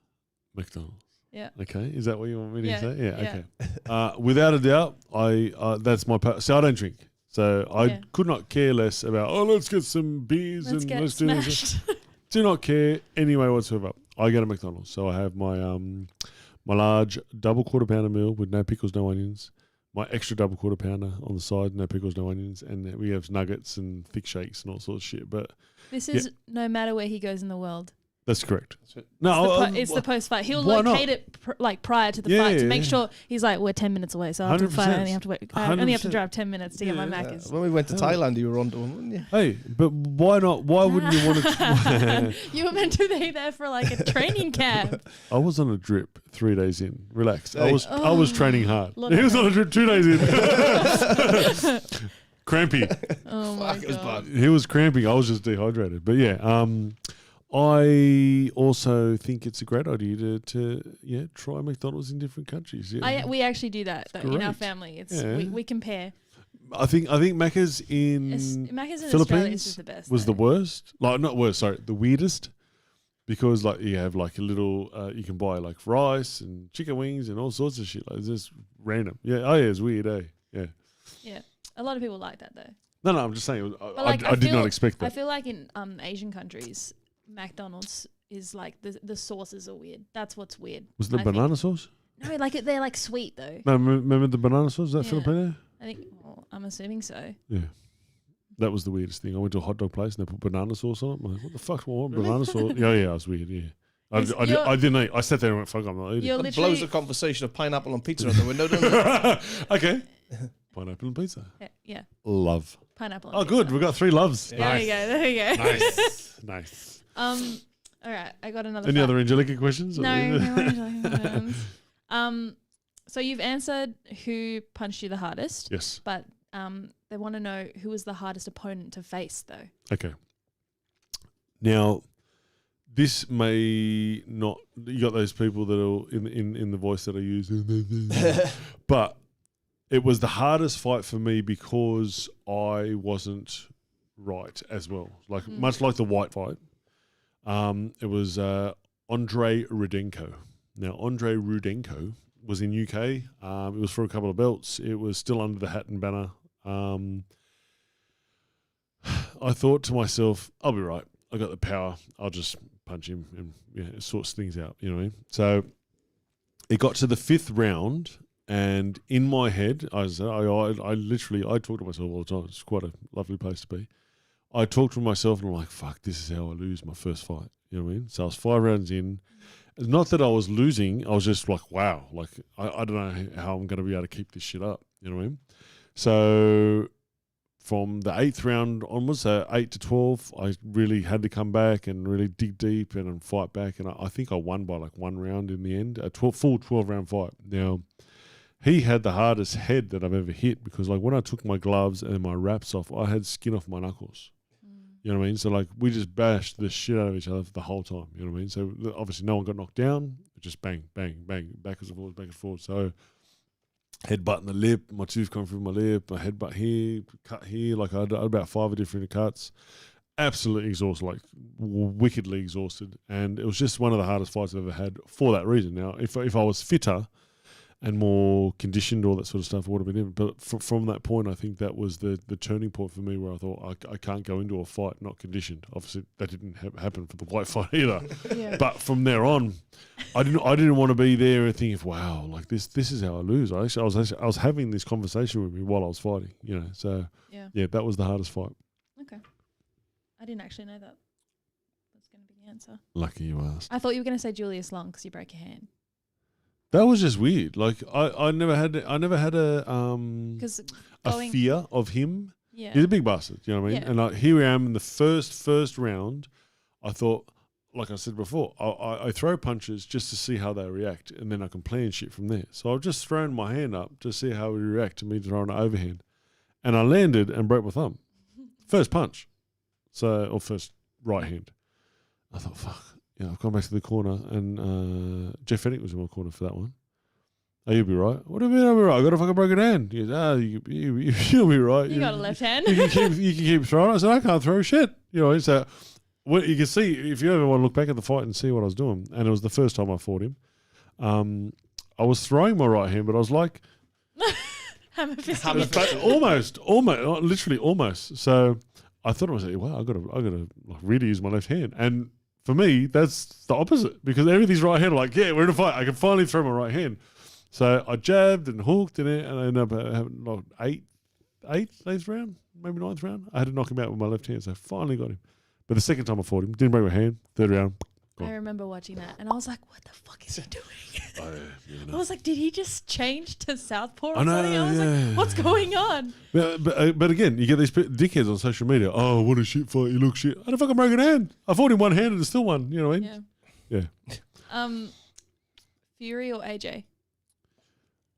McDonald's. Yeah. Okay. Is that what you want me to say? Yeah. Yeah. Okay. Without a doubt, that's my. So I don't drink. So I could not care less about. Oh, let's get some beers let's do this. Do not care anyway whatsoever. I go to McDonald's, so I have my my large double quarter pounder meal with no pickles, no onions. My extra double quarter pounder on the side, no pickles, no onions, and we have nuggets and thick shakes and all sorts of shit. But this is no matter where he goes in the world. that's correct. It's the post-fight. He'll locate it prior to the fight to make sure he's like, we're 10 minutes away, so after the fight, I only have to wait. I only have to drive 10 minutes to get my Macca's. When we went to Thailand, you were on to him, weren't you? Hey, but why not? Why wouldn't you want to? You were meant to be there for like a training camp. I was on a drip 3 days in. Relax. I was training hard. He was on a drip 2 days in. Crampy. Oh my God. He was cramping. I was just dehydrated. But yeah, I also think it's a great idea to try McDonald's in different countries. Yeah. We actually do that though, in our Great. family. It's Yeah. we compare. I think Macca's in Macca's in Australia Philippines is the best. was though. the worst. Like not worst, sorry, the weirdest. Because like you have like a little, you can buy like rice and chicken wings and all sorts of shit. Like it's just random. Yeah. Oh yeah, it's weird. Yeah. Yeah, a lot of people like that though. No, I'm just saying. But I did not expect that. I feel like in Asian countries, McDonald's is like the sauces are weird. That's what's weird. Was the I banana think. sauce? No, like they're like sweet though. No, remember the banana sauce? Is that Yeah. Filipino? I think. Well, I'm assuming so. Yeah. That was the weirdest thing. I went to a hot dog place and they put banana sauce on it. I'm like, what the fuck do I want banana sauce? Yeah, it was weird, yeah. I didn't eat. I sat there and went, fuck, I'm not eating. That blows the conversation of pineapple on pizza out the window, doesn't it? Okay. Pineapple and pizza. Yeah. Love. Pineapple. Oh, good. We've got 3 loves. Yeah. There you go. Nice. Nice. All right. I got another. Any other Angelica questions? No questions. So you've answered who punched you the hardest. Yes. But they want to know who was the hardest opponent to face, though. Okay. Now, this may not. You got those people that are in the voice that I use, but it was the hardest fight for me because I wasn't right as well. Like much like the white fight, it was Andre Rudenko. Now, Andre Rudenko was in UK. It was for a couple of belts. It was still under the Hatton banner. I thought to myself, I'll be right. I got the power. I'll just punch him and it sorts things out. You know what I mean? So it got to the 5th round, and in my head, I talk to myself all the time. It's quite a lovely place to be. I talk to myself and I'm like, fuck, this is how I lose my first fight. You know what I mean? So I was 5 rounds in. Not that I was losing. I was just like, wow. Like, I don't know how I'm going to be able to keep this shit up. You know what I mean? So from the 8th round onwards, so 8 to 12, I really had to come back and really dig deep and fight back. And I think I won by like 1 round in the end, a full 12-round fight. Now, he had the hardest head that I've ever hit because like when I took my gloves and my wraps off, I had skin off my knuckles. You know what I mean? So like we just bashed the shit out of each other for the whole time. You know what I mean? So obviously no one got knocked down. Just bang, bang, bang, backwards and forwards, back and forth. So headbutt in the lip, my tooth coming through my lip, my headbutt here, cut here. Like I had about 5 different cuts. Absolutely exhausted, like wickedly exhausted. And it was just one of the hardest fights I've ever had for that reason. Now, if I was fitter and more conditioned, all that sort of stuff, I would have been in. But from that point, I think that was the turning point for me where I thought I can't go into a fight not conditioned. Obviously, that didn't happen for the white fight either. Yeah. But from there on, I didn't want to be there and think, wow, like this is how I lose. I was having this conversation with me while I was fighting, you know. So yeah, that was the hardest fight. Okay, I didn't actually know that. That's going to be the answer. Lucky you asked. I thought you were going to say Julius Long because you broke your hand. That was just weird. Like I never had a fear of him. Yeah. He's a big bastard, you know what I mean? Yeah. And like, here I am in the first round. I thought, like I said before, I throw punches just to see how they react, and then I can plan shit from there. So I've just thrown my hand up to see how he react to me throwing an overhand. And I landed and broke my thumb. First punch. Or first right hand. I thought, fuck. I've gone back to the corner, and Jeff Fennick was in my corner for that one. Oh, you'll be right. What do you mean I'll be right? I got a fucking broken hand. He goes, you'll be right. You got a left hand. You can keep throwing. I said, I can't throw shit. So you can see, if you ever want to look back at the fight and see what I was doing, and it was the first time I fought him, I was throwing my right hand, but I was like, Hammer fisting. but almost, literally almost. So I thought I was like, wow, I gotta like really use my left hand. And for me, that's the opposite, because everything's right hand. Like, yeah, we're in a fight. I can finally throw my right hand. So I jabbed and hooked in it, and I ended up having like eighth round, maybe ninth round. I had to knock him out with my left hand, so I finally got him. But the second time I fought him, didn't break my hand. Third round, gone. I remember watching that, and I was like, "What the fuck is he doing?" Yeah, I was like, "Did he just change to southpaw or I know, something?" I was like, "What's going on?" But again, you get these dickheads on social media. Oh, what a shit fight! You look shit. I had a fucking broken hand. I fought him one-handed and still won. You know what I mean? Yeah. Fury or AJ?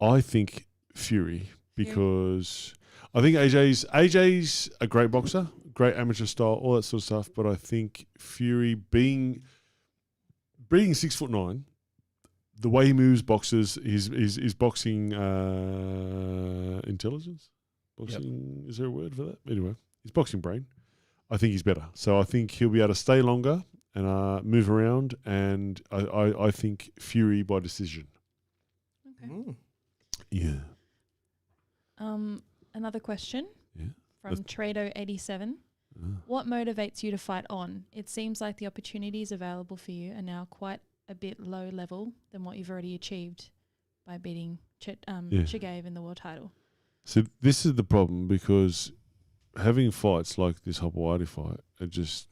I think Fury, because I think AJ's a great boxer, great amateur style, all that sort of stuff. But I think Fury, being 6'9", the way he moves, boxes, his boxing intelligence. Boxing, is there a word for that? Anyway, his boxing brain. I think he's better. So I think he'll be able to stay longer and move around. And I think Fury by decision. Okay. Mm. Yeah. Another question Yeah. from Trado87. What motivates you to fight on? It seems like the opportunities available for you are now quite a bit low level than what you've already achieved by beating Shigev in the world title. So this is the problem, because having fights like this Hawaii fight, it just,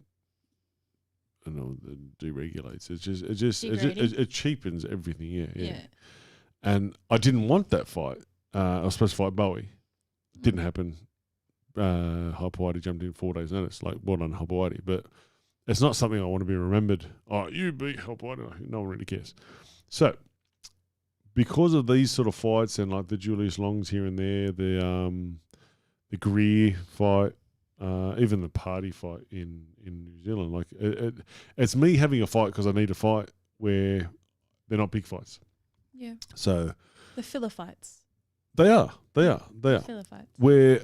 I don't know, it deregulates. It cheapens everything. Yeah. And I didn't want that fight. I was supposed to fight Bowie. Didn't happen. Hawaii jumped in 4 days' notice. Like, well done, Hawaii. But it's not something I want to be remembered. Oh, you beat Hawaii. No one really cares. So, because of these sort of fights and like the Julius Longs here and there, the Greer fight, even the party fight in New Zealand, like it's me having a fight because I need a fight where they're not big fights. Yeah. So The filler fights. they are. Filler fights. Where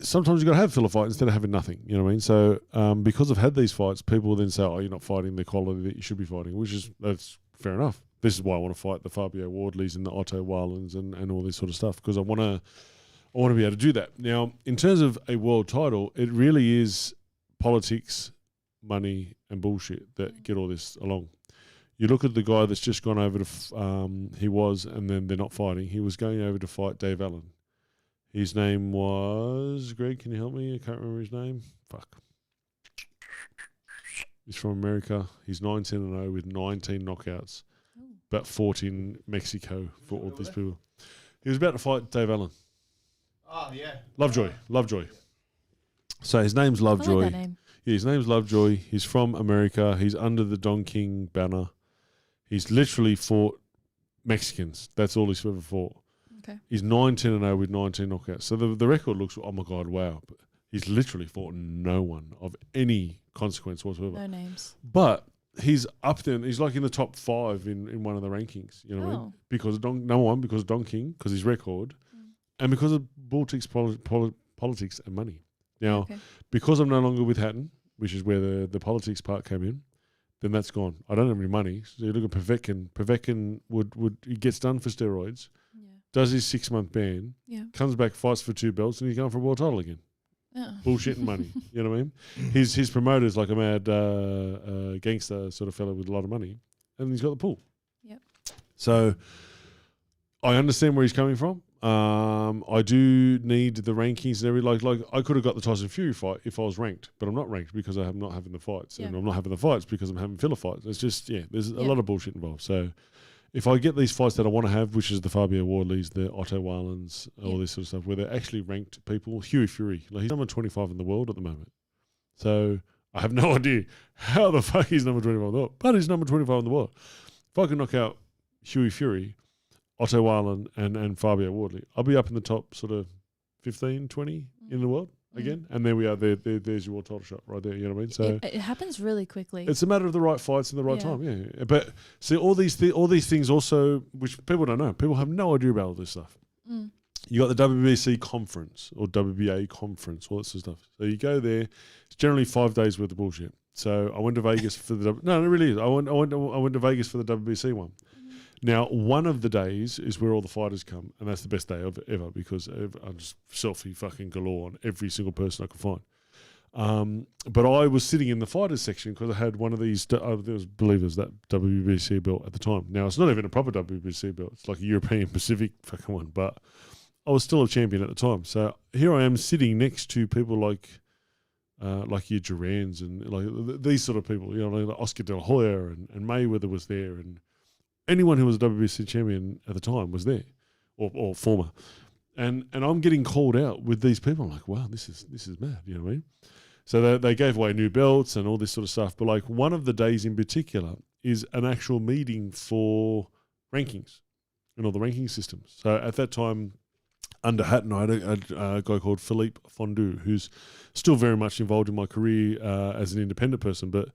sometimes you got to have filler fight instead of having nothing. You know what I mean? So because I've had these fights, people will then say, "Oh, you're not fighting the quality that you should be fighting," that's fair enough. This is why I want to fight the Fabio Wardleys and the Otto Warlands and all this sort of stuff, because I want to be able to do that. Now, in terms of a world title, it really is politics, money, and bullshit that get all this along. You look at the guy that's just gone over to, and then they're not fighting. He was going over to fight Dave Allen. His name was, Greg, can you help me? I can't remember his name. Fuck. He's from America. He's 19-0 with 19 knockouts. About 14 Mexico for all these people. He was about to fight Dave Allen. Oh, yeah. Lovejoy. So his name's I Lovejoy. like that name. Yeah, his name's Lovejoy. He's from America. He's under the Don King banner. He's literally fought Mexicans. That's all he's ever fought. Okay. He's 19-0 with 19 knockouts. So the record looks, oh my God, wow. But he's literally fought no one of any consequence whatsoever. No names. But he's up there. He's like in the top 5 in one of the rankings. You know what I mean? Because of number one, because of Don King, because his record, and because of politics and money. Now, because I'm no longer with Hatton, which is where the politics part came in, then that's gone. I don't have any money. So you look at Povetkin. Povetkin he gets done for steroids, does his 6-month ban, comes back, fights for 2 belts, and he's going for a world title again. Bullshit and money. You know what I mean? His promoter's like a mad gangster sort of fellow with a lot of money, and he's got the pull. Yep. So I understand where he's coming from. I do need the rankings and everything. Like I could have got the Tyson Fury fight if I was ranked, but I'm not ranked because I'm not having the fights, and I'm not having the fights because I'm having filler fights. It's just there's a lot of bullshit involved. So if I get these fights that I want to have, which is the Fabio Wardleys, the Otto Wallens, all this sort of stuff, where they're actually ranked people, Huey Fury, like he's number 25 in the world at the moment. So I have no idea how the fuck he's number 25 in the world, but he's number 25 in the world. If I can knock out Huey Fury, Otto Wallen, and Fabio Wardley, I'll be up in the top sort of 15, 20 in the world again. And there we are. There's your world title shot right there. You know what I mean? So it happens really quickly. it's a matter of the right fights in the right time. Yeah. But see, all these things also, which people don't know. People have no idea about all this stuff. You got the WBC conference or WBA conference, all that sort of stuff. So you go there. It's generally 5 days worth of bullshit. So I went to Vegas for the no, it really is. I went to Vegas for the WBC one. Now, one of the days is where all the fighters come, and that's the best day of ever because I'm just selfie fucking galore on every single person I could find. But I was sitting in the fighters section because I had one of these. There was believers that WBC belt at the time. Now it's not even a proper WBC belt; it's like a European Pacific fucking one. But I was still a champion at the time. So here I am sitting next to people like your Durans and like these sort of people. You know, like Oscar De La Hoya and Mayweather was there and. Anyone who was a WBC champion at the time was there, or former, and I'm getting called out with these people. I'm like, wow, this is mad. You know what I mean? So they gave away new belts and all this sort of stuff. But like one of the days in particular is an actual meeting for rankings and all the ranking systems. So at that time, under Hatton, I had a guy called Philippe Fondue, who's still very much involved in my career as an independent person, but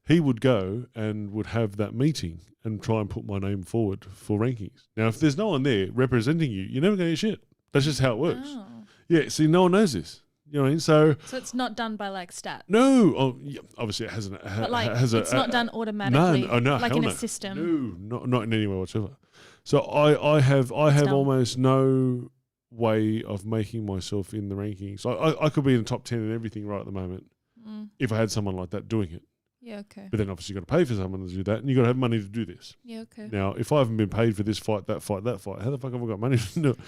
he would go and would have that meeting and try and put my name forward for rankings. Now, if there's no one there representing you, you're never going to get shit. That's just how it works. Oh. Yeah, see, no one knows this. You know what I mean? So it's not done by like stats. No. Oh, yeah, obviously it hasn't. But like, it's not done automatically. No, like hell in no. a system. No, not in any way whatsoever. So I have almost no way of making myself in the rankings. I could be in the top 10 and everything right at the moment if I had someone like that doing it. Yeah, okay. But then obviously you've got to pay for someone to do that, and you've got to have money to do this. Yeah, okay. Now, if I haven't been paid for this fight, that fight, how the fuck have I got money to do it?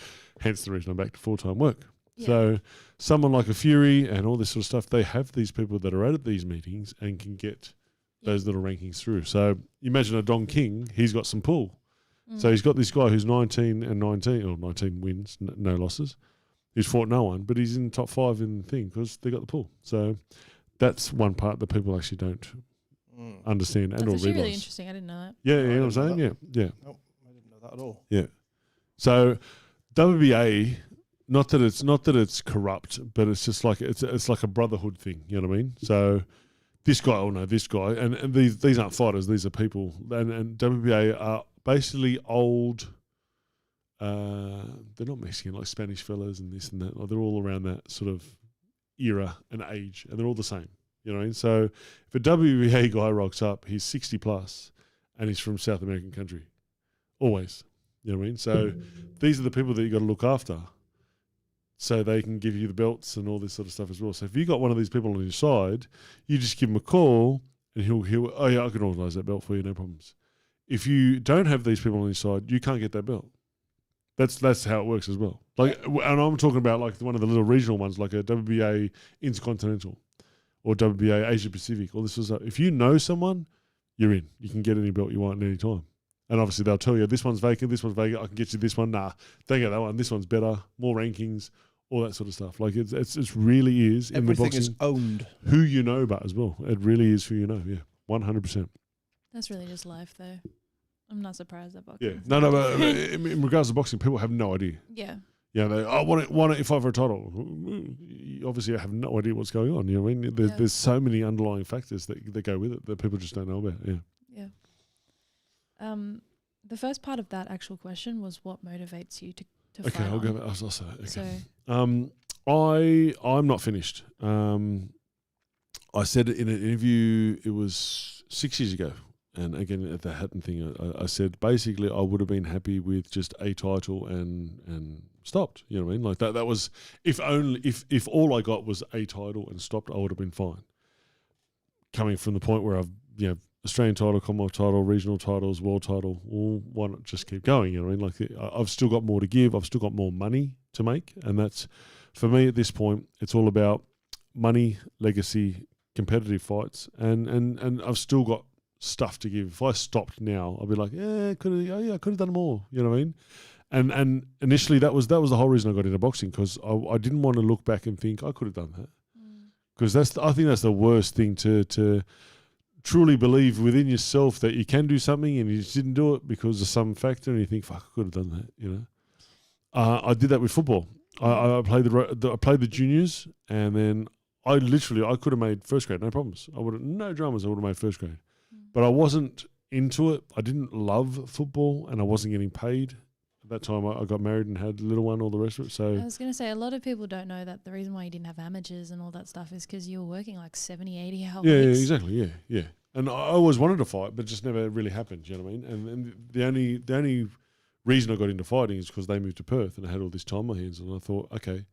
Hence the reason I'm back to full-time work. Yeah. So someone like a Fury and all this sort of stuff, they have these people that are out at these meetings and can get those little rankings through. So imagine a Don King, he's got some pull. So he's got this guy who's 19 and 19, or 19 wins, no losses. He's fought no one, but he's in the top 5 in the thing because they got the pull. So that's one part that people actually don't understand and or realise. That's really interesting. I didn't know that. Yeah, you know what I'm saying? Yeah. No, I didn't know that at all. Yeah. So WBA, not that it's corrupt, but it's just like it's like a brotherhood thing. You know what I mean? So this guy will know this guy, and these aren't fighters; these are people. And WBA are basically old. They're not Mexican, like Spanish fellas and this and that. Like they're all around that sort of era and age, and they're all the same. You know what I mean? So if a WBA guy rocks up, he's 60 plus, and he's from South American country, always. You know what I mean? So these are the people that you got to look after, so they can give you the belts and all this sort of stuff as well. So if you got one of these people on your side, you just give him a call, and he'll oh yeah, I can organise that belt for you, no problems. If you don't have these people on your side, you can't get that belt. That's how it works as well. Like, and I'm talking about like one of the little regional ones, like a WBA Intercontinental or WBA Asia Pacific. All this was if you know someone, you're in. You can get any belt you want at any time. And obviously they'll tell you this one's vacant, this one's vacant. I can get you this one. Nah, don't get that one. This one's better, more rankings, all that sort of stuff. Like it's really is in everything the boxing. Is owned. Who you know about as well. It really is who you know. Yeah, 100%. That's really just life, though. I'm not surprised that boxing. Yeah, no, but in regards to boxing, people have no idea. Yeah. Yeah, I want to fight for a title. You obviously have no idea what's going on. You know what I mean? There's so many underlying factors that go with it that people just don't know about. Yeah. Yeah. The first part of that actual question was what motivates you to okay, fight. I'll go. I'll say that. Okay. So, I'm not finished. I said in an interview, it was 6 years ago. And again, at the Hatton thing, I said basically I would have been happy with just a title and stopped. You know what I mean? Like that was if all I got was a title and stopped, I would have been fine. Coming from the point where I've Australian title, Commonwealth title, regional titles, world title, well, why not just keep going? You know what I mean? Like I've still got more to give. I've still got more money to make, and that's for me at this point. It's all about money, legacy, competitive fights, and I've still got stuff to give. If I stopped now, I'd be like, I could have done more. You know what I mean? And initially that was the whole reason I got into boxing, because I didn't want to look back and think I could have done that, because I think that's the worst thing, to truly believe within yourself that you can do something and you just didn't do it because of some factor, and you think, fuck, I could have done that. You know, I did that with football. I played the juniors, and then I could have made first grade, no problems. No dramas. I would have made first grade, but I wasn't into it. I didn't love football, and I wasn't getting paid. At that time, I got married and had a little one, all the rest of it. So I was going to say, a lot of people don't know that the reason why you didn't have amateurs and all that stuff is because you were working like 70, 80 hour yeah, weeks. exactly, yeah. And I always wanted to fight, but it just never really happened. You know what I mean? And the only reason I got into fighting is because they moved to Perth, and I had all this time on my hands, and I thought, okay,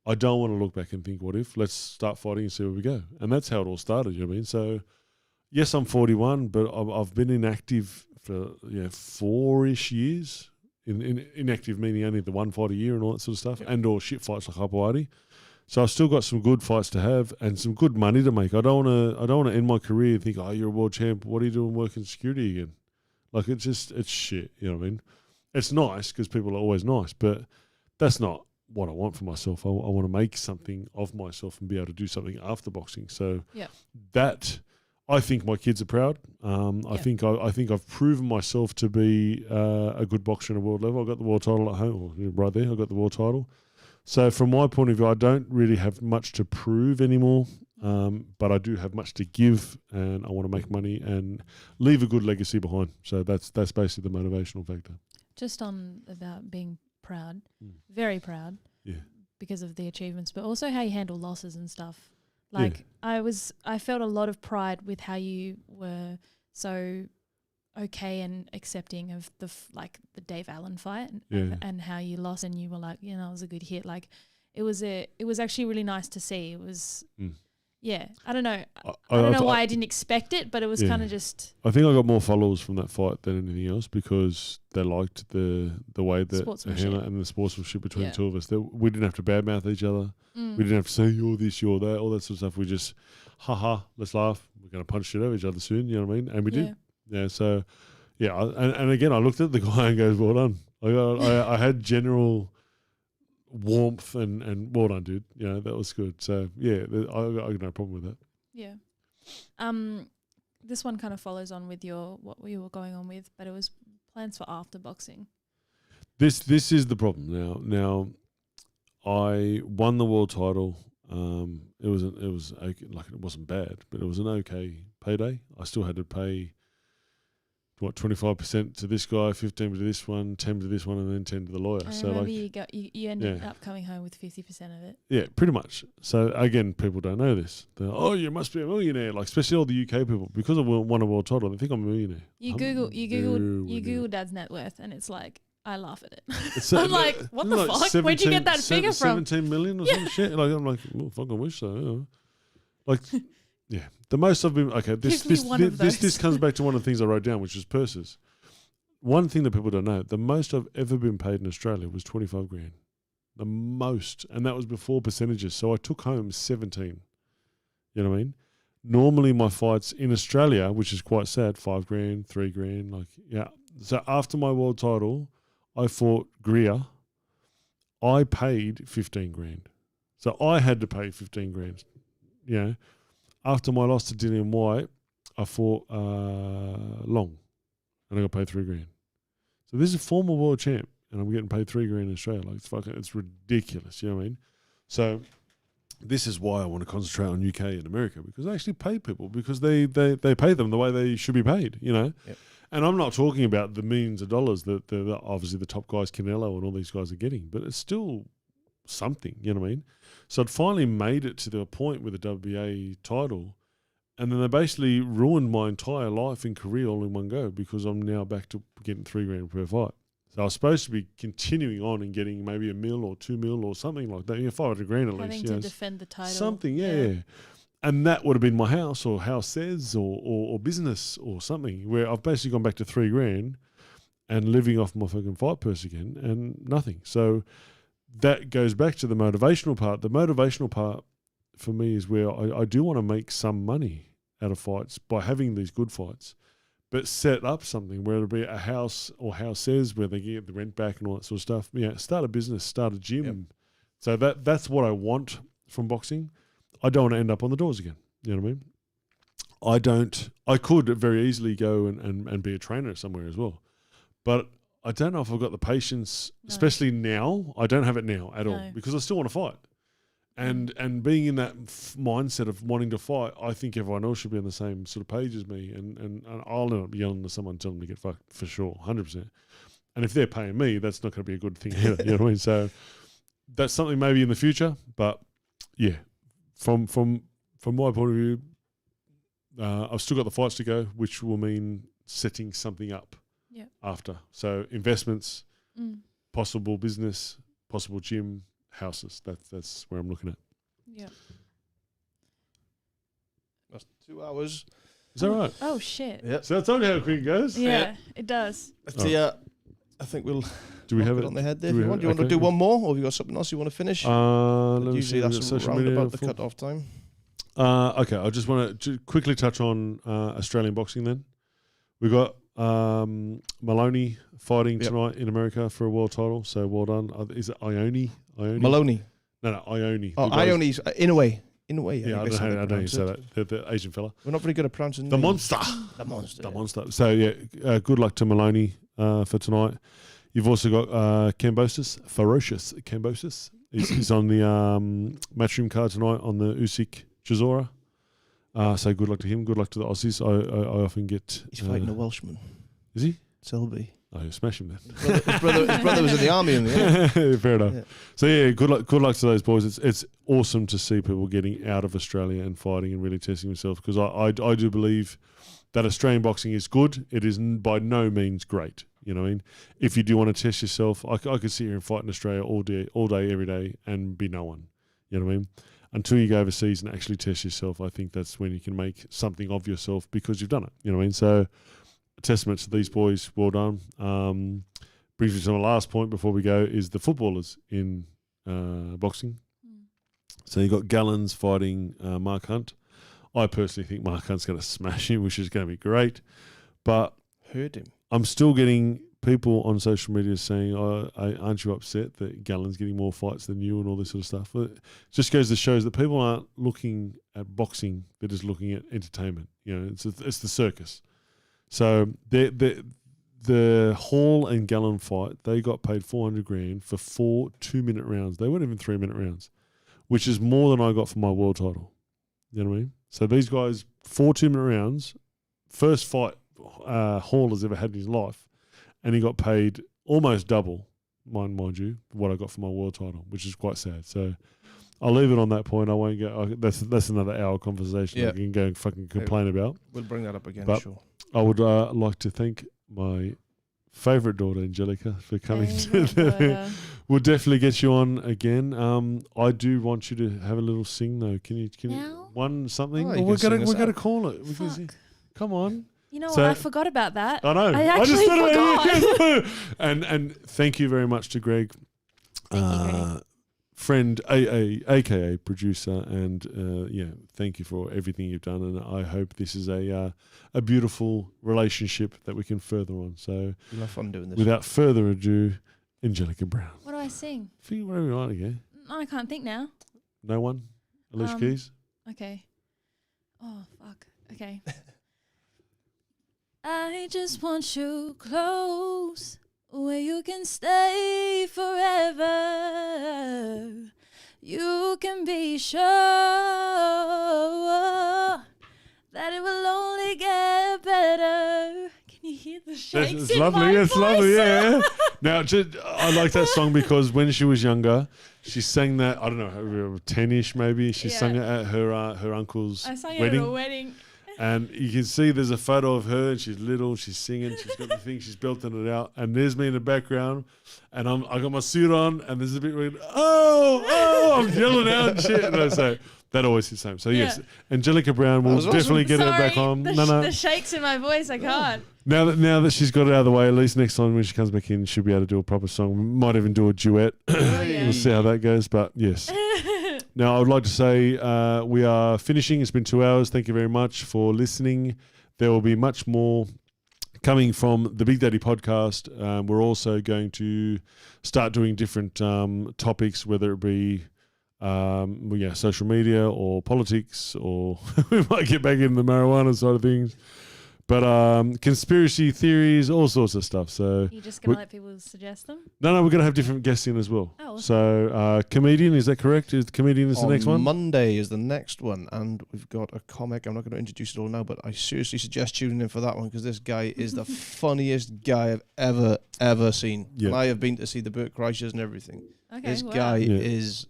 I don't want to look back and think, what if? Let's start fighting and see where we go. And that's how it all started. You know what I mean? So yes, I'm 41, but I've been inactive for 4-ish years. Inactive meaning only the one fight a year and all that sort of stuff, and or shit fights like Hawaii. So I've still got some good fights to have and some good money to make. I don't want to end my career and think, oh, you're a world champ, what are you doing working security again? Like, it's shit. You know what I mean? It's nice because people are always nice, but that's not what I want for myself. I want to make something of myself and be able to do something after boxing. So that, I think my kids are proud. I think I've proven myself to be a good boxer at a world level. I got the world title at home, right there. I got the world title. So from my point of view, I don't really have much to prove anymore, but I do have much to give, and I want to make money and leave a good legacy behind. So that's basically the motivational factor. Just on about being proud, very proud, because of the achievements, but also how you handle losses and stuff. Like I felt a lot of pride with how you were so okay and accepting of the Dave Allen fight and how you lost, and you were like, it was a good hit. Like it was actually really nice to see. It was I don't know. I don't know why I didn't expect it, but it was kind of just. I think I got more followers from that fight than anything else, because they liked the way that Hannah and the sportsmanship between the two of us. We didn't have to badmouth each other. We didn't have to say you're this, you're that, all that sort of stuff. We just, let's laugh. We're going to punch shit out of each other soon. You know what I mean? And we did. Yeah. So, and again, I looked at the guy and goes, well done. I had general warmth and well done, dude. That was good. So I got no problem with that. Yeah. This one kind of follows on with what you were going on with, but it was plans for after boxing. This is the problem now. I won the world title. It was okay, like, it wasn't bad, but it was an okay payday. I still had to pay 25% to this guy, 15% to this one, 10% to this one, and then 10% to the lawyer. I remember you ended up coming home with 50% of it. Yeah, pretty much. So again, people don't know this. They're, you must be a millionaire. Like, especially all the UK people, because I won a world title, they think I'm a millionaire. You Google Dad's net worth, and it's like, I laugh at it. I'm like, what the fuck? Where'd you get that figure from? 17 million or some shit. Like, I'm like, well, fucking wish so. Like, yeah. The most I've been, okay, this comes back to one of the things I wrote down, which is purses. One thing that people don't know, the most I've ever been paid in Australia was 25 grand. The most. And that was before percentages. So I took home 17. You know what I mean? Normally my fights in Australia, which is quite sad, 5 grand, 3 grand, like, yeah. So after my world title, I fought Greer. I paid 15 grand. So I had to pay 15 grand. After my loss to Dillian White, I fought Long, and I got paid 3 grand. So this is a former world champ, and I'm getting paid 3 grand in Australia. Like, it's ridiculous. You know what I mean? So this is why I want to concentrate on UK and America, because they actually pay people, because they pay them the way they should be paid. Yep. And I'm not talking about the millions of dollars that obviously the top guys, Canelo and all these guys, are getting, but it's still something, you know what I mean? So I'd finally made it to the point with the WBA title, and then they basically ruined my entire life and career all in one go, because I'm now back to getting 3 grand per fight. So I was supposed to be continuing on and getting maybe $1 million or $2 million or something like that, 500 grand at least. Having to defend the title. Something, yeah. And that would have been my house or houses or business or something, where I've basically gone back to 3 grand and living off my fucking fight purse again and nothing. So that goes back to the motivational part. The motivational part for me is where I do want to make some money out of fights by having these good fights. but set up something where it'll be a house or houses where they get the rent back and all that sort of stuff. Yeah, start a business, start a gym. Yep. So that's what I want from boxing. I don't want to end up on the doors again. You know what I mean? I could very easily go and be a trainer somewhere as well. But I don't know if I've got the patience, especially now. I don't have it now at all because I still want to fight. And being in that mindset of wanting to fight, I think everyone else should be on the same sort of page as me. And I'll end up yelling to someone, telling them to get fucked for sure, 100%. And if they're paying me, that's not going to be a good thing either. You know what I mean? So that's something maybe in the future. But yeah, from my point of view, I've still got the fights to go, which will mean setting something up after. So investments, possible business, possible gym, houses. That's where I'm looking at. Yeah. That's 2 hours. Is that right? Oh shit. Yeah. So I told you how quick it goes. Yeah, it does. So I think we'll Do we have it on the head there. do If we you want, have- do you want to okay. do one more, or have you got something else you want to finish? Let me Usually see, that's social around media about the full- cut-off time. Okay, I just want to quickly touch on Australian boxing then. We got Maloney fighting tonight in America for a world title, so well done. Is it Ione? Maloney. No, Ione. Oh, The guy- Ione's in a way. In a way, Yeah, I don't know how you say that. The Asian fella. We're not very good at pronouncing The names. monster. The monster. The monster. So, yeah, good luck to Maloney for tonight. You've also got Cannabis, Ferocious Cannabis. He's on the matchroom card tonight on the Usyk Chisora. So good luck to him. Good luck to the Aussies. I often get... He's fighting a Welshman. Is he? Selby. Oh, you smash him then. His brother was in the army. Fair enough. Yeah. So yeah, good luck to those boys. It's awesome to see people getting out of Australia and fighting and really testing themselves, because I do believe that Australian boxing is good. It is by no means great. You know what I mean? If you do want to test yourself, I could sit here and fight in Australia all day, every day, and be no one. You know what I mean? Until you go overseas and actually test yourself, I think that's when you can make something of yourself because you've done it. You know what I mean? So, a testament to these boys. Well done. Brings me to my last point before we go is the footballers in boxing. So you got Gallons fighting Mark Hunt. I personally think Mark Hunt's going to smash him, which is going to be great. But Heard him. I'm still getting people on social media saying, aren't you upset that Gallon's getting more fights than you and all this sort of stuff? Well, it just goes to show that people aren't looking at boxing, they're just looking at entertainment. You know, it's the circus. So the Hall and Gallon fight, they got paid $400,000 for 4 2-minute rounds. They weren't even 3-minute rounds, which is more than I got for my world title. You know what I mean? So these guys, 4 2-minute rounds, first fight Hall has ever had in his life, and he got paid almost double, mind you, what I got for my world title, which is quite sad. So I'll leave it on that point. I won't go. That's another hour conversation. Yeah. I can go and fucking complain about. We'll bring that up again, But sure. I would like to thank my favourite daughter, Angelica, for coming to the... We'll definitely get you on again. I do want you to have a little sing, though. Can you Now? one something? Oh, Or you we're can gonna sing us out. call it. We can Fuck. sing. Come on. You know So- what? I forgot about that. I know. I actually forgot. And thank you very much to Greg, Thank you, Greg. friend, aka producer, and thank you for everything you've done. And I hope this is a beautiful relationship that we can further on. So, We'll have fun doing this. without further ado, Angelica Brown. What do I sing? Think whatever you like, okay? I can't think now. No one. Alicia Keys. Okay. Oh, fuck. Okay. I just want you close, where you can stay forever. You can be sure that it will only get better. Can you hear the shakes It's in lovely. my It's voice? lovely. Yeah. Now, I like that song because when she was younger, she sang that. I don't know, 10-ish maybe. She Yeah. sang it at her uncle's I sang wedding. it at a wedding. And you can see there's a photo of her, and she's little, she's singing, she's got the thing, she's belting it out, and there's me in the background, and I got my suit on, and there's a bit where I'm yelling out and shit, and I say that always hits home. So yes, Yeah. Angelica Brown will was awesome. definitely get her back Sorry, on. the shakes in my voice, I can't. Now that she's got it out of the way, at least next time when she comes back in, she'll be able to do a proper song. Might even do a duet. yeah. We'll see how that goes. But yes. Now I would like to say we are finishing. It's been 2 hours. Thank you very much for listening. There will be much more coming from the Big Daddy podcast, we're also going to start doing different topics, whether it be social media or politics, or we might get back into the marijuana side of things. But conspiracy theories, all sorts of stuff. So You're just going to let people suggest them? No, we're going to have different guests in as well. Oh, awesome. So comedian, is that correct? Is the comedian the next one? Monday is the next one, and we've got a comic. I'm not going to introduce it all now, but I seriously suggest tuning in for that one because this guy is the funniest guy I've ever seen. Yeah. And I have been to see the Burt Kreischer's and everything. Okay, This wow. guy is...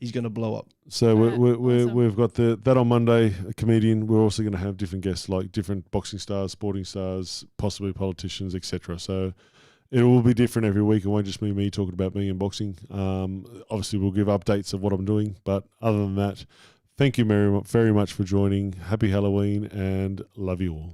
He's going to blow up. So Right, awesome. we've got that on Monday, a comedian. We're also going to have different guests, like different boxing stars, sporting stars, possibly politicians, etc. So it will be different every week. It won't just be me talking about me and boxing. Obviously, we'll give updates of what I'm doing. But other than that, thank you very much for joining. Happy Halloween and love you all.